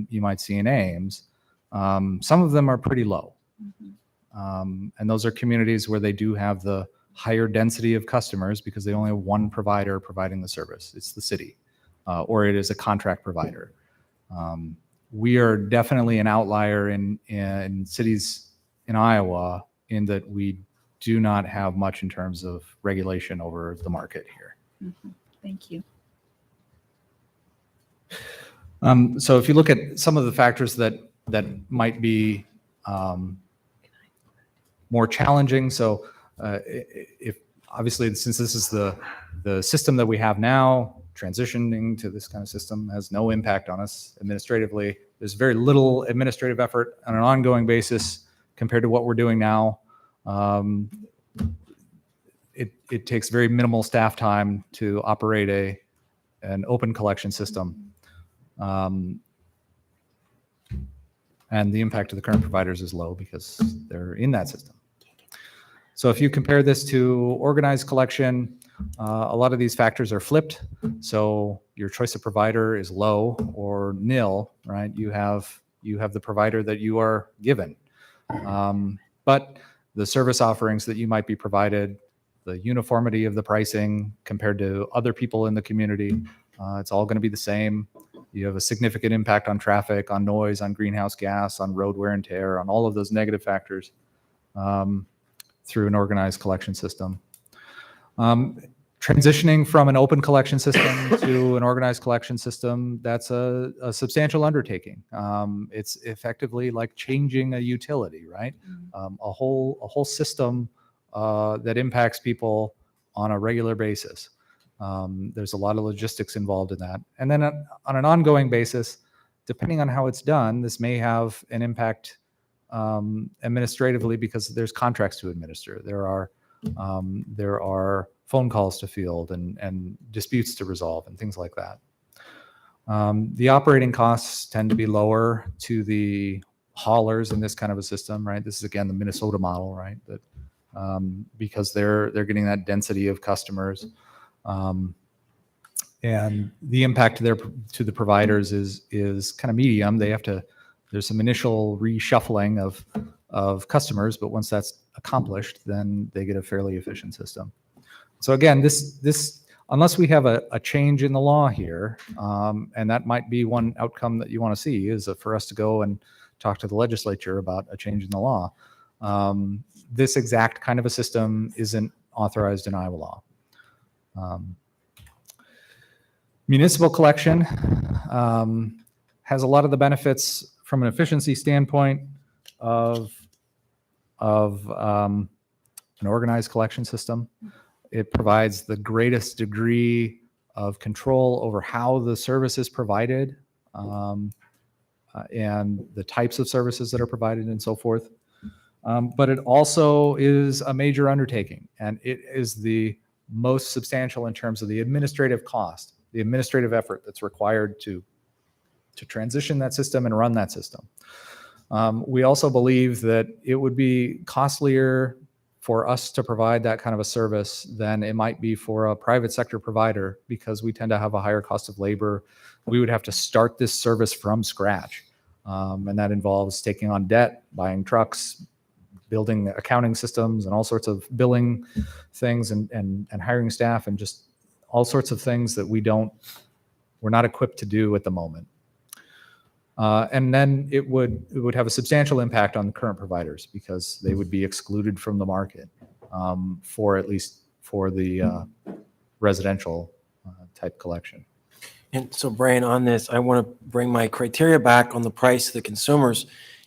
you might see in Ames, some of them are pretty low. And those are communities where they do have the higher density of customers because they only have one provider providing the service. It's the city, or it is a contract provider. We are definitely an outlier in cities in Iowa in that we do not have much in terms of regulation over the market here. Thank you. So if you look at some of the factors that might be more challenging, so if obviously since this is the system that we have now, transitioning to this kind of system has no impact on us administratively. There's very little administrative effort on an ongoing basis compared to what we're doing now. It takes very minimal staff time to operate an open collection system. And the impact to the current providers is low because they're in that system. So if you compare this to organized collection, a lot of these factors are flipped. So your choice of provider is low or nil, right? You have the provider that you are given. But the service offerings that you might be provided, the uniformity of the pricing compared to other people in the community, it's all going to be the same. You have a significant impact on traffic, on noise, on greenhouse gas, on road wear and tear, on all of those negative factors through an organized collection system. Transitioning from an open collection system to an organized collection system, that's a substantial undertaking. It's effectively like changing a utility, right? A whole system that impacts people on a regular basis. There's a lot of logistics involved in that. And then on an ongoing basis, depending on how it's done, this may have an impact administratively because there's contracts to administer. There are phone calls to field and disputes to resolve and things like that. The operating costs tend to be lower to the haulers in this kind of a system, right? This is again the Minnesota model, right? That because they're getting that density of customers. And the impact to the providers is kind of medium. There's some initial reshuffling of customers, but once that's accomplished, then they get a fairly efficient system. So again, this unless we have a change in the law here, and that might be one outcome that you want to see, is for us to go and talk to the legislature about a change in the law. This exact kind of a system isn't authorized in Iowa law. Municipal collection has a lot of the benefits from an efficiency standpoint of an organized collection system. It provides the greatest degree of control over how the service is provided and the types of services that are provided and so forth. But it also is a major undertaking, and it is the most substantial in terms of the administrative cost, the administrative effort that's required to transition that system and run that system. We also believe that it would be costlier for us to provide that kind of a service than it might be for a private sector provider, because we tend to have a higher cost of labor. We would have to start this service from scratch. And that involves taking on debt, buying trucks, building accounting systems and all sorts of billing things and hiring staff and just all sorts of things that we're not equipped to do at the moment. And then it would have a substantial impact on the current providers because they would be excluded from the market for at least for the residential type collection. And so, Brian, on this, I want to bring my criteria back on the price to the consumers.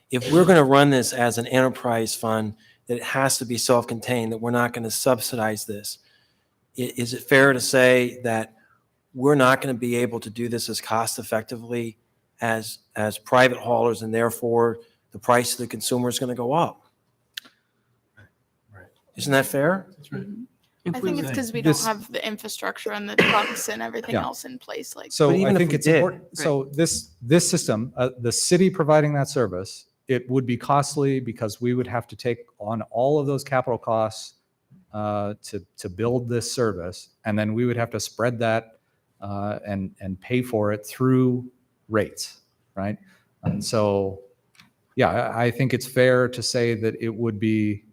If we're going to run this as an enterprise fund, that it has to be self-contained, that we're not going to subsidize this. Is it fair to say that we're not going to be able to do this as cost effectively as private haulers, and therefore the price to the consumer is going to go up? Right. Isn't that fair? That's right. I think it's because we don't have the infrastructure and the trucks and everything else in place. So I think it's important. Right. So this system, the city providing that service, it would be costly because we would have to take on all of those capital costs to build this service, and then we would have to spread that and pay for it through rates, right? And so, yeah, I think it's fair to say that it would be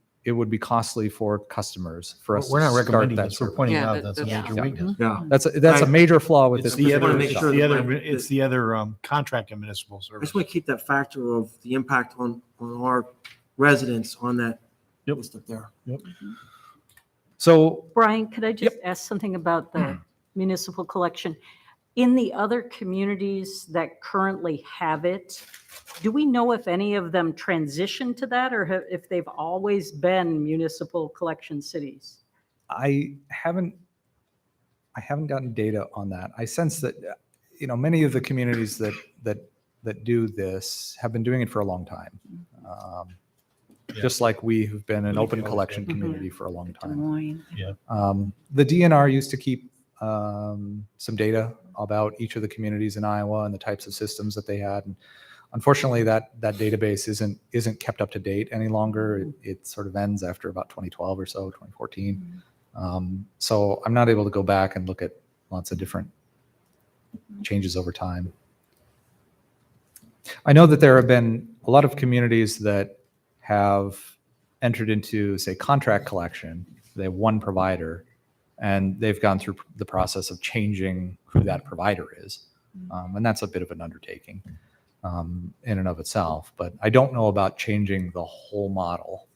costly for customers for us. We're not to start recommending that this. We're service. pointing out that's a major weakness. Yeah, that's a major flaw with this. It's the other contract and municipal I service. just want to keep that factor of the impact on our residents on that list up there. Yep. So, Brian, could I just ask something about the municipal collection? In the other communities that currently have it, do we know if any of them transitioned to that, or if they've always been municipal collection cities? I haven't I haven't gotten data on that. I sense that, many of the communities that do this have been doing it for a long time. Just like we have been an open collection community for a long Des time. Moines. The DNR used to keep some data about each of the communities in Iowa and the types of systems that they had. And unfortunately, that database isn't kept up to date any longer. It sort of ends after about 2012 or so, 2014. So I'm not able to go back and look at lots of different changes over time. I know that there have been a lot of communities that have entered into, say, contract collection. They have one provider, and they've gone through the process of changing who that provider is. And that's a bit of an undertaking in and of itself. But I don't know about changing the whole model.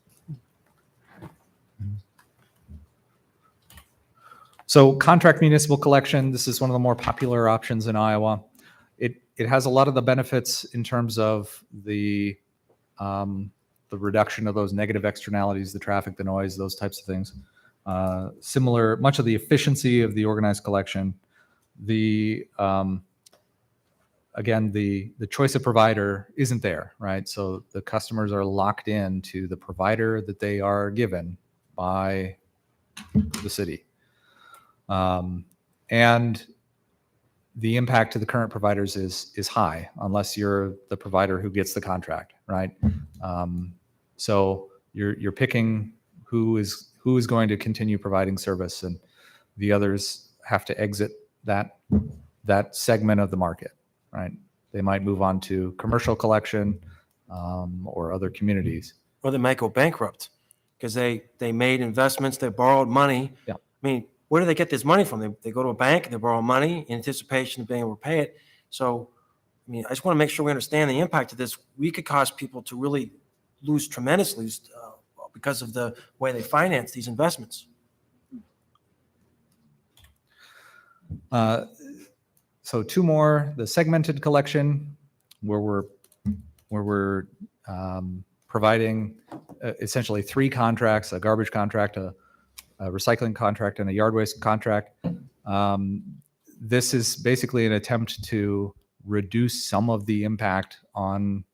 So contract municipal collection, this is one of the more popular options in Iowa. It has a lot of the benefits in terms of the reduction of those negative externalities, the traffic, the noise, those types of things. Much of the efficiency of the organized collection. Again, the choice of provider isn't there, right? So the customers are locked in to the provider that they are given by the city. And the impact to the current providers is high, unless you're the provider who gets the contract, right? So you're picking who is going to continue providing service, and the others have to exit that segment of the market, right? They might move on to commercial collection or other communities. Or they might go bankrupt because they made investments, they borrowed money. Yeah. I mean, where do they get this money from? They go to a bank and they borrow money in anticipation of being able to pay it. So, I mean, I just want to make sure we understand the impact of this. We could cause people to really lose tremendously because of the way they finance these investments. So two more: the segmented collection, where we're providing essentially three contracts: a garbage contract, a recycling contract, and a yard waste contract. This is basically an attempt to reduce some of the impact on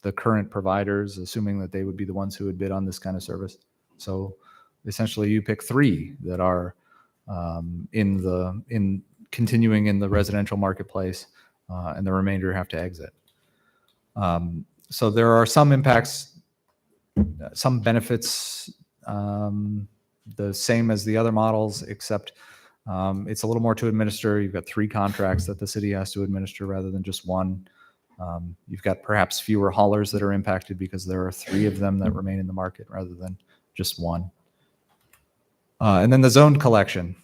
the current providers, assuming that they would be the ones who would bid on this kind of service. So essentially, you pick three that are continuing in the residential marketplace, and the remainder have to exit. So there are some impacts, some benefits, the same as the other models, except it's a little more to administer. You've got three contracts that the city has to administer rather than just one. You've got perhaps fewer haulers that are impacted because there are three of them that remain in the market rather than just one. And then the zoned collection.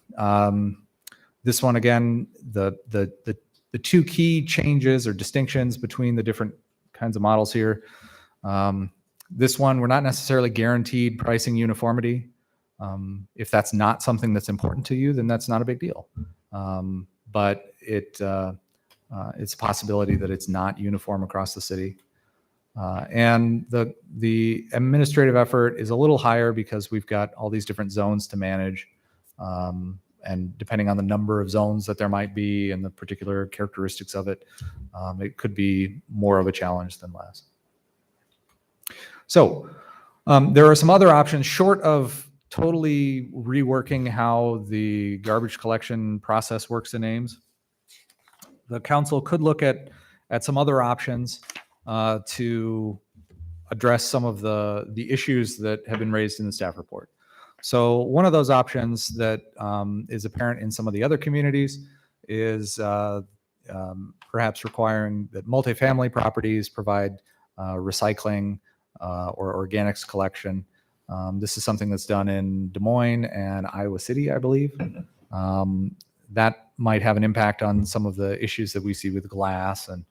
This one, again, the two key changes or distinctions between the different kinds of models here. This one, we're not necessarily guaranteed pricing uniformity. If that's not something that's important to you, then that's not a big deal. But it's a possibility that it's not uniform across the city. And the administrative effort is a little higher because we've got all these different zones to manage. And depending on the number of zones that there might be and the particular characteristics of it, it could be more of a challenge than less. So there are some other options short of totally reworking how the garbage collection process works in Ames. The council could look at some other options to address some of the issues that have been raised in the staff report. So one of those options that is apparent in some of the other communities is perhaps requiring that multifamily properties provide recycling or organics collection. This is something that's done in Des Moines and Iowa City, I believe. That might have an impact on some of the issues that we see with glass and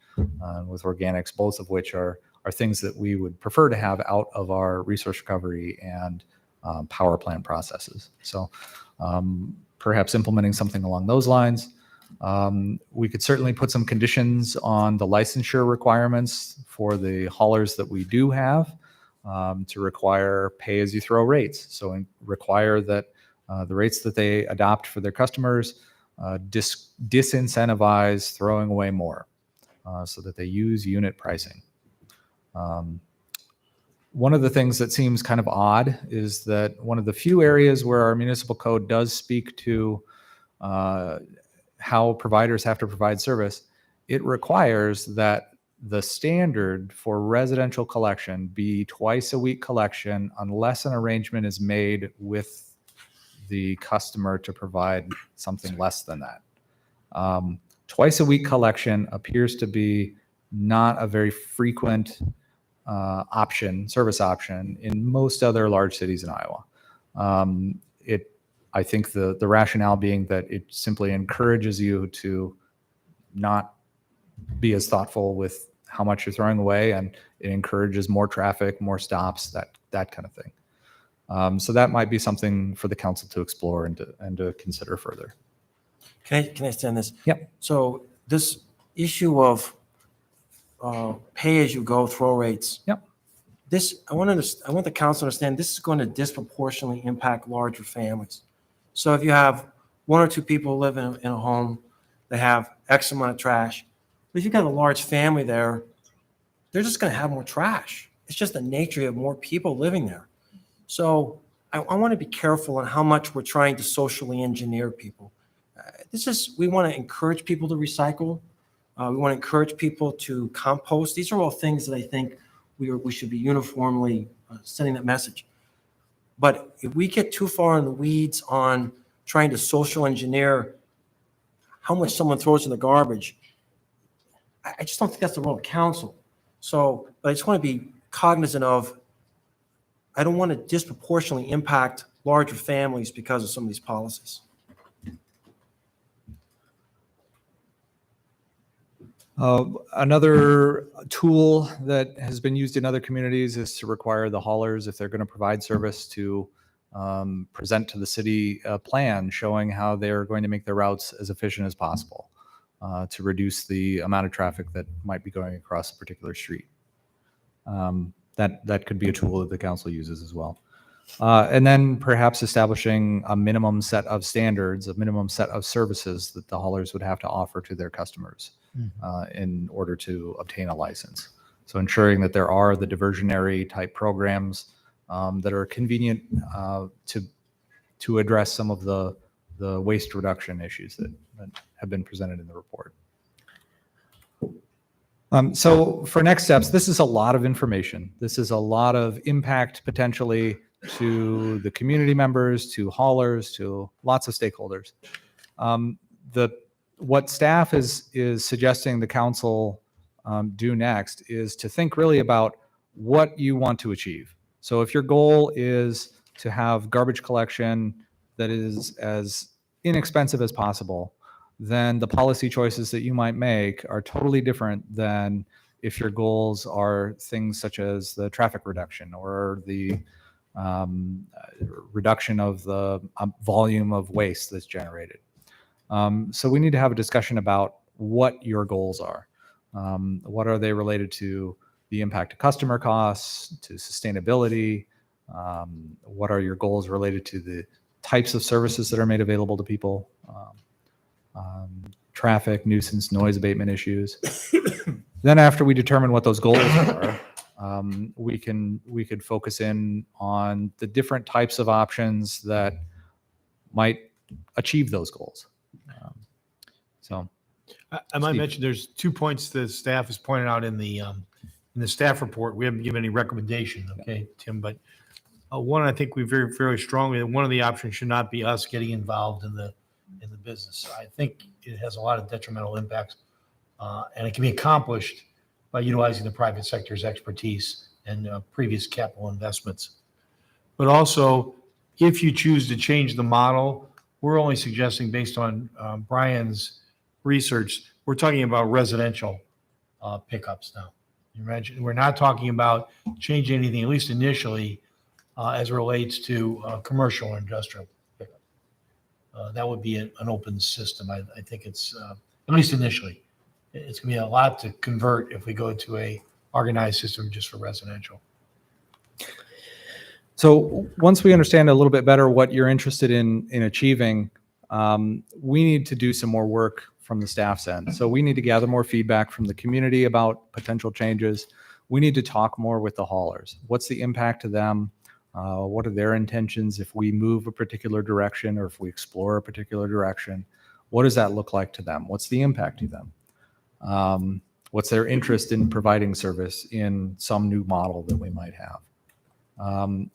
with organics, both of which are things that we would prefer to have out of our resource recovery and power plant processes. So perhaps implementing something along those lines. We could certainly put some conditions on the licensure requirements for the haulers that we do have to require pay-as-you-throw rates. So require that the rates that they adopt for their customers disincentivize throwing away more so that they use unit pricing. One of the things that seems kind of odd is that one of the few areas where our municipal code does speak to how providers have to provide service, it requires that the standard for residential collection be twice a week collection unless an arrangement is made with the customer to provide something less than that. Twice a week collection appears to be not a very frequent service option in most other large cities in Iowa. I think the rationale being that it simply encourages you to not be as thoughtful with how much you're throwing away, and it encourages more traffic, more stops, that kind of thing. So that might be something for the council to explore and to consider further. Can I extend this? Yep. So this issue of pay-as-you-go throw rates. Yep. I want the council to understand this is going to disproportionately impact larger families. So if you have one or two people live in a home, they have X amount of trash. But if you've got a large family there, they're just going to have more trash. It's just the nature of more people living there. So I want to be careful on how much we're trying to socially engineer people. We want to encourage people to recycle. We want to encourage people to compost. These are all things that I think we should be uniformly sending that message. But if we get too far in the weeds on trying to social engineer how much someone throws in the garbage, I just don't think that's the role of council. So, but I just want to be cognizant of, I don't want to disproportionately impact larger families because of some of these policies. Another tool that has been used in other communities is to require the haulers, if they're going to provide service, to present to the city a plan showing how they're going to make their routes as efficient as possible to reduce the amount of traffic that might be going across a particular street. That could be a tool that the council uses as well. And then perhaps establishing a minimum set of standards, a minimum set of services that the haulers would have to offer to their customers in order to obtain a license. So ensuring that there are the diversionary type programs that are convenient to address some of the waste reduction issues that have been presented in the report. So for next steps, this is a lot of information. This is a lot of impact potentially to the community members, to haulers, to lots of stakeholders. What staff is suggesting the council do next is to think really about what you want to achieve. So if your goal is to have garbage collection that is as inexpensive as possible, then the policy choices that you might make are totally different than if your goals are things such as the traffic reduction or the reduction of the volume of waste that's generated. So we need to have a discussion about what your goals are. What are they related to the impact of customer costs, to sustainability? What are your goals related to the types of services that are made available to people? Traffic, nuisance, noise abatement issues. Then after we determine what those goals are, we could focus in on the different types of options that might achieve those goals. I might mention there's 2 points that staff has pointed out in the staff report. We haven't given any recommendation, okay, Tim, but one, I think we very strongly that one of the options should not be us getting involved in the business. I think it has a lot of detrimental impacts, and it can be accomplished by utilizing the private sector's expertise and previous capital investments. But also, if you choose to change the model, we're only suggesting based on Brian's research, we're talking about residential pickups now. You imagine, we're not talking about changing anything, at least initially, as it relates to commercial or industrial pickup. That would be an open system. I think it's, at least initially, it's gonna be a lot to convert if we go to a organized system just for residential. So once we understand a little bit better what you're interested in achieving, We need to do some more work from the staff's end. So we need to gather more feedback from the community about potential changes. We need to talk more with the haulers. What's the impact to them? What are their intentions if we move a particular direction or if we explore a particular direction? What does that look like to them? What's the impact to them? What's their interest in providing service in some new model that we might have?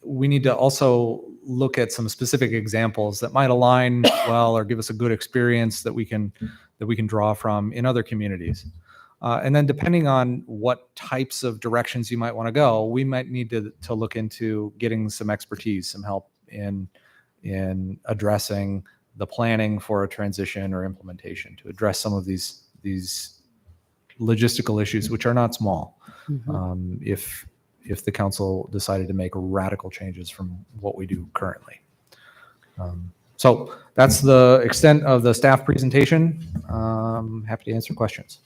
We need to also look at some specific examples that might align well or give us a good experience that we can draw from in other communities. And then depending on what types of directions you might want to go, we might need to look into getting some expertise, some help in addressing the planning for a transition or implementation to address some of these logistical issues, which are not small. If the council decided to make radical changes from what we do currently. So that's the extent of the staff presentation. Happy to answer questions.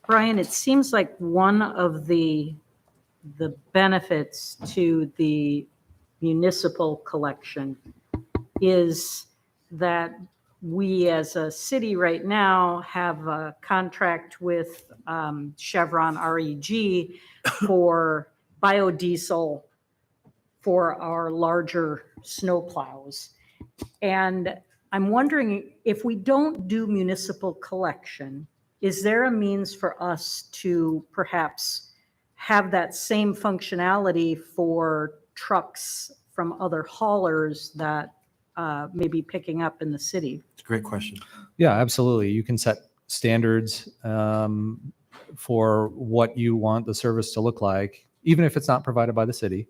Brian, it seems like one of the benefits to the municipal collection is that we as a city right now have a contract with Chevron REG for biodiesel for our larger snowplows. And I'm wondering if we don't do municipal collection, is there a means for us to perhaps have that same functionality for trucks from other haulers that may be picking up in the city? It's a great question. Yeah, absolutely. You can set standards for what you want the service to look like, even if it's not provided by the city.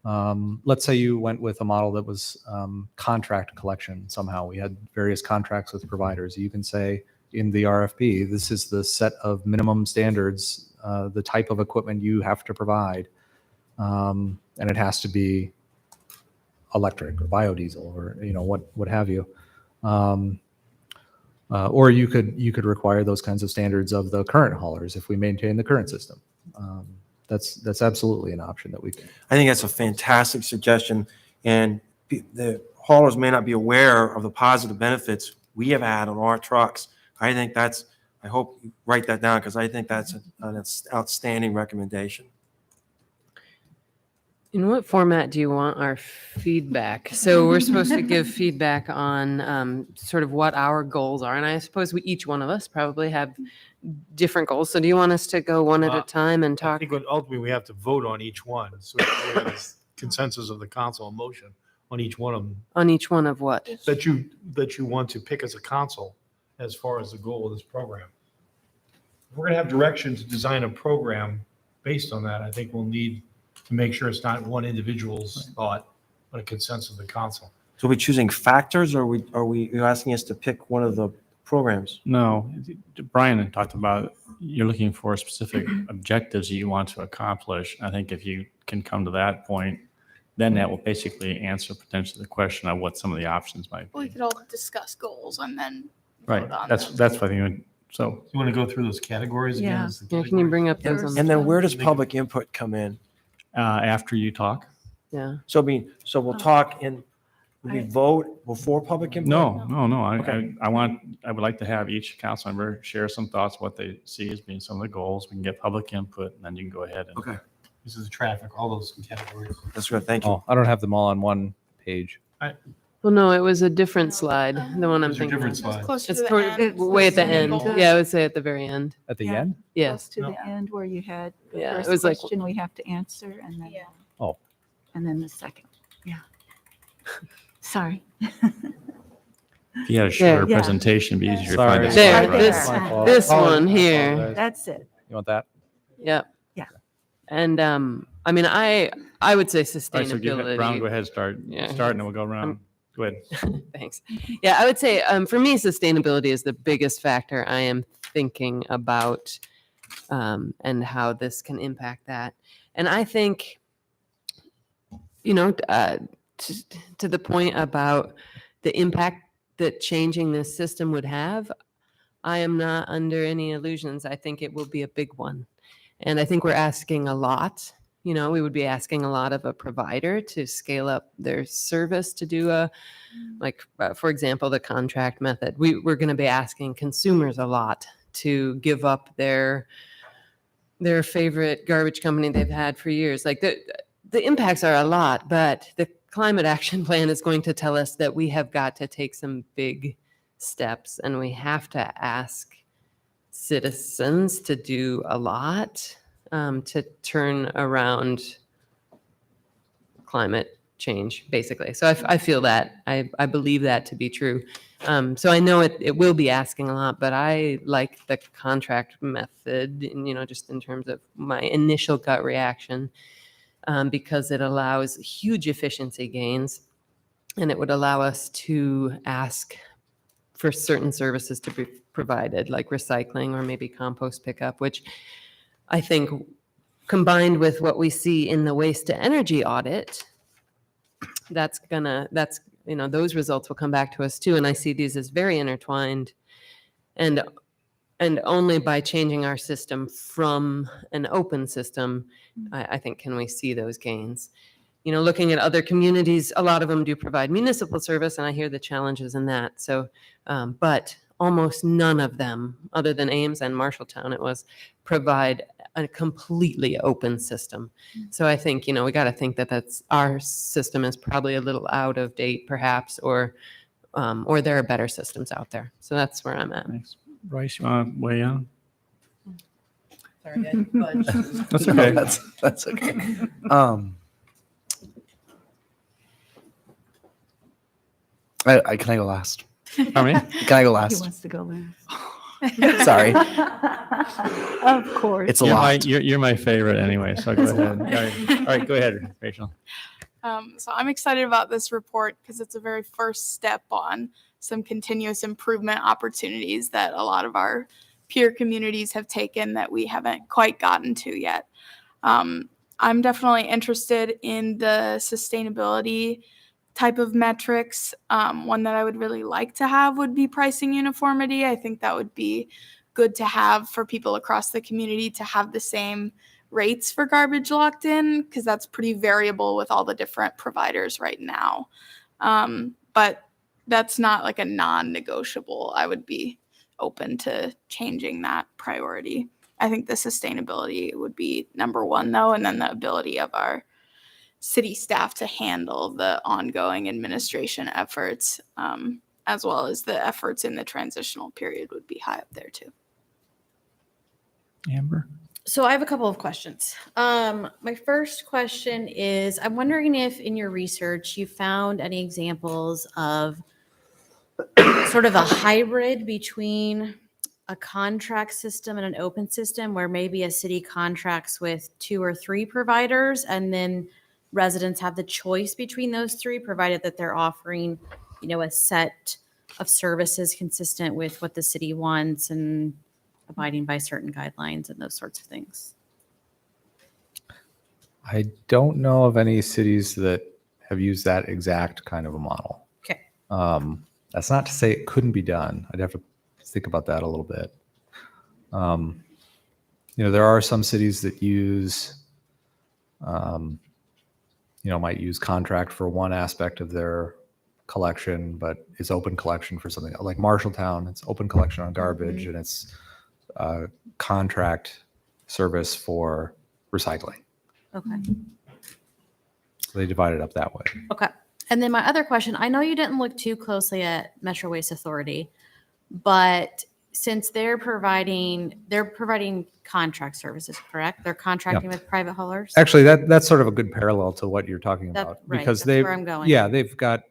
Let's say you went with a model that was contract collection somehow. We had various contracts with providers. You can say in the RFP, this is the set of minimum standards, the type of equipment you have to provide, and it has to be electric or biodiesel or what have you. Or you could require those kinds of standards of the current haulers if we maintain the current system. That's absolutely an option that we can. I think that's a fantastic suggestion, and the haulers may not be aware of the positive benefits we have had on our trucks. I hope you write that down because I think that's an outstanding recommendation. In what format do you want our feedback? So we're supposed to give feedback on sort of what our goals are. And I suppose each one of us probably have different goals. So do you want us to go one at a time and I talk? think ultimately we have to vote on each one. So we have this consensus of the council and motion on each one of them. On each one of what? That you want to pick as a council as far as the goal of this program. If we're going to have direction to design a program based on that, I think we'll need to make sure it's not one individual's thought, but a consensus of the council. So are we choosing factors, or are you asking us to pick one of the programs? No, Brian talked about you're looking for specific objectives that you want to accomplish. I think if you can come to that point, then that will basically answer potentially the question of what some of the options might be. We could all discuss goals and then Right. vote on That's them. what I think. So You want to go through those categories again? Yeah. As the Yeah, can you bring up those? There's- on And the- then where does public input come in? after you talk. Yeah. So we'll talk and we vote before public input? No. Okay. I would like to have each council member share some thoughts, what they see as being some of the goals. We can get public input, and then you can go ahead and. Okay, This is traffic, all those categories. that's good. Thank you. Oh, I don't have them all on one page. Well, no, it was a different slide, the one I'm Those are thinking different of. slides. Closer It's to the toward, end. way at the end. Goals. Yeah, I would say at the very end. At the Yeah. end? Yes. Close to the end where you had the Yeah, it first was like- question we have to answer and then. Yeah. Oh. And then the second. Yeah. Sorry. If you had a shorter Yeah. presentation, it'd be easier to Sorry. find. the There, slide. Right this, there. My fault. this one Apologize. here. That's it. You want that? Yep. Yeah. And I mean, I would say All right, so give it, Brown, go sustainability. ahead, start, Yeah. and then we'll go around. Go ahead. Thanks. Yeah, I would say for me, sustainability is the biggest factor I am thinking about, and how this can impact that. And I think, to the point about the impact that changing this system would have, I am not under any illusions. I think it will be a big one. And I think we're asking a lot we would be asking a lot of a provider to scale up their service to do for example, the contract method. We're going to be asking consumers a lot to give up their favorite garbage company they've had for years. Like the impacts are a lot, but the climate action plan is going to tell us that we have got to take some big steps, and we have to ask citizens to do a lot to turn around climate change, basically. So I feel that. I believe that to be true. So I know it will be asking a lot, but I like the contract method, and, just in terms of my initial gut reaction, because it allows huge efficiency gains, and it would allow us to ask for certain services to be provided, like recycling or maybe compost pickup, which I think combined with what we see in the waste to energy audit, those results will come back to us too. And I see these as very intertwined, and only by changing our system from an open system, I think, can we see those gains. Looking at other communities, a lot of them do provide municipal service, and I hear the challenges in that. So, but almost none of them, other than Ames and Marshalltown, provide a completely open system. So I think, we got to think that our system is probably a little out of date, perhaps, or there are better systems out there. So that's where I'm at. Thanks. Bryce, you want to weigh in? Sorry, I fudged. That's okay. That's okay. Can I go last? Pardon me? Can I go He last? wants to go last. Sorry. Of course. It's a lot. You're my favorite anyway, so go ahead. All right, go ahead, Rachel. So I'm excited about this report because it's a very first step on some continuous improvement opportunities that a lot of our peer communities have taken that we haven't quite gotten to yet. I'm definitely interested in the sustainability type of metrics. One that I would really like to have would be pricing uniformity. I think that would be good to have for people across the community to have the same rates for garbage locked in, because that's pretty variable with all the different providers right now. But that's not like a non-negotiable. I would be open to changing that priority. I think the sustainability would be number one, though, and then the ability of our city staff to handle the ongoing administration efforts, as well as the efforts in the transitional period, would be high up there too. Amber? So I have a couple of questions. My first question is, I'm wondering if in your research you found any examples of sort of a hybrid between a contract system and an open system, where maybe a city contracts with 2 or 3 providers and then residents have the choice between those 3, provided that they're offering, a set of services consistent with what the city wants and abiding by certain guidelines and those sorts of things. I don't know of any cities that have used that exact kind of a model. Okay. That's not to say it couldn't be done. I'd have to think about that a little bit. There are some cities that use, might use contract for one aspect of their collection, but it's open collection for something like Marshalltown. It's open collection on garbage, and it's contract service for recycling. Okay. So they divide it up that way. Okay. And then my other question, I know you didn't look too closely at Metro Waste Authority, but since they're providing contract services, correct? They're contracting with private haulers? Actually, that's sort of a good parallel to what you're talking That- about, right, because that's where I'm going. they've got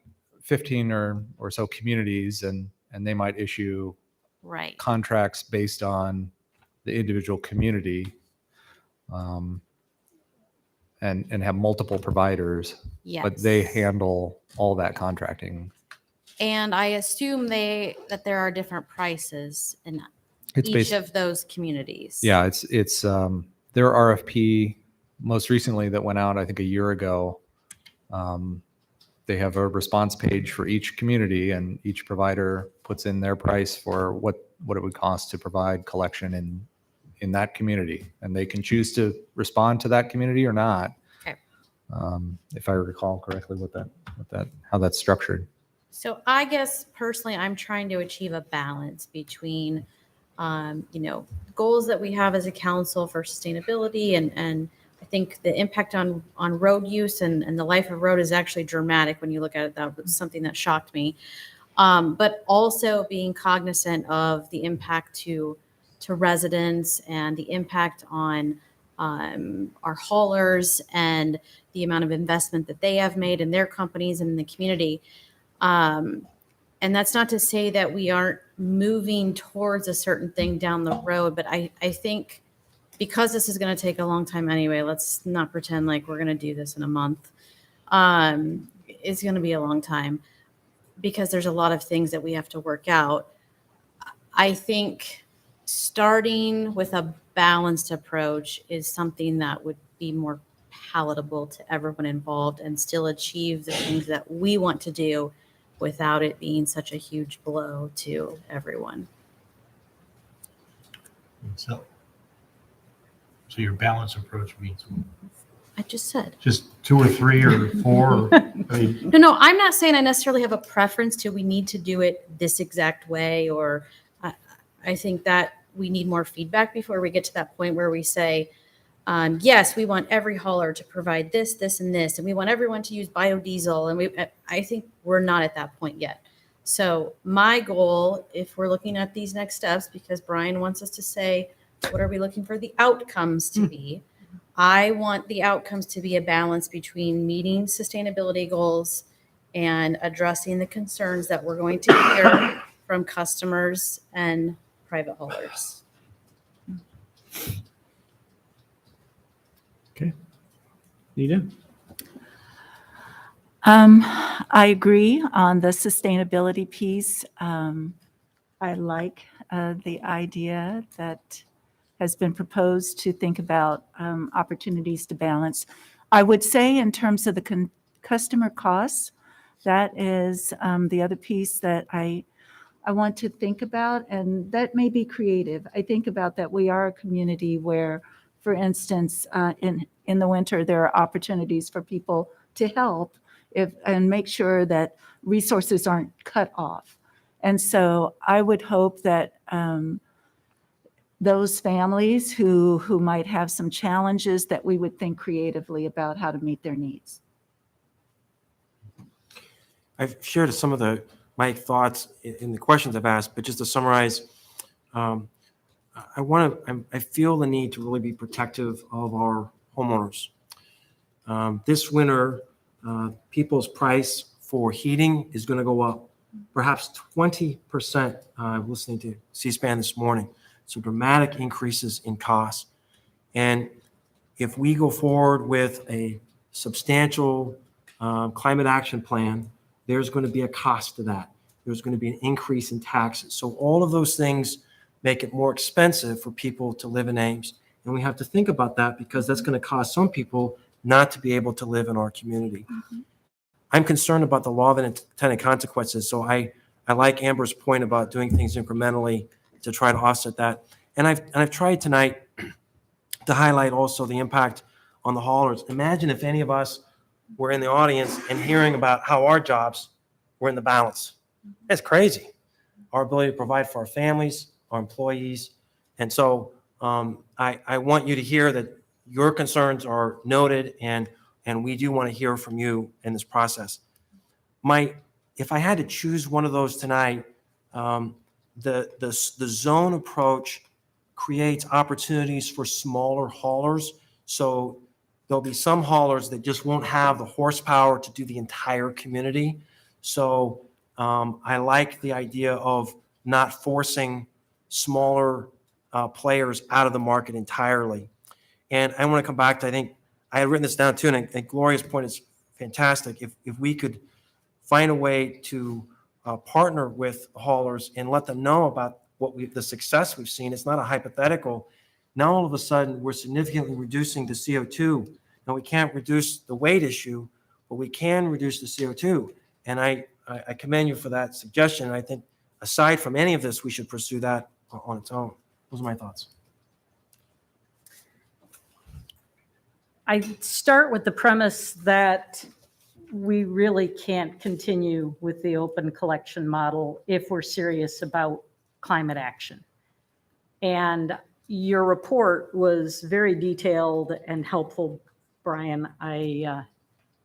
15 or so communities, and they might issue Right. contracts based on the individual community, and have multiple providers, but they Yes. handle all that contracting. And I assume that there are different prices in It's each based- of those communities. Yeah, it's their RFP most recently that went out, I think, a year ago. They have a response page for each community, and each provider puts in their price for what it would cost to provide collection in in that community, and they can choose to respond to that community or not. Okay. If I recall correctly, how that's structured. So I guess personally, I'm trying to achieve a balance between, goals that we have as a council for sustainability, and I think the impact on road use and the life of road is actually dramatic when you look at it. That was something that shocked me. But also being cognizant of the impact to residents and the impact on our haulers and the amount of investment that they have made in their companies and in the community. And that's not to say that we aren't moving towards a certain thing down the road, but I think because this is going to take a long time anyway, let's not pretend like we're going to do this in a month. It's going to be a long time because there's a lot of things that we have to work out. I think starting with a balanced approach is something that would be more palatable to everyone involved and still achieve the things that we want to do without it being such a huge blow to everyone. So your balanced approach means I just said. just 2 or 3 or 4? I mean, No, I'm not saying I necessarily have a preference to we need to do it this exact way, or I think that we need more feedback before we get to that point where we say, yes, we want every hauler to provide this, this, and this, and we want everyone to use biodiesel. And I think we're not at that point yet. So my goal, if we're looking at these next steps, because Brian wants us to say, what are we looking for the outcomes to be? I want the outcomes to be a balance between meeting sustainability goals and addressing the concerns that we're going to hear from customers and private haulers. Okay. Nita? I agree on the sustainability piece. I like the idea that has been proposed to think about opportunities to balance. I would say in terms of the customer costs, that is the other piece that I want to think about, and that may be creative. I think about that we are a community where, for instance, in the winter, there are opportunities for people to help and make sure that resources aren't cut off. And so I would hope that those families who might have some challenges, that we would think creatively about how to meet their needs. I've shared some of my thoughts in the questions I've asked, but just to summarize, I feel the need to really be protective of our homeowners. This winter, people's price for heating is going to go up, perhaps 20%. I'm listening to C-SPAN this morning. So dramatic increases in costs. And if we go forward with a substantial climate action plan, there's going to be a cost to that. There's going to be an increase in taxes. So all of those things make it more expensive for people to live in Ames. And we have to think about that because that's going to cause some people not to be able to live in our community. Mm-hmm. I'm concerned about the law of unintended consequences. So I like Amber's point about doing things incrementally to try to offset that. And I've tried tonight to highlight also the impact on the haulers. Imagine if any of us were in the audience and hearing about how our jobs were in the balance. That's crazy. Our ability to provide for our families, our employees. And so I want you to hear that your concerns are noted, and we do want to hear from you in this process. If I had to choose one of those tonight, the zone approach creates opportunities for smaller haulers. So there'll be some haulers that just won't have the horsepower to do the entire community. So I like the idea of not forcing smaller players out of the market entirely. And I want to come back to, I think I had written this down too, and I think Gloria's point is fantastic. If we could find a way to partner with haulers and let them know about the success we've seen. It's not a hypothetical. Now all of a sudden we're significantly reducing the CO2. Now we can't reduce the weight issue, but we can reduce the CO2. And I commend you for that suggestion. I think aside from any of this, we should pursue that on its own. Those are my thoughts. I start with the premise that we really can't continue with the open collection model if we're serious about climate action. And your report was very detailed and helpful, Brian. I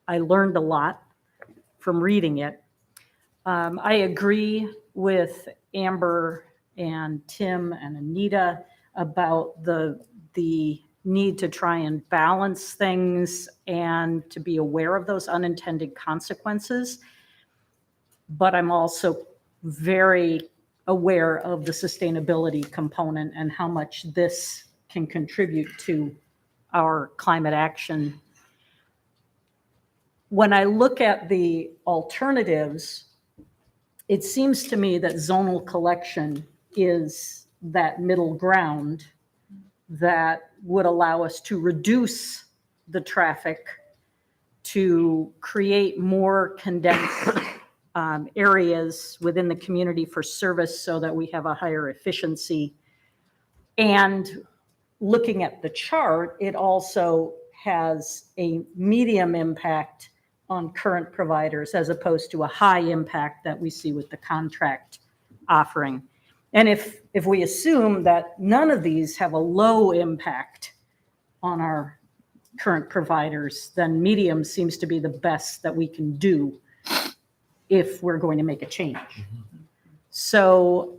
learned a lot from reading it. I agree with Amber and Tim and Anita about the need to try and balance things and to be aware of those unintended consequences. But I'm also very aware of the sustainability component and how much this can contribute to our climate action. When I look at the alternatives, it seems to me that zonal collection is that middle ground that would allow us to reduce the traffic, to create more condensed areas within the community for service so that we have a higher efficiency. And looking at the chart, it also has a medium impact on current providers as opposed to a high impact that we see with the contract offering. And if we assume that none of these have a low impact on our current providers, then medium seems to be the best that we can do if we're going to make a change. So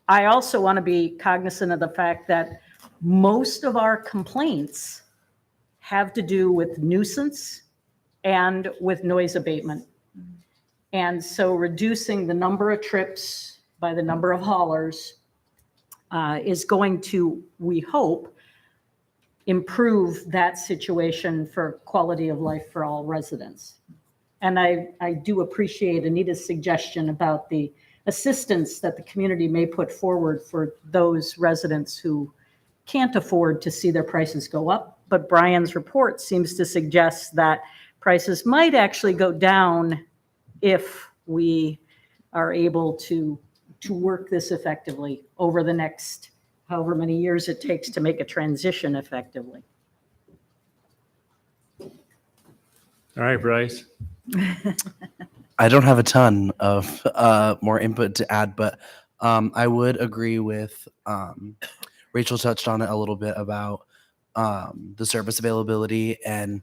I also want to be cognizant of the fact that most of our complaints have to do with nuisance and with noise abatement. And so reducing the number of trips by the number of haulers is going to, we hope, improve that situation for quality of life for all residents. And I do appreciate Anita's suggestion about the assistance that the community may put forward for those residents who can't afford to see their prices go up. But Brian's report seems to suggest that prices might actually go down if we are able to work this effectively over the next however many years it takes to make a transition effectively. All right, Bryce. I don't have a ton of more input to add, but I would agree with Rachel touched on it a little bit about the service availability, and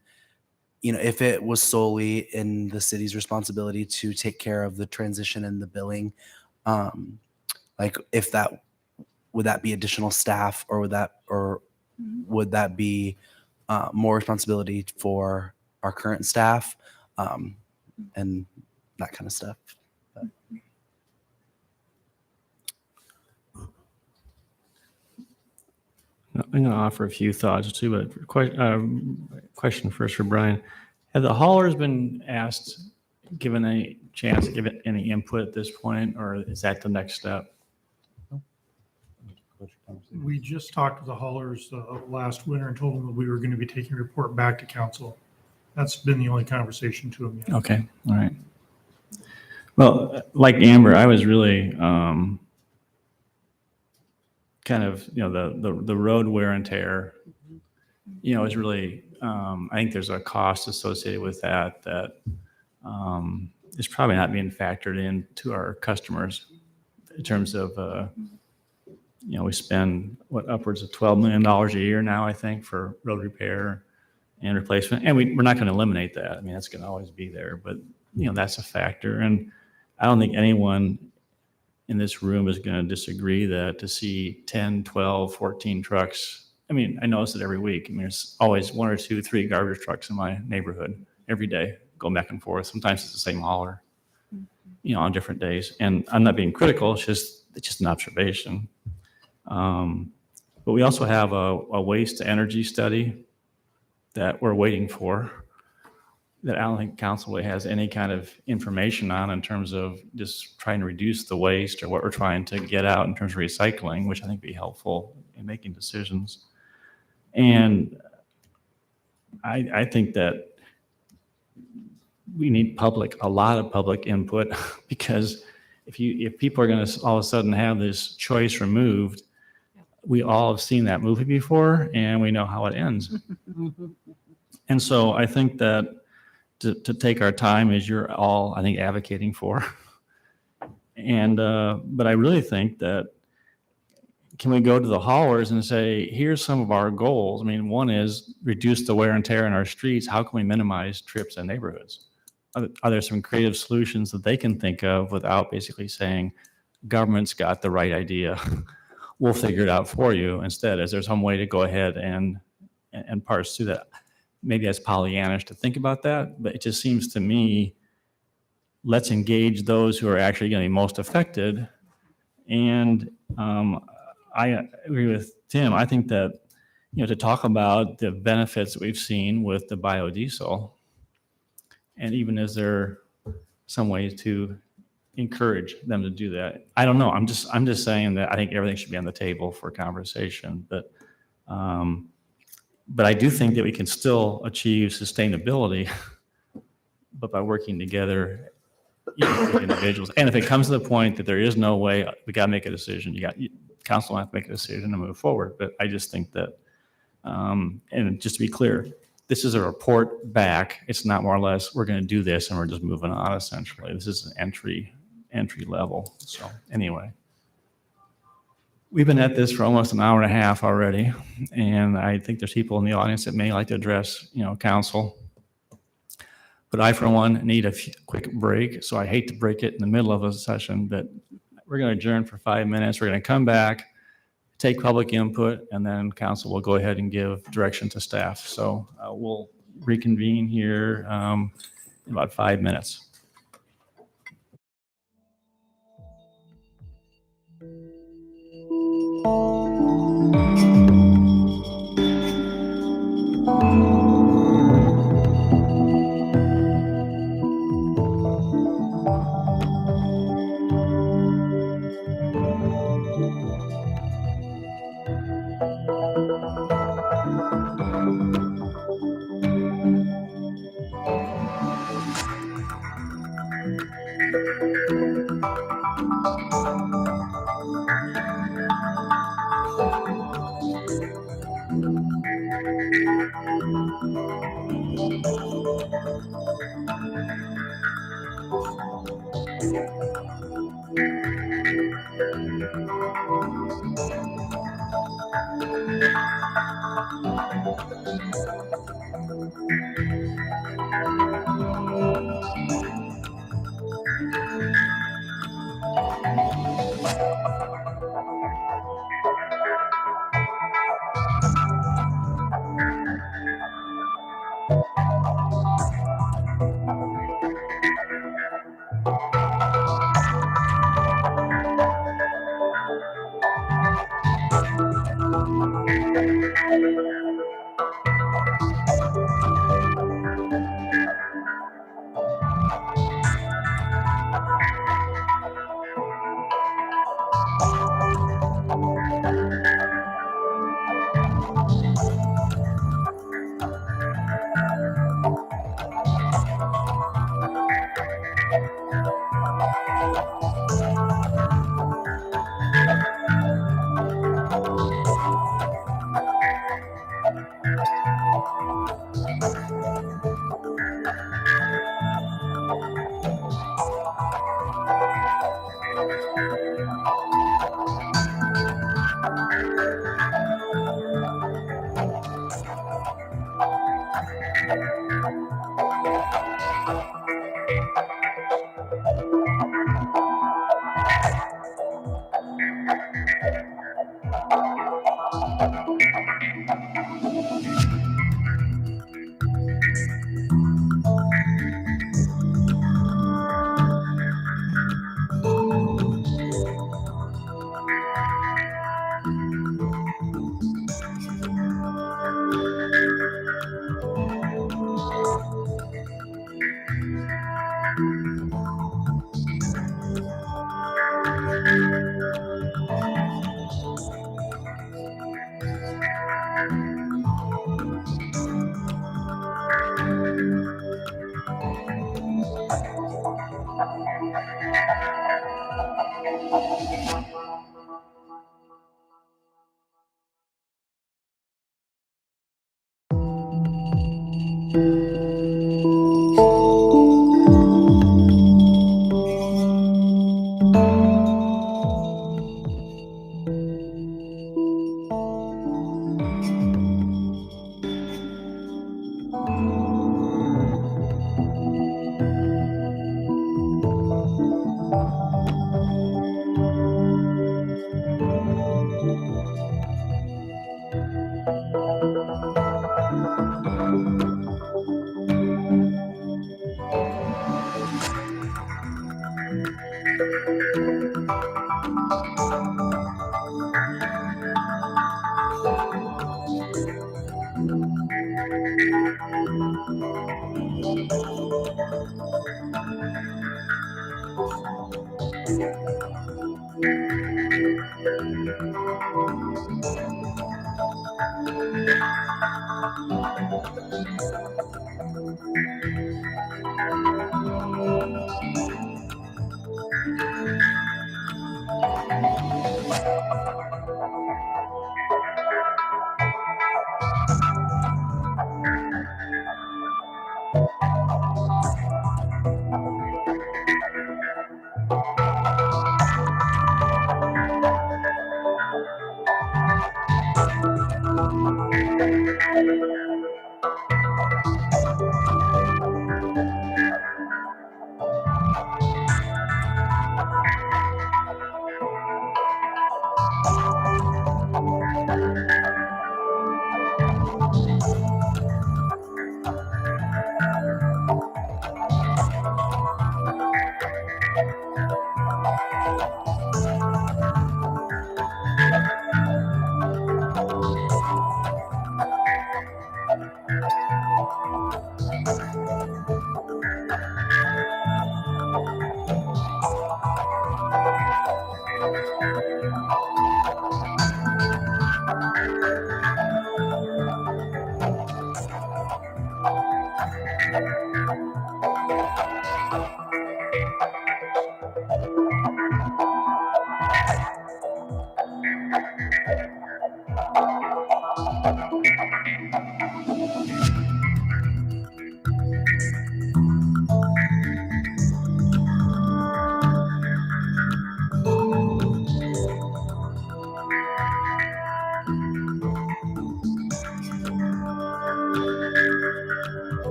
if it was solely in the city's responsibility to take care of the transition and the billing, like if that would that be additional staff, or would that be more responsibility for our current staff, and that kind of stuff. But. I'm going to offer a few thoughts too, but question first for Brian. Have the haulers been asked, given a chance to give it any input at this point, or is that the next step? We just talked to the haulers last winter and told them that we were going to be taking a report back to council. That's been the only conversation to them yet. Okay, all right. Well, like Amber, I was really kind of, the road wear and tear, is really, I think there's a cost associated with that is probably not being factored into our customers in terms of, we spend upwards of $12 million a year now, I think, for road repair and replacement. And we're not going to eliminate that. I mean, that's going to always be there, but that's a factor. And I don't think anyone in this room is going to disagree that to see 10, 12, 14 trucks, I mean, I notice it every week. I mean, there's always 1 or 2, 3 garbage trucks in my neighborhood every day, going back and forth. Sometimes it's the same hauler, on different days. And I'm not being critical. It's just an observation. But we also have a waste to energy study that we're waiting for, that I don't think council has any kind of information on in terms of just trying to reduce the waste or what we're trying to get out in terms of recycling, which I think would be helpful in making decisions. And I think that we need a lot of public input, because if people are going to all of a sudden have this choice removed, we all have seen that movie before and we know how it ends. And so I think that to take our time, as you're all, I think, advocating for. And, but I really think that, can we go to the haulers and say, here's some of our goals? I mean, one is reduce the wear and tear in our streets. How can we minimize trips in neighborhoods? Are there some creative solutions that they can think of without basically saying, government's got the right idea, we'll figure it out for you? Instead, is there some way to go ahead and parse through that? Maybe that's Pollyannish to think about that, but it just seems to me, let's engage those who are actually going to be most affected. And I agree with Tim. I think that, to talk about the benefits that we've seen with the biodiesel, and even is there some ways to encourage them to do that? I don't know. I'm just saying that I think everything should be on the table for conversation. But I do think that we can still achieve sustainability, but by working together, with individuals. And if it comes to the point that there is no way, we got to make a decision. Council will have to make a decision to move forward. But I just think that, and just to be clear, this is a report back. It's not more or less, we're going to do this and we're just moving on, essentially. This is an entry level. So anyway, we've been at this for almost an hour and a half already. And I think there's people in the audience that may like to address, council. But I, for one, need a quick break. So I hate to break it in the middle of a session, but we're going to adjourn for 5 minutes. We're going to come back, take public input, and then council will go ahead and give direction to staff. So we'll reconvene here in about 5 minutes.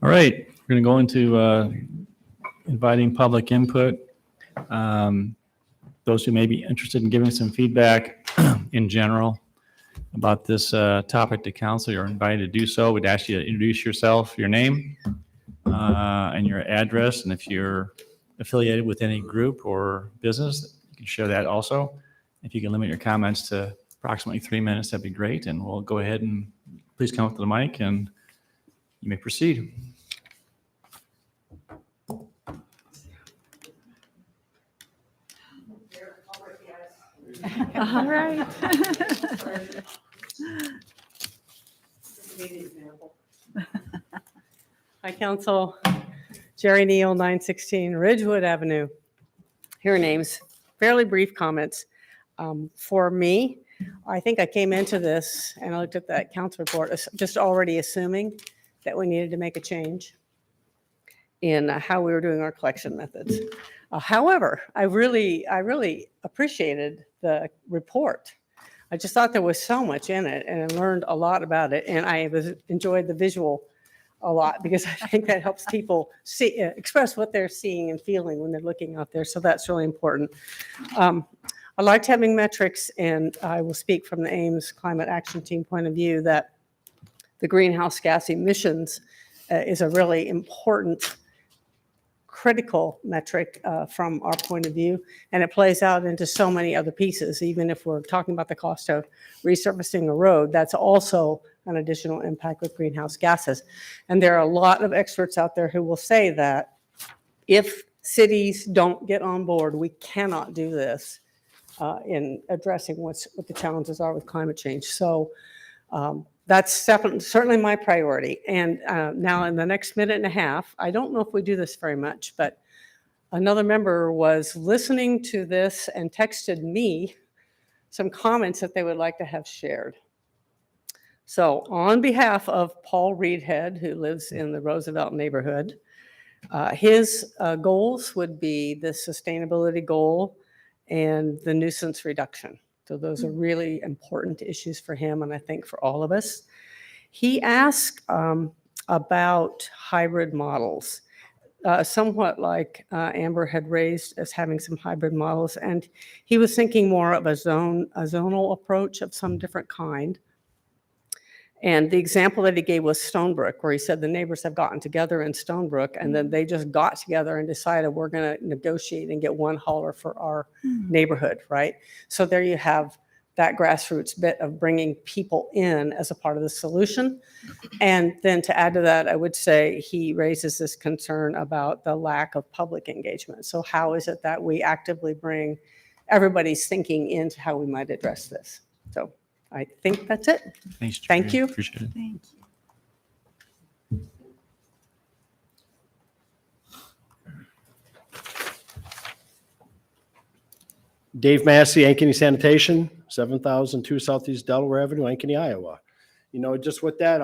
All right, we're going to go into inviting public input. Those who may be interested in giving some feedback in general about this topic to council, you're invited to do so. We'd ask you to introduce yourself, your name, and your address. And if you're affiliated with any group or business, you can share that also. If you can limit your comments to approximately 3 minutes, that'd be great. And we'll go ahead and please come up to the mic and you may proceed. All right. Hi, Council. Jerry Neal, 916 Ridgewood Avenue. Here are names. Fairly brief comments. For me, I think I came into this and I looked at that council report just already assuming that we needed to make a change in how we were doing our collection methods. However, I really appreciated the report. I just thought there was so much in it and I learned a lot about it. And I enjoyed the visual a lot because I think that helps people see, express what they're seeing and feeling when they're looking out there. So that's really important. I liked having metrics, and I will speak from the Ames Climate Action Team point of view that the greenhouse gas emissions is a really important critical metric from our point of view, and it plays out into so many other pieces. Even if we're talking about the cost of resurfacing a road, that's also an additional impact with greenhouse gases. And there are a lot of experts out there who will say that if cities don't get on board, we cannot do this in addressing what the challenges are with climate change. So That's certainly my priority. And now in the next minute and a half, I don't know if we do this very much, but another member was listening to this and texted me some comments that they would like to have shared. So on behalf of Paul Reedhead, who lives in the Roosevelt neighborhood, his goals would be the sustainability goal and the nuisance reduction. So those are really important issues for him, and I think for all of us. He asked about hybrid models, somewhat like Amber had raised as having some hybrid models, and he was thinking more of a zonal approach of some different kind. And the example that he gave was Stonebrook, where he said the neighbors have gotten together in Stonebrook, and then they just got together and decided we're going to negotiate and get one hauler for our neighborhood, right? So there you have that grassroots bit of bringing people in as a part of the solution. And then to add to that, I would say he raises this concern about the lack of public engagement. So how is it that we actively bring everybody's thinking into how we might address this? So I think that's it. Thanks, Thank Jerry. you. Appreciate it. Thank you. Dave Massey, Ankeny Sanitation, 7002 Southeast Delaware Avenue, Ankeny, Iowa. You know, just with that,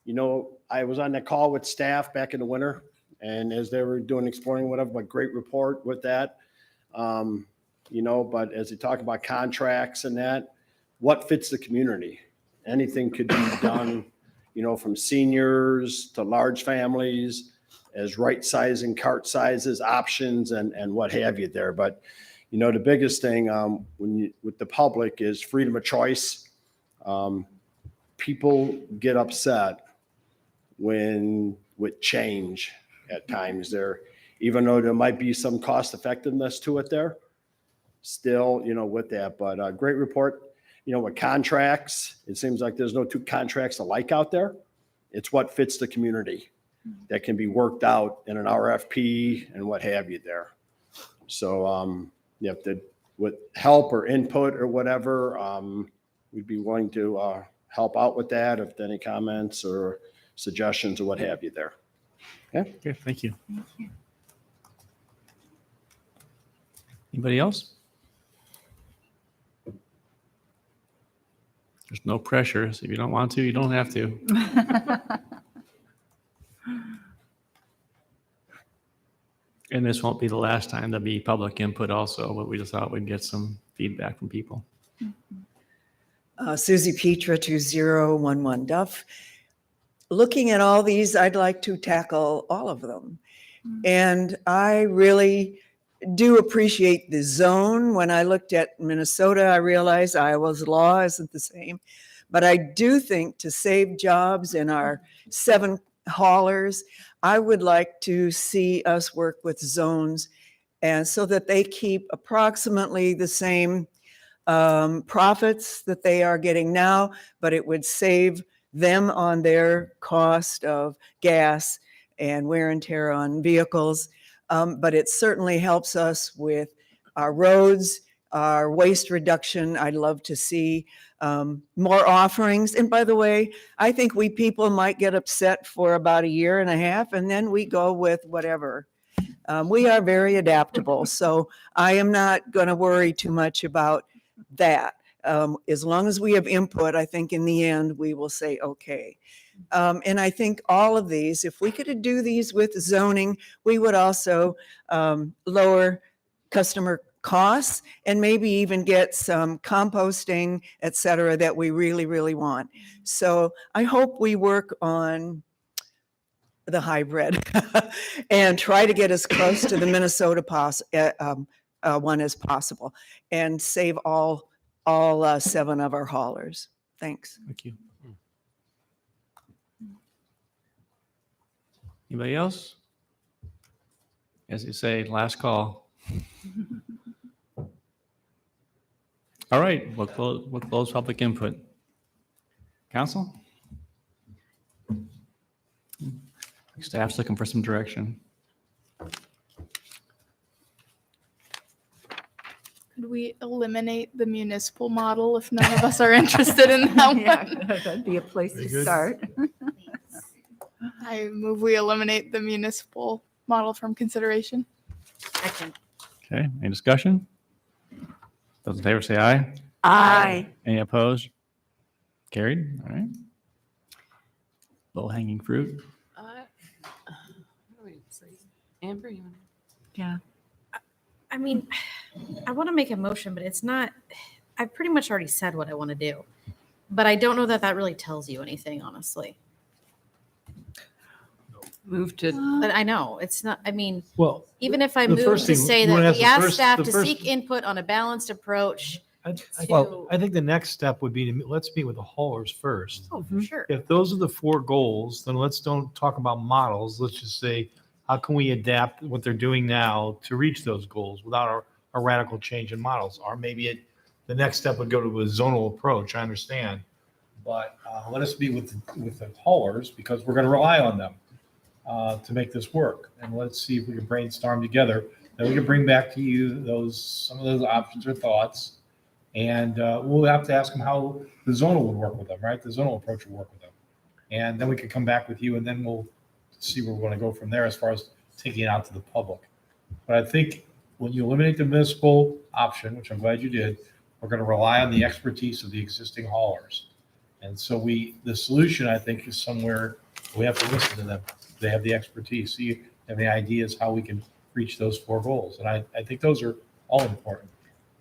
you know, I was on that call with staff back in the winter, and as they were doing exploring, whatever, but great report with that. You know, but as they talk about contracts and that, what fits the community? Anything could be done, you know, from seniors to large families, as right sizing cart sizes, options, and what have you there. But you know, the biggest thing with the public is freedom of choice. People get upset with change at times there, even though there might be some cost effectiveness to it there, still, you know, with that. But great report. You know, with contracts, it seems like there's no two contracts alike out there. It's what fits the community that can be worked out in an RFP and what have you there. So, you have to, with help or input or whatever, we'd be willing to help out with that if any comments or suggestions or what have you there. Okay. Okay, thank you. Anybody else? There's no pressure. So if you don't want to, you don't have to. And this won't be the last time there'll be public input also, but we just thought we'd get some feedback from people. Susie Petra, 2011 Duff. Looking at all these, I'd like to tackle all of them. And I really do appreciate the zone. When I looked at Minnesota, I realized Iowa's law isn't the same. But I do think to save jobs in our 7 haulers, I would like to see us work with zones and so that they keep approximately the same profits that they are getting now, but it would save them on their cost of gas and wear and tear on vehicles. But it certainly helps us with our roads, our waste reduction. I'd love to see more offerings. And by the way, I think we people might get upset for about 1.5 years and then we go with whatever. We are very adaptable. So I am not going to worry too much about that. As long as we have input, I think in the end we will say, okay. And I think all of these, if we could do these with zoning, we would also lower customer costs and maybe even get some composting, et cetera, that we really, really want. So I hope we work on the hybrid and try to get as close to the Minnesota one as possible and save all 7 of our haulers. Thanks. Thank you. Anybody else? As you say, last call. All right, we'll close public input. Council? Staff's looking for some direction. Could we we eliminate the municipal model if none of us are interested in that Yeah, one? that'd be a place Very to good. start. I move we eliminate the municipal model from consideration. Second. Okay, any discussion? Those in favor say aye. Aye. Any opposed? Carried. All right. Low hanging fruit. Amber, you want Yeah. I mean, I want to make a motion, but it's not, I've pretty much already said what I want to do. But I don't know that that really tells you anything, honestly. move to? But I know, it's not, I mean, Well, even if I the move first to thing- say you wanna that ask we the ask first- staff the to first- seek input on a balanced approach. I think the next step would be to, let's meet with the haulers first. Oh, for sure. If those are the 4 goals, then let's don't talk about models. Let's just say, how can we adapt what they're doing now to reach those goals without a radical change in models? Or maybe the next step would go to a zonal approach, I understand. But let us meet with the haulers because we're going to rely on them to make this work. And let's see if we can brainstorm together. Then we can bring back to you some of those options or thoughts. And we'll have to ask them how the zonal would work with them, right? The zonal approach would work with them. And then we could come back with you and then we'll see where we're going to go from there as far as taking it out to the public. But I think when you eliminate the municipal option, which I'm glad you did, we're going to rely on the expertise of the existing haulers. And so the solution, I think, is somewhere we have to listen to them. They have the expertise. See, have the ideas how we can reach those 4 goals. And I think those are all important.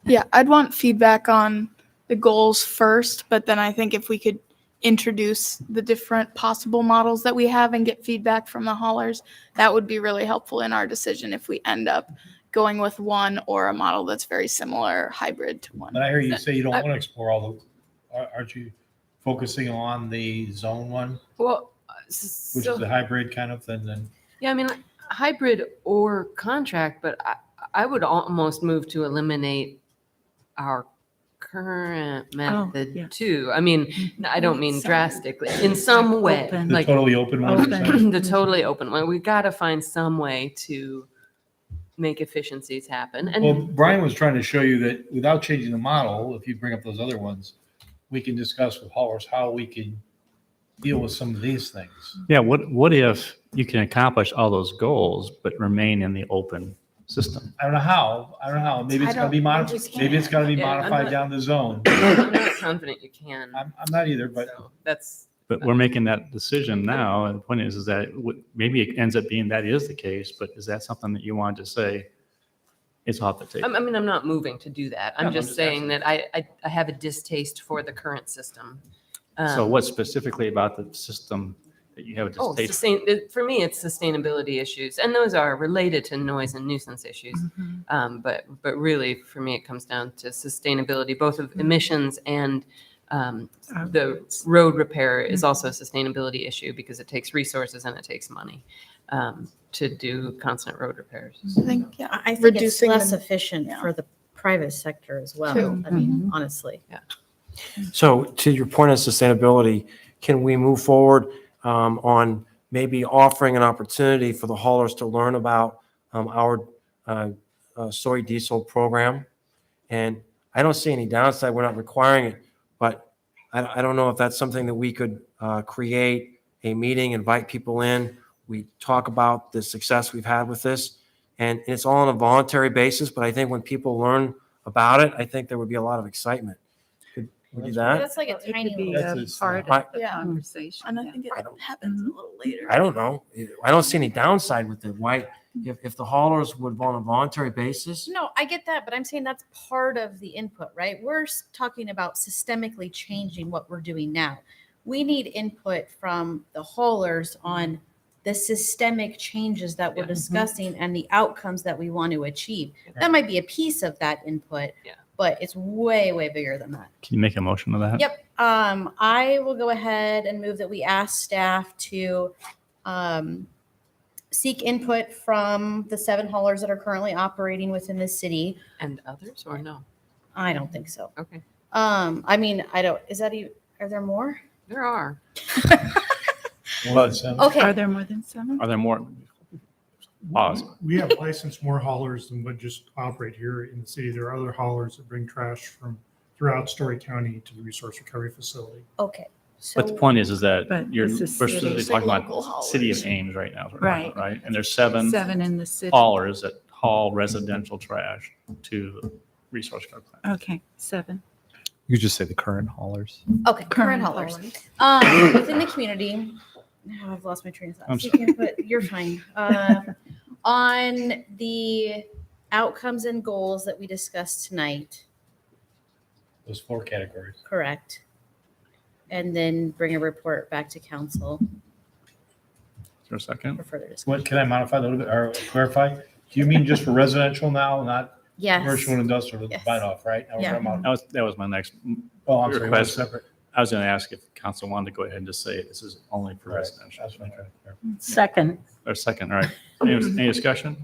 Yeah, I'd want feedback on the goals first, but then I think if we could introduce the different possible models that we have and get feedback from the haulers, that would be really helpful in our decision if we end up going with one or a model that's very similar, hybrid to one. But I hear you say you don't want to explore all the, aren't you focusing on the zone one, Well, which is the hybrid kind of thing then? yeah, I mean, hybrid or contract, but I would almost move to eliminate our current method yeah. too. I mean, I don't mean drastically, in some way. Open. The totally open one? you're saying? The totally open one. We got to find some way to make efficiencies happen. Well, And Brian was trying to show you that without changing the model, if you bring up those other ones, we can discuss with haulers how we can deal with some of these things. Yeah, what if you can accomplish all those goals but remain in the open system? I don't know how. Maybe it's gonna be modified. Maybe it's gotta be Yeah, I'm modified not- down the zone. I'm not confident you can. I'm not either, but So that's, But we're making that decision now, and the point is that maybe it ends up being that is the case, but is that something that you want to say it's off the table? I mean, I'm not moving to do that. Yeah, I'm I'm just just saying that I have a distaste for the current system. So what specifically about the system that you have a Oh, distaste? for me, it's sustainability issues, and those are related to noise and nuisance issues. But really, for me, it comes down to sustainability, both of emissions and the road repair is also a sustainability issue because it takes resources and it takes money to do constant road repairs. I think, yeah, I think it's reducing less the- efficient yeah. for the private sector as well. True. I mean, honestly. Yeah. So to your point on sustainability, can we move forward on maybe offering an opportunity for the haulers to learn about our soy diesel program? And I don't see any downside. We're not requiring it, but I don't know if that's something that we could create a meeting, invite people in. We talk about the success we've had with this, and it's all on a voluntary basis. But I think when people learn about it, I think there would be a lot of excitement. Could we do that? That's like a tiny be little a piece. part I- of the Yeah. conversation. And I think it happens a little later. I don't know. I don't see any downside with it. Why, if the haulers would on a voluntary basis? No, I get that, but I'm saying that's part of the input, right? We're talking about systemically changing what we're doing now. We need input from the haulers on the systemic changes that we're discussing and the outcomes that we want to achieve. That might be a piece of that input, but it's way, way bigger than that. Can you make a motion of that? Yep. I will go ahead and move that we ask staff to seek input from the 7 haulers that are currently operating within the city. And others or no? I don't think so. Okay. I mean, I don't, is that even, are there more? There are. Okay. Are there more than 7? Are there more? Pause. We have licensed more haulers than what just operate here in the city. There are other haulers that bring trash from throughout Story County to the resource recovery facility. Okay. But the point is that But you're, it's a we're city. specifically Say talking local about city of haulers. Ames right now. Right. Right? And there's seven in the city. haulers that haul residential trash to the resource recovery plant. Okay, 7. You could just say the current haulers. Okay, current Current haulers. haulers. Within the community, now I've lost my train of thought. I'm So you can put- you're fine. On the outcomes and goals that we discussed tonight, Those 4 categories. correct? And then bring a report back to council Is there a second? for further discussion. What, can I modify a little bit or clarify? Do you mean just for residential now, not Yes. commercial and industrial, Yes. bite off, right? Now we're Yeah. talking about- That was my next Oh, I'm sorry, request. separate. I was going to ask if council wanted to go ahead and just say this is only for Right. residential. That's what I'm trying to clarify. Second. Or second, all right. Any discussion?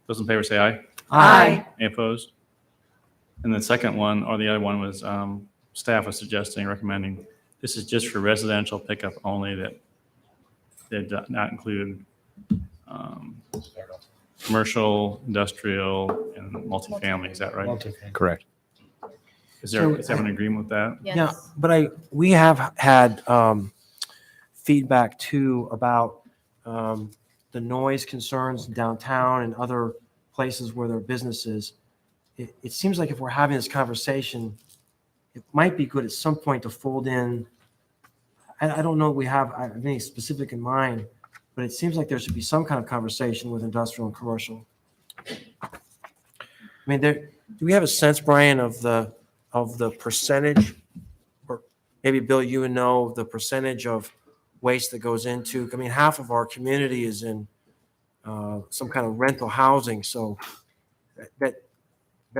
Those in favor say aye. Aye. Any opposed? And the second one, or the other one was, staff was suggesting, recommending, this is just for residential pickup only, that did not include Start off. commercial, industrial, and multifamily. Is that right? Multifamily. Correct. Is there an agreement with that? Yes. Yeah, but we have had feedback too about the noise concerns downtown and other places where there are businesses. It seems like if we're having this conversation, it might be good at some point to fold in. I don't know if we have any specific in mind, but it seems like there should be some kind of conversation with industrial and commercial. I mean, do we have a sense, Brian, of the percentage, or maybe Bill, you would know the percentage of waste that goes into, I mean, half of our community is in some kind of rental housing, so that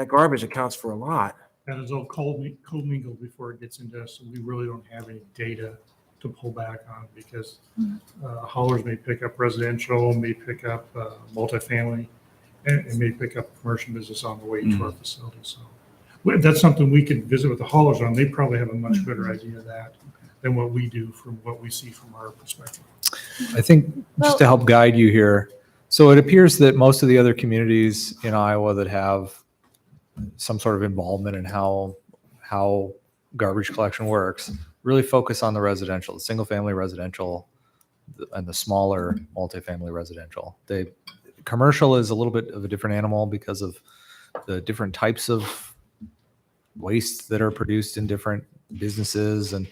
garbage accounts for a lot. That is all commingled before it gets into, so we really don't have any data to pull back on because haulers may pick up residential, may pick up multifamily, and may pick up commercial business on the way to our facility. So that's something we could visit with the haulers on. They probably have a much better idea of that than what we do from what we see from our perspective. I think just to help guide you here, so it appears that most of the other communities in Iowa that have some sort of involvement in how garbage collection works really focus on the residential, the single family residential, and the smaller multifamily residential. Commercial is a little bit of a different animal because of the different types of waste that are produced in different businesses. And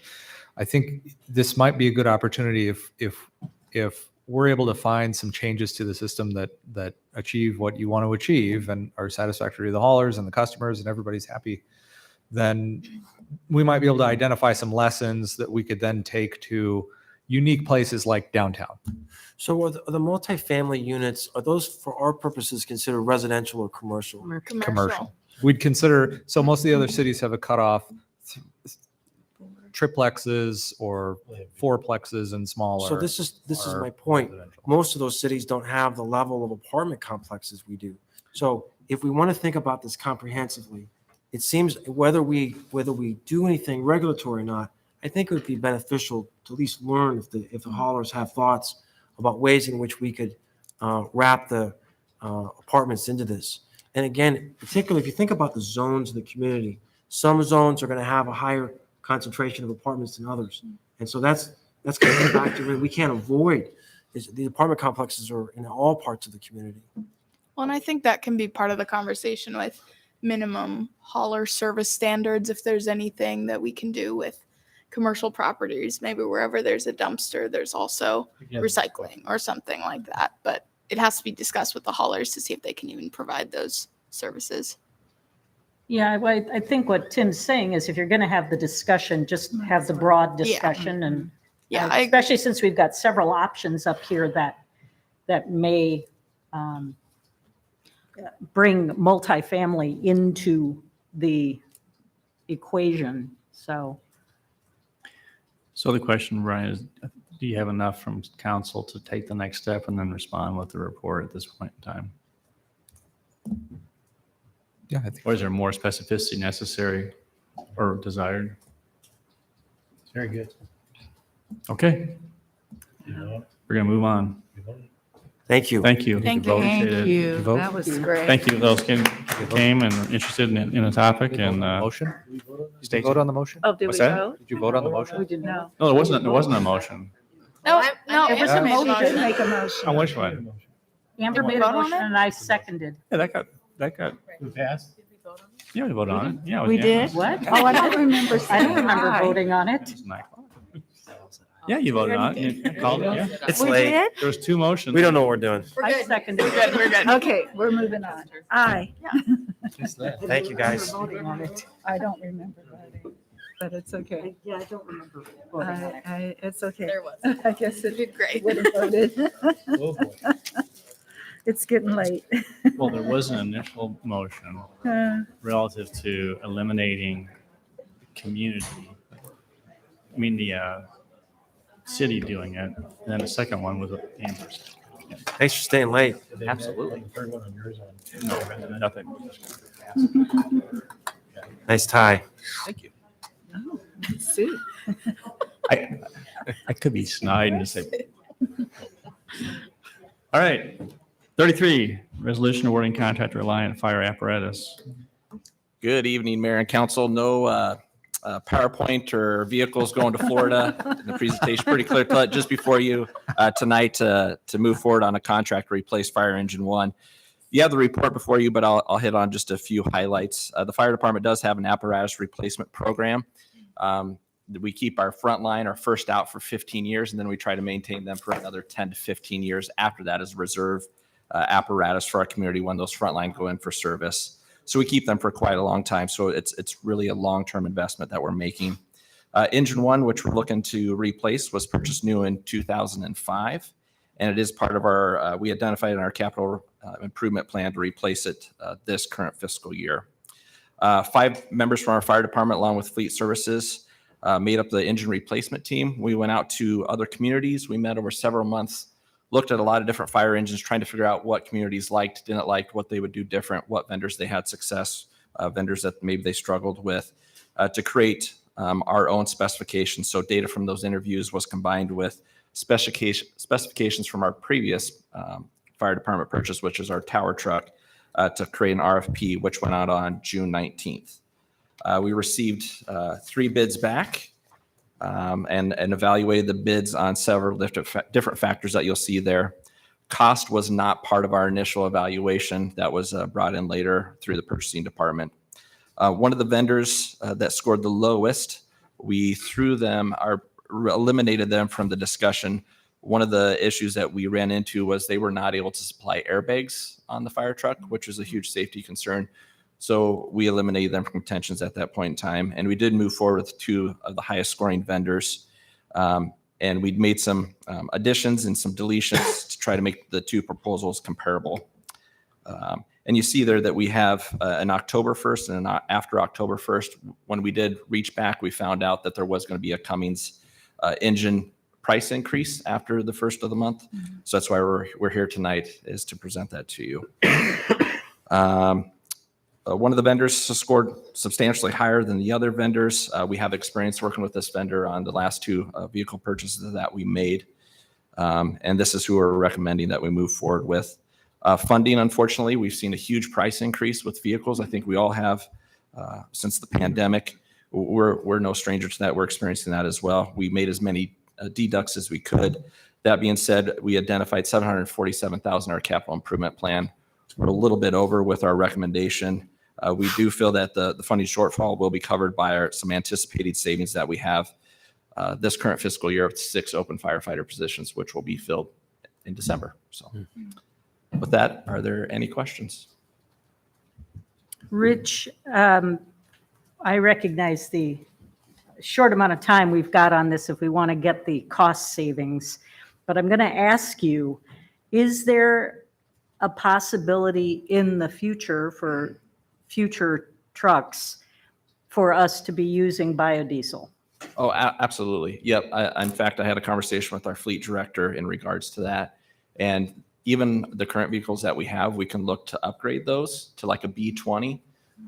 I think this might be a good opportunity if we're able to find some changes to the system that achieve what you want to achieve and are satisfactory to the haulers and the customers and everybody's happy, then we might be able to identify some lessons that we could then take to unique places like downtown. So are the multifamily units, are those for our purposes considered residential or commercial? Commercial. We'd consider, so most of the other cities have a cutoff, triplexes or fourplexes and smaller. So this is my point. Most of those cities don't have the level of apartment complexes we do. So if we want to think about this comprehensively, it seems whether we do anything regulatory or not, I think it would be beneficial to at least learn if the haulers have thoughts about ways in which we could wrap the apartments into this. And again, particularly if you think about the zones of the community, some zones are going to have a higher concentration of apartments than others. And so that's going to come back to we can't avoid the apartment complexes are in all parts of the community. Well, and I think that can be part of the conversation with minimum hauler service standards. If there's anything that we can do with commercial properties, maybe wherever there's a dumpster, there's also recycling or something like that. But it has to be discussed with the haulers to see if they can even provide those services. Yeah, I think what Tim's saying is if you're going to have the discussion, just have the broad discussion. And especially since we've got several options up here that may bring multifamily into the equation. So the question, Brian, is do you have enough from council to take the next step and then respond with the report at this point in time? Yeah, I think. Or is there more specificity necessary or desired? Very good. Okay. You know, We're going to move on. Thank you. Thank you. Thank you. Appreciate Thank it. you. Vote? That was great. Thank you, those came and are interested in the topic and. Motion? Did you Stay vote tuned. on the motion? Oh, did What's we that? vote? Did you vote on the motion? We did not. No, there wasn't a motion. No, no, It was a Amber made motion. motion. Make a motion. On which one? Amber Did we made a vote on motion it? and I seconded. Yeah, that got, It passed? yeah, we voted on it. Yeah. it was We unanimous. did? What? Oh, I don't remember I saying don't remember aye. voting on it. It's 9 o'clock. Yeah, you voted on it. You called it, yeah. It's We late. did? There was 2 motions. We don't know what we're doing. I seconded We're good. We're good. Okay, we're moving on. Aye. Thank you, guys. voting on it. I don't remember voting, but it's okay. Yeah, I don't remember voting on it. It's okay. There was. I guess You it did great. would have voted. Oh, boy. It's getting late. Well, there was an initial motion Uh, relative to eliminating community. I mean, the city doing it. And then the second one was Amherst. Thanks for staying late. Absolutely. Third one on yours on. No, nothing. Nice tie. Thank you. Oh, Sue. I could be snide and just say. All right. 33, resolution awarding contract to Reliant Fire Apparatus. Good evening, Mayor and Council. No PowerPoint or vehicles going to Florida. The presentation pretty clear cut just before you tonight to move forward on a contract to replace Fire Engine 1. You have the report before you, but I'll hit on just a few highlights. The fire department does have an apparatus replacement program. We keep our front line, our first out for 15 years, and then we try to maintain them for another 10 to 15 years after that as a reserve apparatus for our community when those front line go in for service. So we keep them for quite a long time. So it's really a long-term investment that we're making. Engine 1, which we're looking to replace, was purchased new in 2005. And it is part of our, we identified in our capital improvement plan to replace it this current fiscal year. 5 members from our fire department, along with fleet services, made up the engine replacement team. We went out to other communities. We met over several months, looked at a lot of different fire engines, trying to figure out what communities liked, didn't like, what they would do different, what vendors they had success, vendors that maybe they struggled with, to create our own specifications. So data from those interviews was combined with specifications from our previous fire department purchase, which is our tower truck, to create an RFP, which went out on June 19th. We received 3 bids back and evaluated the bids on several different factors that you'll see there. Cost was not part of our initial evaluation. That was brought in later through the purchasing department. One of the vendors that scored the lowest, we threw them, eliminated them from the discussion. One of the issues that we ran into was they were not able to supply airbags on the fire truck, which is a huge safety concern. So we eliminated them from contentions at that point in time. And we did move forward with 2 of the highest scoring vendors. And we'd made some additions and some deletions to try to make the 2 proposals comparable. And you see there that we have an October 1st and an after October 1st. When we did reach back, we found out that there was going to be a Cummins engine price increase after the 1st of the month. So that's why we're here tonight, is to present that to you. One of the vendors scored substantially higher than the other vendors. We have experience working with this vendor on the last 2 vehicle purchases that we made. And this is who we're recommending that we move forward with. Funding, unfortunately, we've seen a huge price increase with vehicles. I think we all have since the pandemic. We're no stranger to that. We're experiencing that as well. We made as many deducts as we could. That being said, we identified $747,000 in our capital improvement plan. We're a little bit over with our recommendation. We do feel that the funding shortfall will be covered by some anticipated savings that we have this current fiscal year of 6 open firefighter positions, which will be filled in December. So with that, are there any questions? Rich, I recognize the short amount of time we've got on this if we want to get the cost savings, but I'm going to ask you, is there a possibility in the future for future trucks for us to be using biodiesel? Oh, absolutely. Yep. In fact, I had a conversation with our fleet director in regards to that. And even the current vehicles that we have, we can look to upgrade those to like a B20.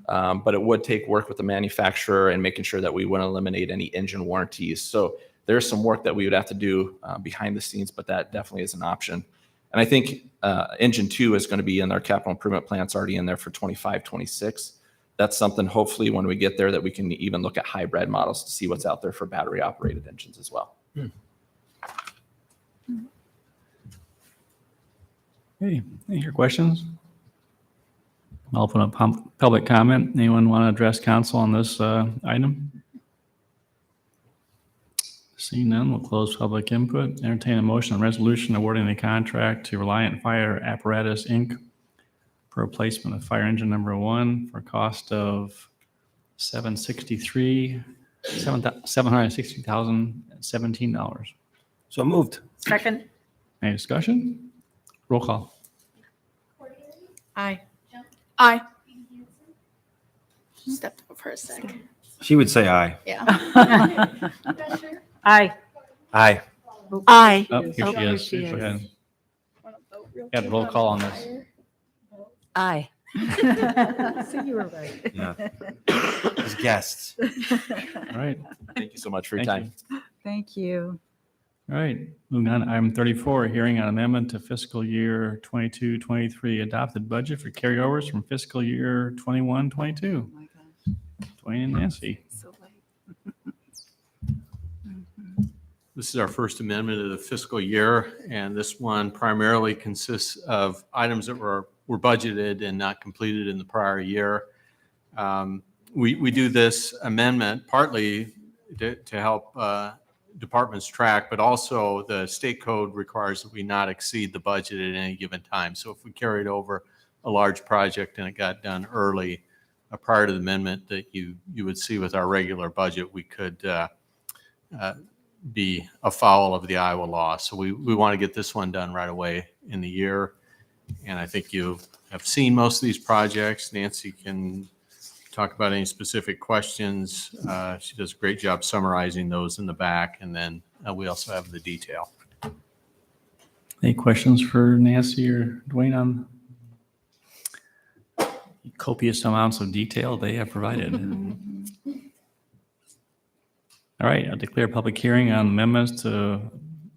But it would take work with the manufacturer and making sure that we wouldn't eliminate any engine warranties. So there's some work that we would have to do behind the scenes, but that definitely is an option. And I think engine 2 is going to be in our capital improvement plan. It's already in there for 25, 26. That's something hopefully when we get there that we can even look at hybrid models to see what's out there for battery operated engines as well. Hey, any your questions? I'll open up public comment. Anyone want to address council on this item? Seeing none, we'll close public input. Entertain a motion on resolution awarding the contract to Reliant Fire Apparatus, Inc. for replacement of fire engine number 1 for a cost of $760,017. So moved. Second. Any discussion? Roll call. Aye. Aye. Stepped up for a sec. She would say aye. Yeah. Aye. Aye. Aye. Oh, here she is. Go ahead. Yeah, roll call on this. Aye. So you were right. Yeah. As guests. All right. Thank you so much for your Thank time. Thank you. All right, moving on, item 34, hearing on amendment to fiscal year 22-23 adopted budget for carryovers from fiscal year 21-22. Dwayne and Nancy. This is our first amendment of the fiscal year, and this one primarily consists of items that were budgeted and not completed in the prior year. We do this amendment partly to help departments track, but also the state code requires that we not exceed the budget at any given time. So if we carried over a large project and it got done early, prior to the amendment that you would see with our regular budget, we could be afoul of the Iowa law. So we want to get this one done right away in the year. And I think you have seen most of these projects. Nancy can talk about any specific questions. She does a great job summarizing those in the back. And then we also have the detail. Any questions for Nancy or Dwayne on copious amounts of detail they have provided? All right, I'll declare a public hearing on amendments to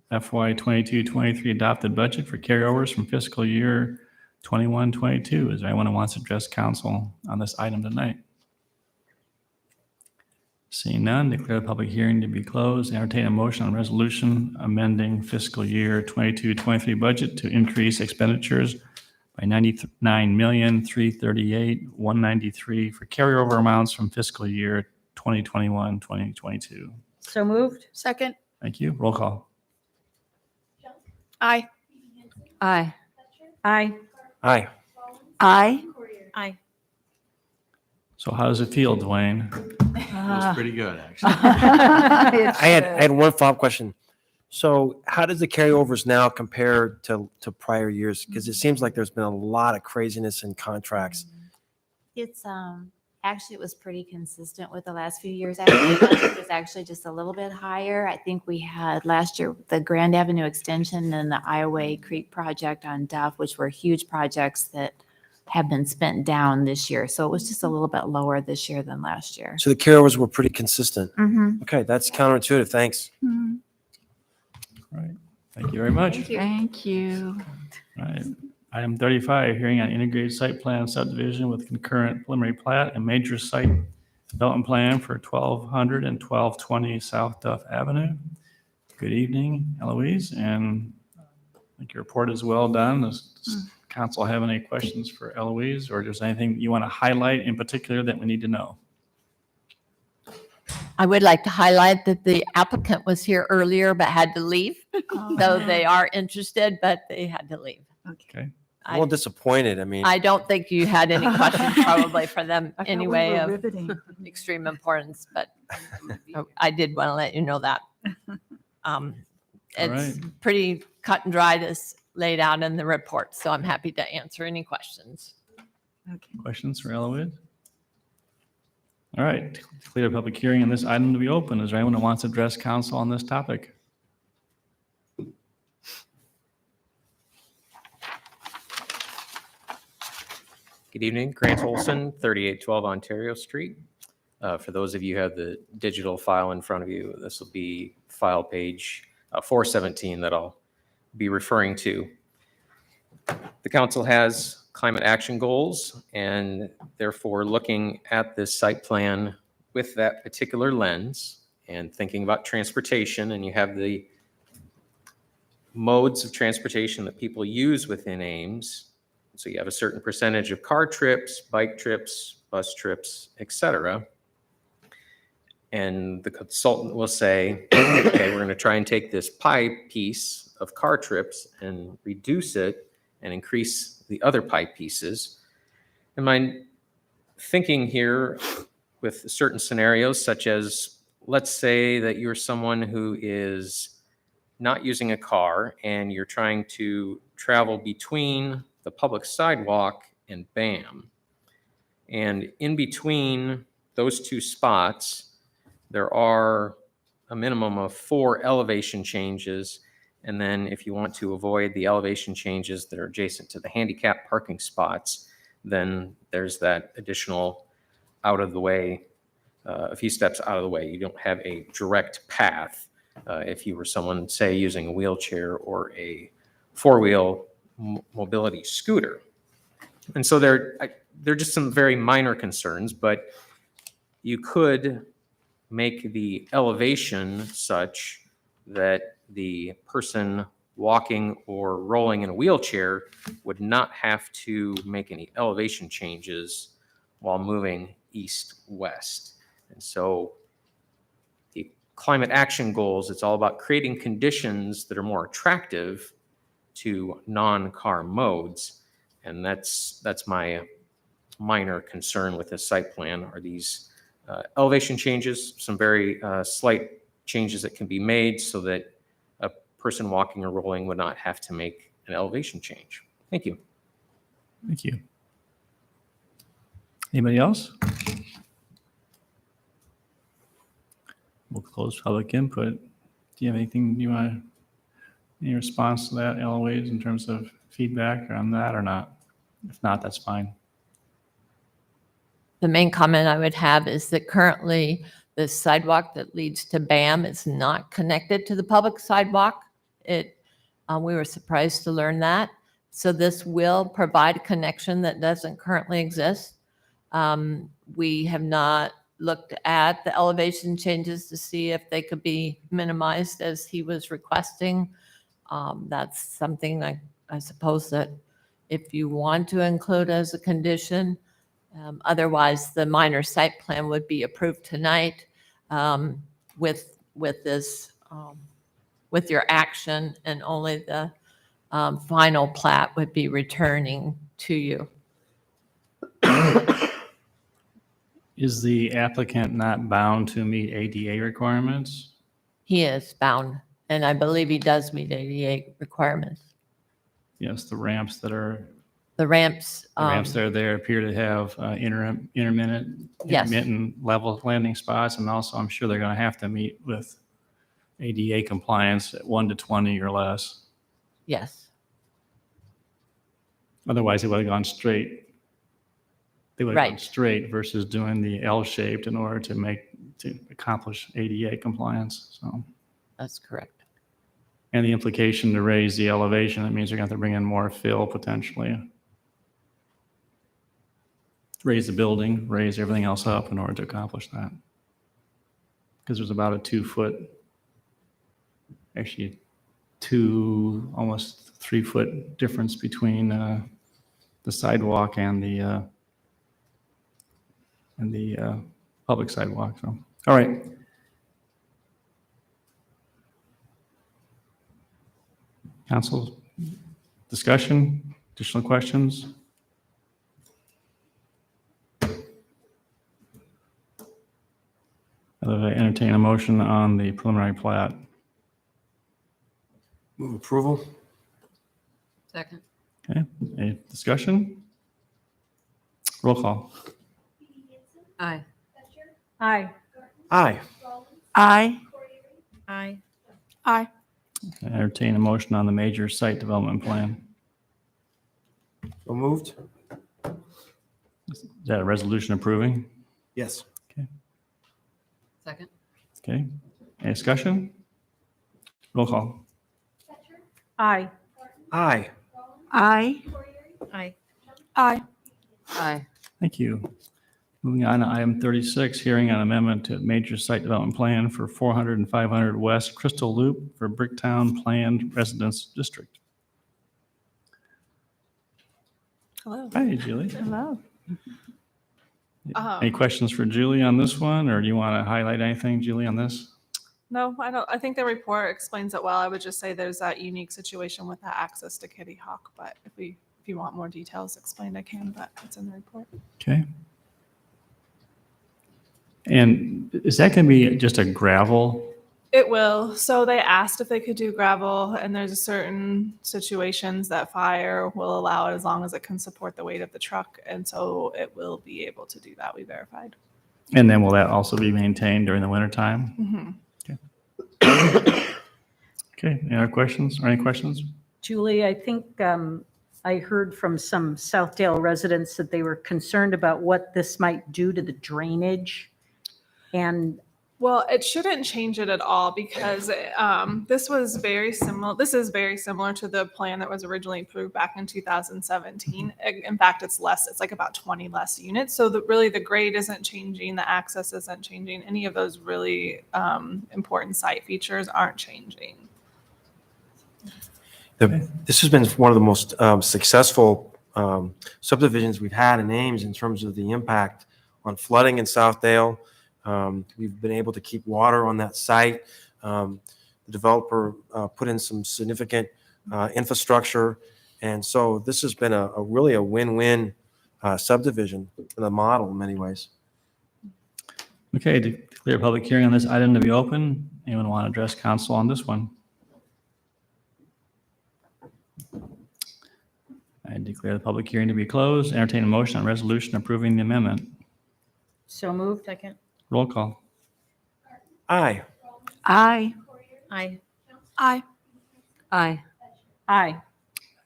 FY 22-23 adopted budget for carryovers from fiscal year 21-22. Is there anyone who wants to address council on this item tonight? Seeing none, declare the public hearing to be closed. Entertain a motion on resolution amending fiscal year 22-23 budget to increase expenditures by $99,338,193 for carryover amounts from fiscal year 2021-2022. So moved. Second. Thank you. Roll call. Aye. Aye. Aye. Aye. Aye. Aye. So how does it feel, Dwayne? It was pretty good, actually. I had one follow-up question. So how does the carryovers now compare to prior years? Because it seems like there's been a lot of craziness in contracts. It's actually, it was pretty consistent with the last few years. Actually, the budget was actually just a little bit higher. I think we had last year the Grand Avenue extension and the Iowa Creek project on Duff, which were huge projects that have been spent down this year. So it was just a little bit lower this year than last year. So the carryovers were pretty consistent. Mhm. Okay, that's counterintuitive. Thanks. Mhm. All right. Thank you very much. Thank you. All right. Item 35, hearing on integrated site plan subdivision with concurrent preliminary plat and major site development plan for 1200 and 1220 South Duff Avenue. Good evening, Eloise, and I think your report is well done. Does council have any questions for Eloise, or just anything you want to highlight in particular that we need to know? I would like to highlight that the applicant was here earlier but had to leave. So they are interested, but they had to leave. Okay. I'm a little disappointed. I mean, I don't think you had any questions probably for them I thought we anyway were of riveting. extreme importance, but I did want to let you know that. It's right. pretty cut and dried as laid out in the report, so I'm happy to answer any questions. Questions for Eloise? All right. Declare a public hearing on this item to be open. Is there anyone who wants to address council on this topic? Good evening, Grant Olson, 3812 Ontario Street. For those of you who have the digital file in front of you, this will be file page 417 that I'll be referring to. The council has climate action goals, and therefore looking at this site plan with that particular lens and thinking about transportation, and you have the modes of transportation that people use within Ames. So you have a certain percentage of car trips, bike trips, bus trips, etc. And the consultant will say, okay, we're going to try and take this pie piece of car trips and reduce it and increase the other pie pieces. And my thinking here with certain scenarios, such as, let's say that you're someone who is not using a car and you're trying to travel between the public sidewalk and BAM. And in between those two spots, there are a minimum of 4 elevation changes. And then if you want to avoid the elevation changes that are adjacent to the handicap parking spots, then there's that additional out of the way, a few steps out of the way. You don't have a direct path if you were someone, say, using a wheelchair or a 4-wheel mobility scooter. And so they're just some very minor concerns, but you could make the elevation such that the person walking or rolling in a wheelchair would not have to make any elevation changes while moving east-west. And so the climate action goals, it's all about creating conditions that are more attractive to non-car modes. And that's my minor concern with this site plan are these elevation changes, some very slight changes that can be made so that a person walking or rolling would not have to make an elevation change. Thank you. Thank you. Anybody else? We'll close public input. Do you have anything you want, any response to that, Eloise, in terms of feedback on that or not? If not, that's fine. The main comment I would have is that currently the sidewalk that leads to BAM is not connected to the public sidewalk. We were surprised to learn that. So this will provide a connection that doesn't currently exist. We have not looked at the elevation changes to see if they could be minimized as he was requesting. That's something I suppose that if you want to include as a condition. Otherwise, the minor site plan would be approved tonight with this, with your action, and only the final plat would be returning to you. Is the applicant not bound to meet ADA requirements? He is bound, and I believe he does meet ADA requirements. Yes, the ramps that are The ramps. The ramps that are there appear to have intermittent level landing spots, and also I'm sure they're going to have to meet with ADA compliance at 1 to 20 or less. Yes. Otherwise, they would have gone straight. They would have gone Right. straight versus doing the L-shaped in order to accomplish ADA compliance. So, That's correct. and the implication to raise the elevation, that means you're going to have to bring in more fill potentially. Raise the building, raise everything else up in order to accomplish that. Because there's about a 2-foot, actually almost 3-foot difference between the sidewalk and the public sidewalk. So, all right. Council discussion, additional questions? I'll entertain a motion on the preliminary plat. Move approval. Second. Okay, any discussion? Roll call. Aye. Aye. Aye. Aye. Aye. Aye. I entertain a motion on the major site development plan. So moved. Is that a resolution approving? Yes. Second. Okay, any discussion? Roll call. Aye. Aye. Aye. Aye. Aye. Aye. Thank you. Moving on to item 36, hearing on amendment to major site development plan for 400 and 500 West Crystal Loop for Bricktown Planned Residence District. Hello. Hi, Julie. Hello. Any questions for Julie on this one, or do you want to highlight anything, Julie, on this? No, I don't. I think the report explains it well. I would just say there's that unique situation with that access to Kitty Hawk. But if you want more details explained, I can. But it's in the report. Okay. And is that going to be just a gravel? It will. So they asked if they could do gravel, and there's a certain situations that fire will allow it as long as it can support the weight of the truck, and so it will be able to do that. We verified. And then will that also be maintained during the wintertime? Mm-hmm. Okay. Any other questions or any questions? Julie, I think I heard from some Southdale residents that they were concerned about what this might do to the drainage. And Well, it shouldn't change it at all because this was very similar. This is very similar to the plan that was originally approved back in 2017. In fact, it's less. It's like about 20 less units. So really the grade isn't changing. The access isn't changing. Any of those really important site features aren't changing. This has been one of the most successful subdivisions we've had in Ames in terms of the impact on flooding in Southdale. We've been able to keep water on that site. The developer put in some significant infrastructure. And so this has been really a win-win subdivision and a model in many ways. Okay, declare a public hearing on this item to be open. Anyone want to address council on this one? I declare the public hearing to be closed. Entertain a motion on resolution approving the amendment. so moved. Second. Roll call. Aye. Aye. Aye. Aye. Aye. Aye.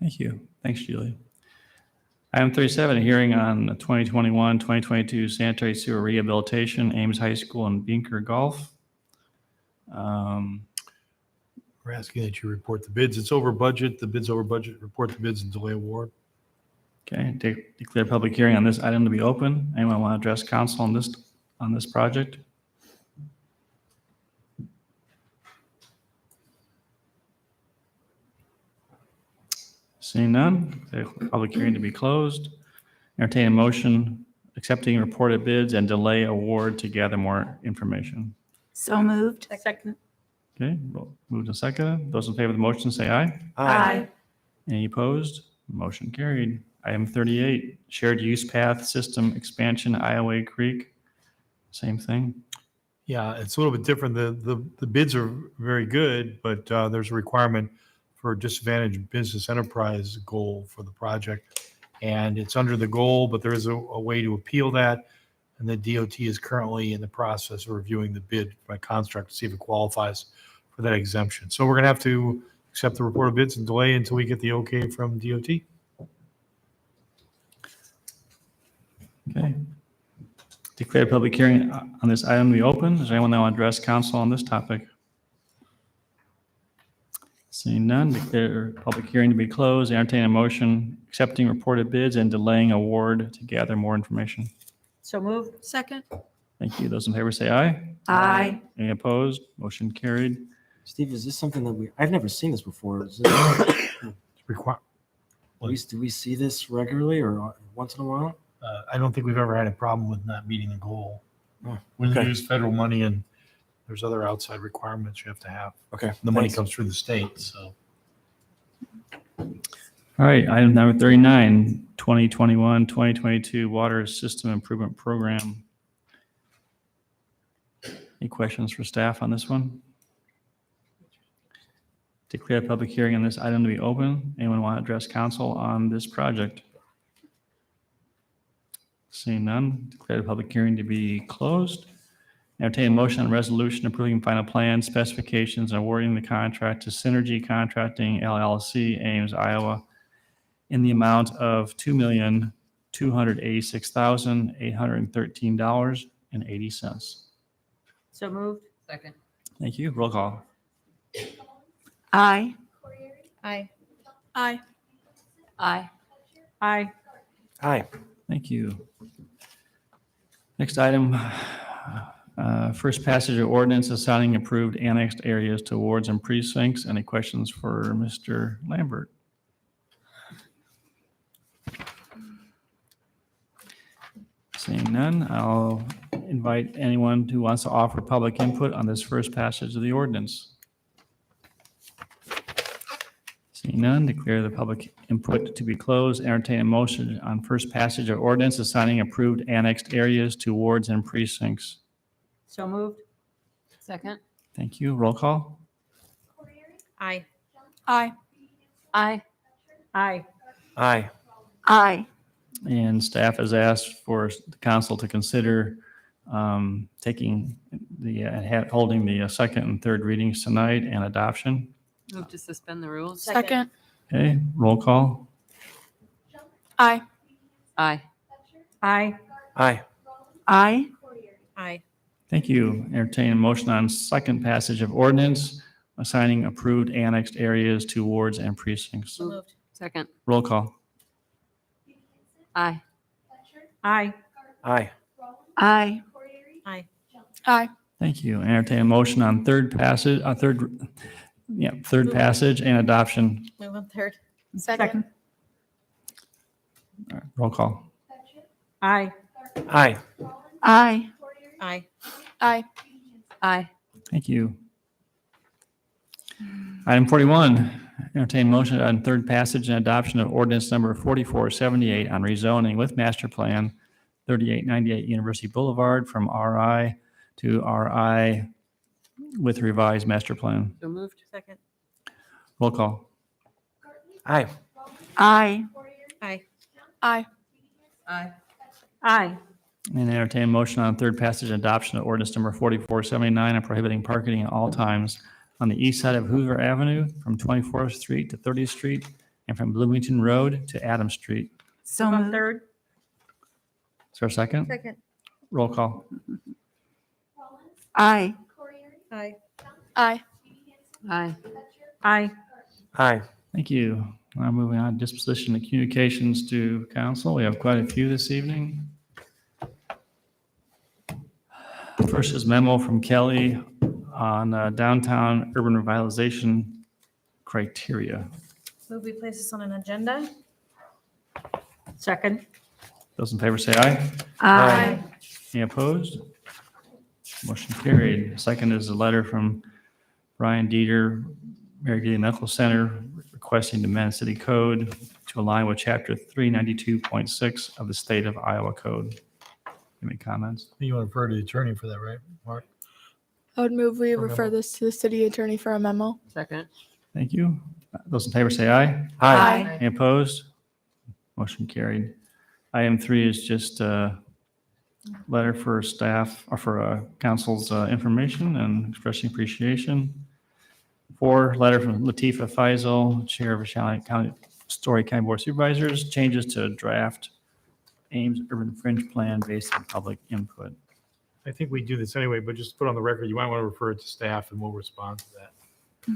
Thank you. Thanks, Julie. Item 37, a hearing on the 2021-2022 sanitary sewer rehabilitation, Ames High School and Binker Golf. We're asking that you report the bids. It's over budget. The bid's over budget. Report the bids and delay award. Okay, declare public hearing on this item to be open. Anyone want to address council on this project? Seeing none, declare public hearing to be closed. Entertain a motion accepting reported bids and delay award to gather more information. So moved. Second. Okay, moved and seconded. Those in favor of the motion say aye. Aye. Any opposed? Motion carried. Item 38, shared use path system expansion, Iowa Creek. Same thing. Yeah, it's a little bit different. The bids are very good, but there's a requirement for disadvantaged business enterprise goal for the project. And it's under the goal, but there is a way to appeal that. And the DOT is currently in the process of reviewing the bid by construct to see if it qualifies for that exemption. So we're going to have to accept the report of bids and delay until we get the okay from DOT. Okay. Declare public hearing on this item to be open. Does anyone want to address council on this topic? Seeing none, declare public hearing to be closed. Entertain a motion accepting reported bids and delaying award to gather more information. So moved. Second. Thank you. Those in favor say aye. Aye. Any opposed? Motion carried. Steve, is this something that I've never seen this before. Is this, do we see this regularly or once in a while? I don't think we've ever had a problem with not meeting the goal. Oh, When you okay. use federal money and there's other outside requirements you have to have. Okay. The money Thanks. comes through the state, so. All right, item number 39, 2021-2022 Water System Improvement Program. Any questions for staff on this one? Declare a public hearing on this item to be open. Anyone want to address council on this project? Seeing none, declare the public hearing to be closed. Entertain a motion on resolution approving final plan specifications and awarding the contract to Synergy Contracting LLC, Ames, Iowa, in the amount of $2,286,813.80. So moved. Second. Thank you. Roll call. Aye. Aye. Aye. Aye. Aye. Aye. Thank you. Next item, first passage of ordinance assigning approved annexed areas to wards and precincts. Any questions for Mr. Lambert? Seeing none, I'll invite anyone who wants to offer public input on this first passage of the ordinance. Seeing none, declare the public input to be closed. Entertain a motion on first passage of ordinance assigning approved annexed areas to wards and precincts. So moved. Second. Thank you. Roll call. Aye. Aye. Aye. Aye. Aye. Aye. And staff has asked for the council to consider taking the, holding the second and third readings tonight and adoption. Move to suspend the rules. Second. Okay, roll call. Aye. Aye. Aye. Aye. Aye. Aye. Thank you. Entertain a motion on second passage of ordinance assigning approved annexed areas to wards and precincts. So moved. Second. Roll call. Aye. Aye. Aye. Aye. Aye. Aye. Thank you. Entertain a motion on third passage, third passage and adoption. Move on third. Second. All right, roll call. Aye. Aye. Aye. Aye. Aye. Aye. Thank you. Item 41, entertain motion on third passage and adoption of ordinance number 4478 on rezoning with master plan 3898 University Boulevard from RI to RI with revised master plan. So moved. Second. Roll call. Aye. Aye. Aye. Aye. Aye. Aye. And entertain motion on third passage and adoption of ordinance number 4479 on prohibiting parking at all times on the east side of Hoover Avenue from 24th Street to 30th Street and from Bloomington Road to Adams Street. So Move on moved. third. Is there a second? Second. Roll call. Aye. Aye. Aye. Aye. Aye. Aye. Thank you. Now moving on, disposition of communications to council. We have quite a few this evening. First is memo from Kelly on downtown urban revitalization criteria. Move we place this on an agenda. Second. Those in favor say aye. Aye. Any opposed? Motion carried. Second is a letter from Brian Dieter, Mary Dieter Medical Center, requesting to amend city code to align with chapter 392.6 of the state of Iowa code. Any comments? You want to refer to the attorney for that, right, Mark? I would move we For refer memo. this to the city attorney for a memo. Second. Thank you. Those in favor say aye. Aye. Any opposed? Motion carried. Item 3 is just a letter for staff or for council's information and expressing appreciation. 4, letter from Latifa Faisal, Chair of Story County Board of Supervisors, changes to draft Ames Urban Fringe Plan based on public input. I think we do this anyway, but just put on the record, you might want to refer it to staff and we'll respond to that.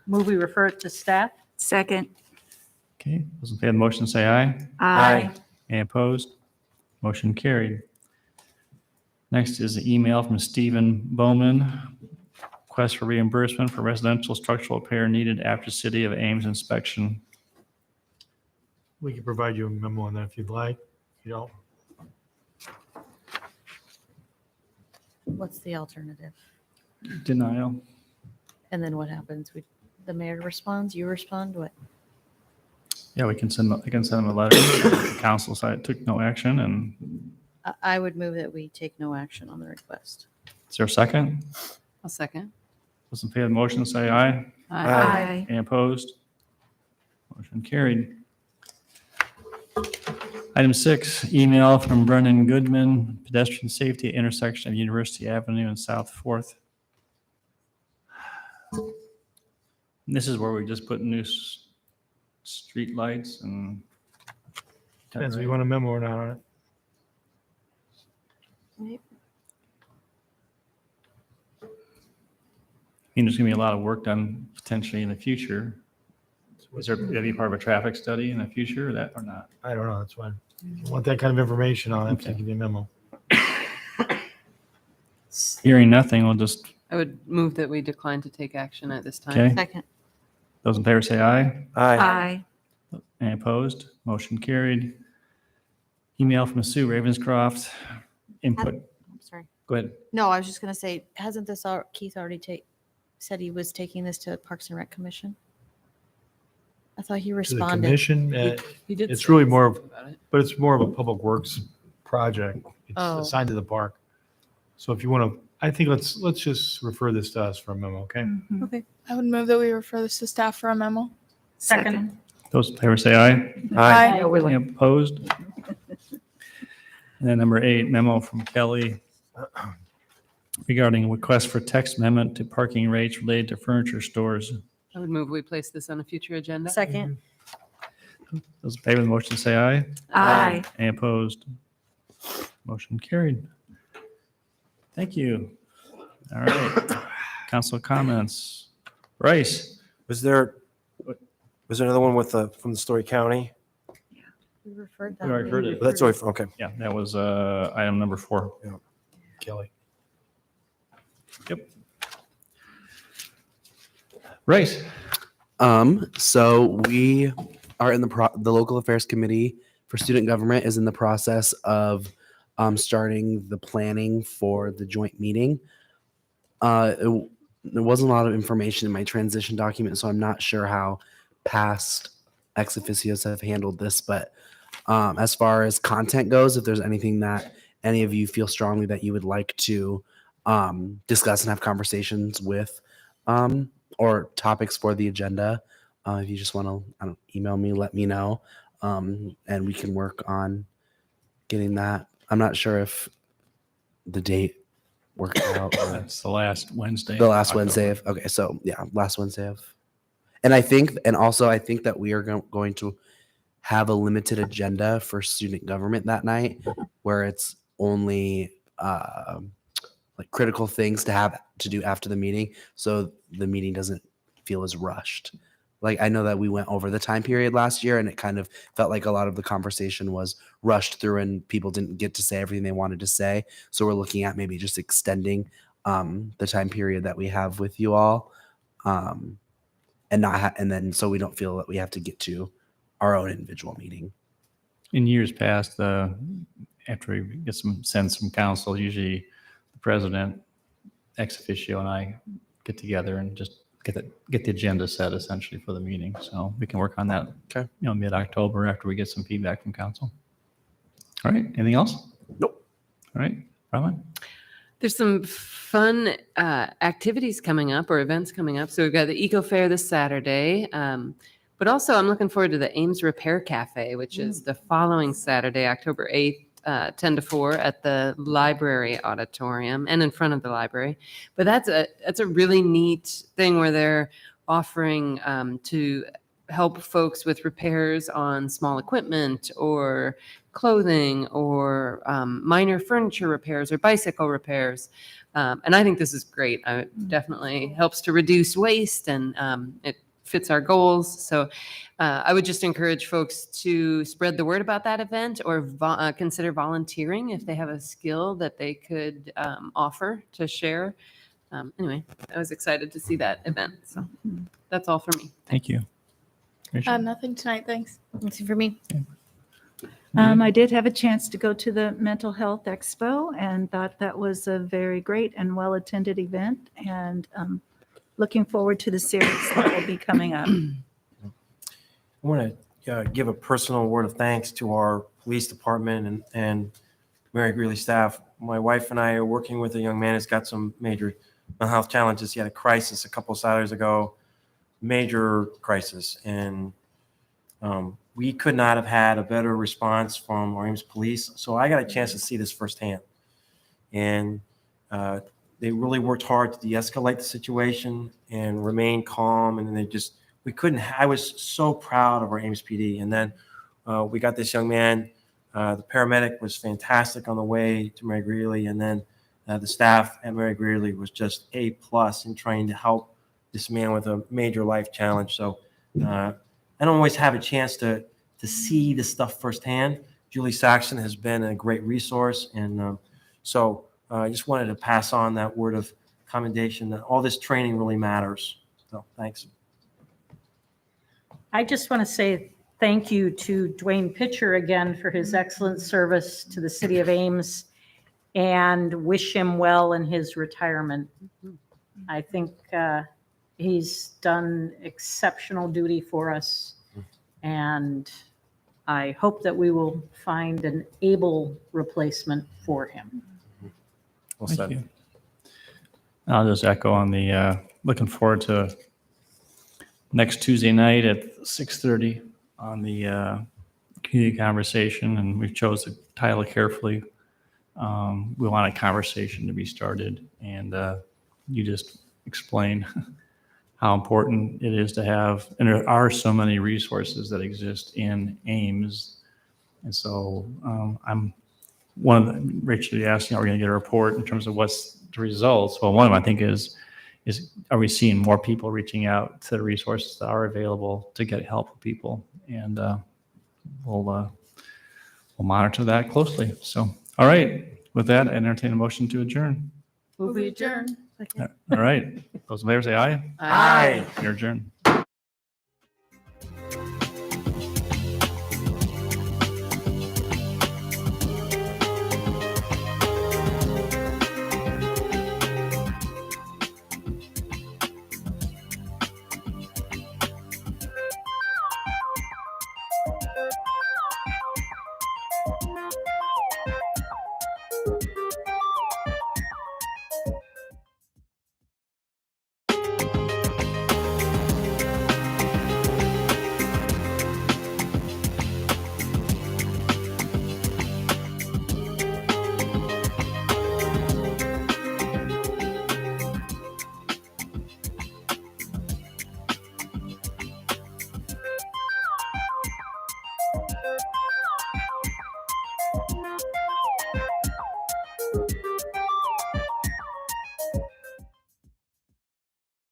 Move we refer it to staff. Second. Okay, those in favor of the motion say aye. Aye. Any opposed? Motion carried. Next is an email from Stephen Bowman. Request for reimbursement for residential structural repair needed after City of Ames inspection. We can provide you a memo on that if you'd like. You don't. What's the alternative? Denial. And then what happens? The mayor responds, you respond, what? Yeah, I can send them a letter. The council side took no action, and I would move that we take no action on the request. is there a second? A second. Those in favor of the motion say aye. Aye. Any opposed? Motion carried. Item 6, email from Brennan Goodman, pedestrian safety at intersection of University Avenue and South 4th. This is where we just put new street lights and. Depends if you want a memo or not on it. I mean, there's gonna be a lot of work done potentially in the future. So Is there going to be part of a traffic study in the future, or that or not? I don't know, that's why. If you want that kind of information, I'll have to give you a memo. Hearing nothing, we'll just, I would move that we decline to take action at this time. okay. Second. Those in favor say aye. Aye. Any opposed? Motion carried. Email from Sue Ravenscroft. Input. I'm sorry. Go ahead. No, I was just going to say, hasn't Keith already said he was taking this to Parks and Rec Commission? I thought he To the responded. commission, He did it's say really more of, something about it. but it's more of a public works project. It's Oh. assigned to the park. So if you want to, I think let's just refer this to us for a memo, okay? Okay. I would move that we refer this to staff for a memo. Second. Those in favor say aye. Aye. Any opposed? And then number 8, memo from Kelly regarding request for text amendment to parking rates related to furniture stores. I would move we place this on a future agenda. Second. Those in favor of the motion say aye. Aye. Any opposed? Motion carried. Thank you. All right. Council comments. Bryce? Was there another one with from the Story County? We referred We already heard it. That's already, okay. Yeah, that was item number 4. Kelly. Yep. Bryce? So we are in the local affairs committee for student government is in the process of starting the planning for the joint meeting. There wasn't a lot of information in my transition document, so I'm not sure how past ex officios have handled this, but as far as content goes, if there's anything that any of you feel strongly that you would like to discuss and have conversations with, or topics for the agenda, if you just want to email me, let me know, and we can work on getting that. I'm not sure if the date worked out. Or That's the last Wednesday. the last October. Wednesday of, okay, so yeah, last Wednesday of, and I think that we are going to have a limited agenda for student government that night, where it's only like critical things to have to do after the meeting, so the meeting doesn't feel as rushed. Like, I know that we went over the time period last year and it kind of felt like a lot of the conversation was rushed through and people didn't get to say everything they wanted to say. So we're looking at maybe just extending the time period that we have with you all, and then so we don't feel that we have to get to our own individual meeting. In years past, after we get some sense from council, usually the president, ex officio, and I get together and just get the agenda set essentially for the meeting. So we can work on that. Okay. Mid-October after we get some feedback from council. All right. Anything else? Nope. All right. Robin? There's some fun activities coming up or events coming up. So we've got the Eco Fair this Saturday. But also I'm looking forward to the Ames Repair Cafe, which is the following Saturday, October 8th. 10 to 4 at the library auditorium and in front of the library. But that's a really neat thing where they're offering to help folks with repairs on small equipment or clothing or minor furniture repairs or bicycle repairs. And I think this is great. It definitely helps to reduce waste and it fits our goals. So I would just encourage folks to spread the word about that event or consider volunteering if they have a skill that they could offer to share. Anyway, I was excited to see that event. So that's all for me. Thank you. Nothing tonight, thanks. Nothing for me. I did have a chance to go to the Mental Health Expo and thought that was a very great and well-attended event, and looking forward to the series that will be coming up. I want to give a personal word of thanks to our police department and Mary Greeley staff. My wife and I are working with a young man who's got some major mental health challenges. He had a crisis a couple of Saturdays ago, major crisis. And we could not have had a better response from our Ames police. So I got a chance to see this firsthand. And they really worked hard to de-escalate the situation and remain calm. And I was so proud of our Ames PD. And then we got this young man, the paramedic was fantastic on the way to Mary Greeley. And then the staff at Mary Greeley was just A+ in trying to help this man with a major life challenge. So I don't always have a chance to see this stuff firsthand. Julie Saxon has been a great resource. And so I just wanted to pass on that word of commendation that all this training really matters. So thanks. I just want to say thank you to Dwayne Pitcher again for his excellent service to the city of Ames and wish him well in his retirement. I think he's done exceptional duty for us, and I hope that we will find an able replacement for him. Well Thank said. you. I'll just echo on the looking forward to next Tuesday night at 6:30 on the community conversation, and we've chose the title carefully. We want a conversation to be started, and you just explained how important it is to have, and there are so many resources that exist in Ames, and so I'm one of the, Rachel, you asked, are we going to get a report in terms of what's the results? Well, one of them I think is are we seeing more people reaching out to the resources that are available to get help for people? And we'll monitor that closely. So, all right, with that, I entertain a motion to adjourn. Move adjourn. All right, those in favor say aye. Aye. You're adjourned.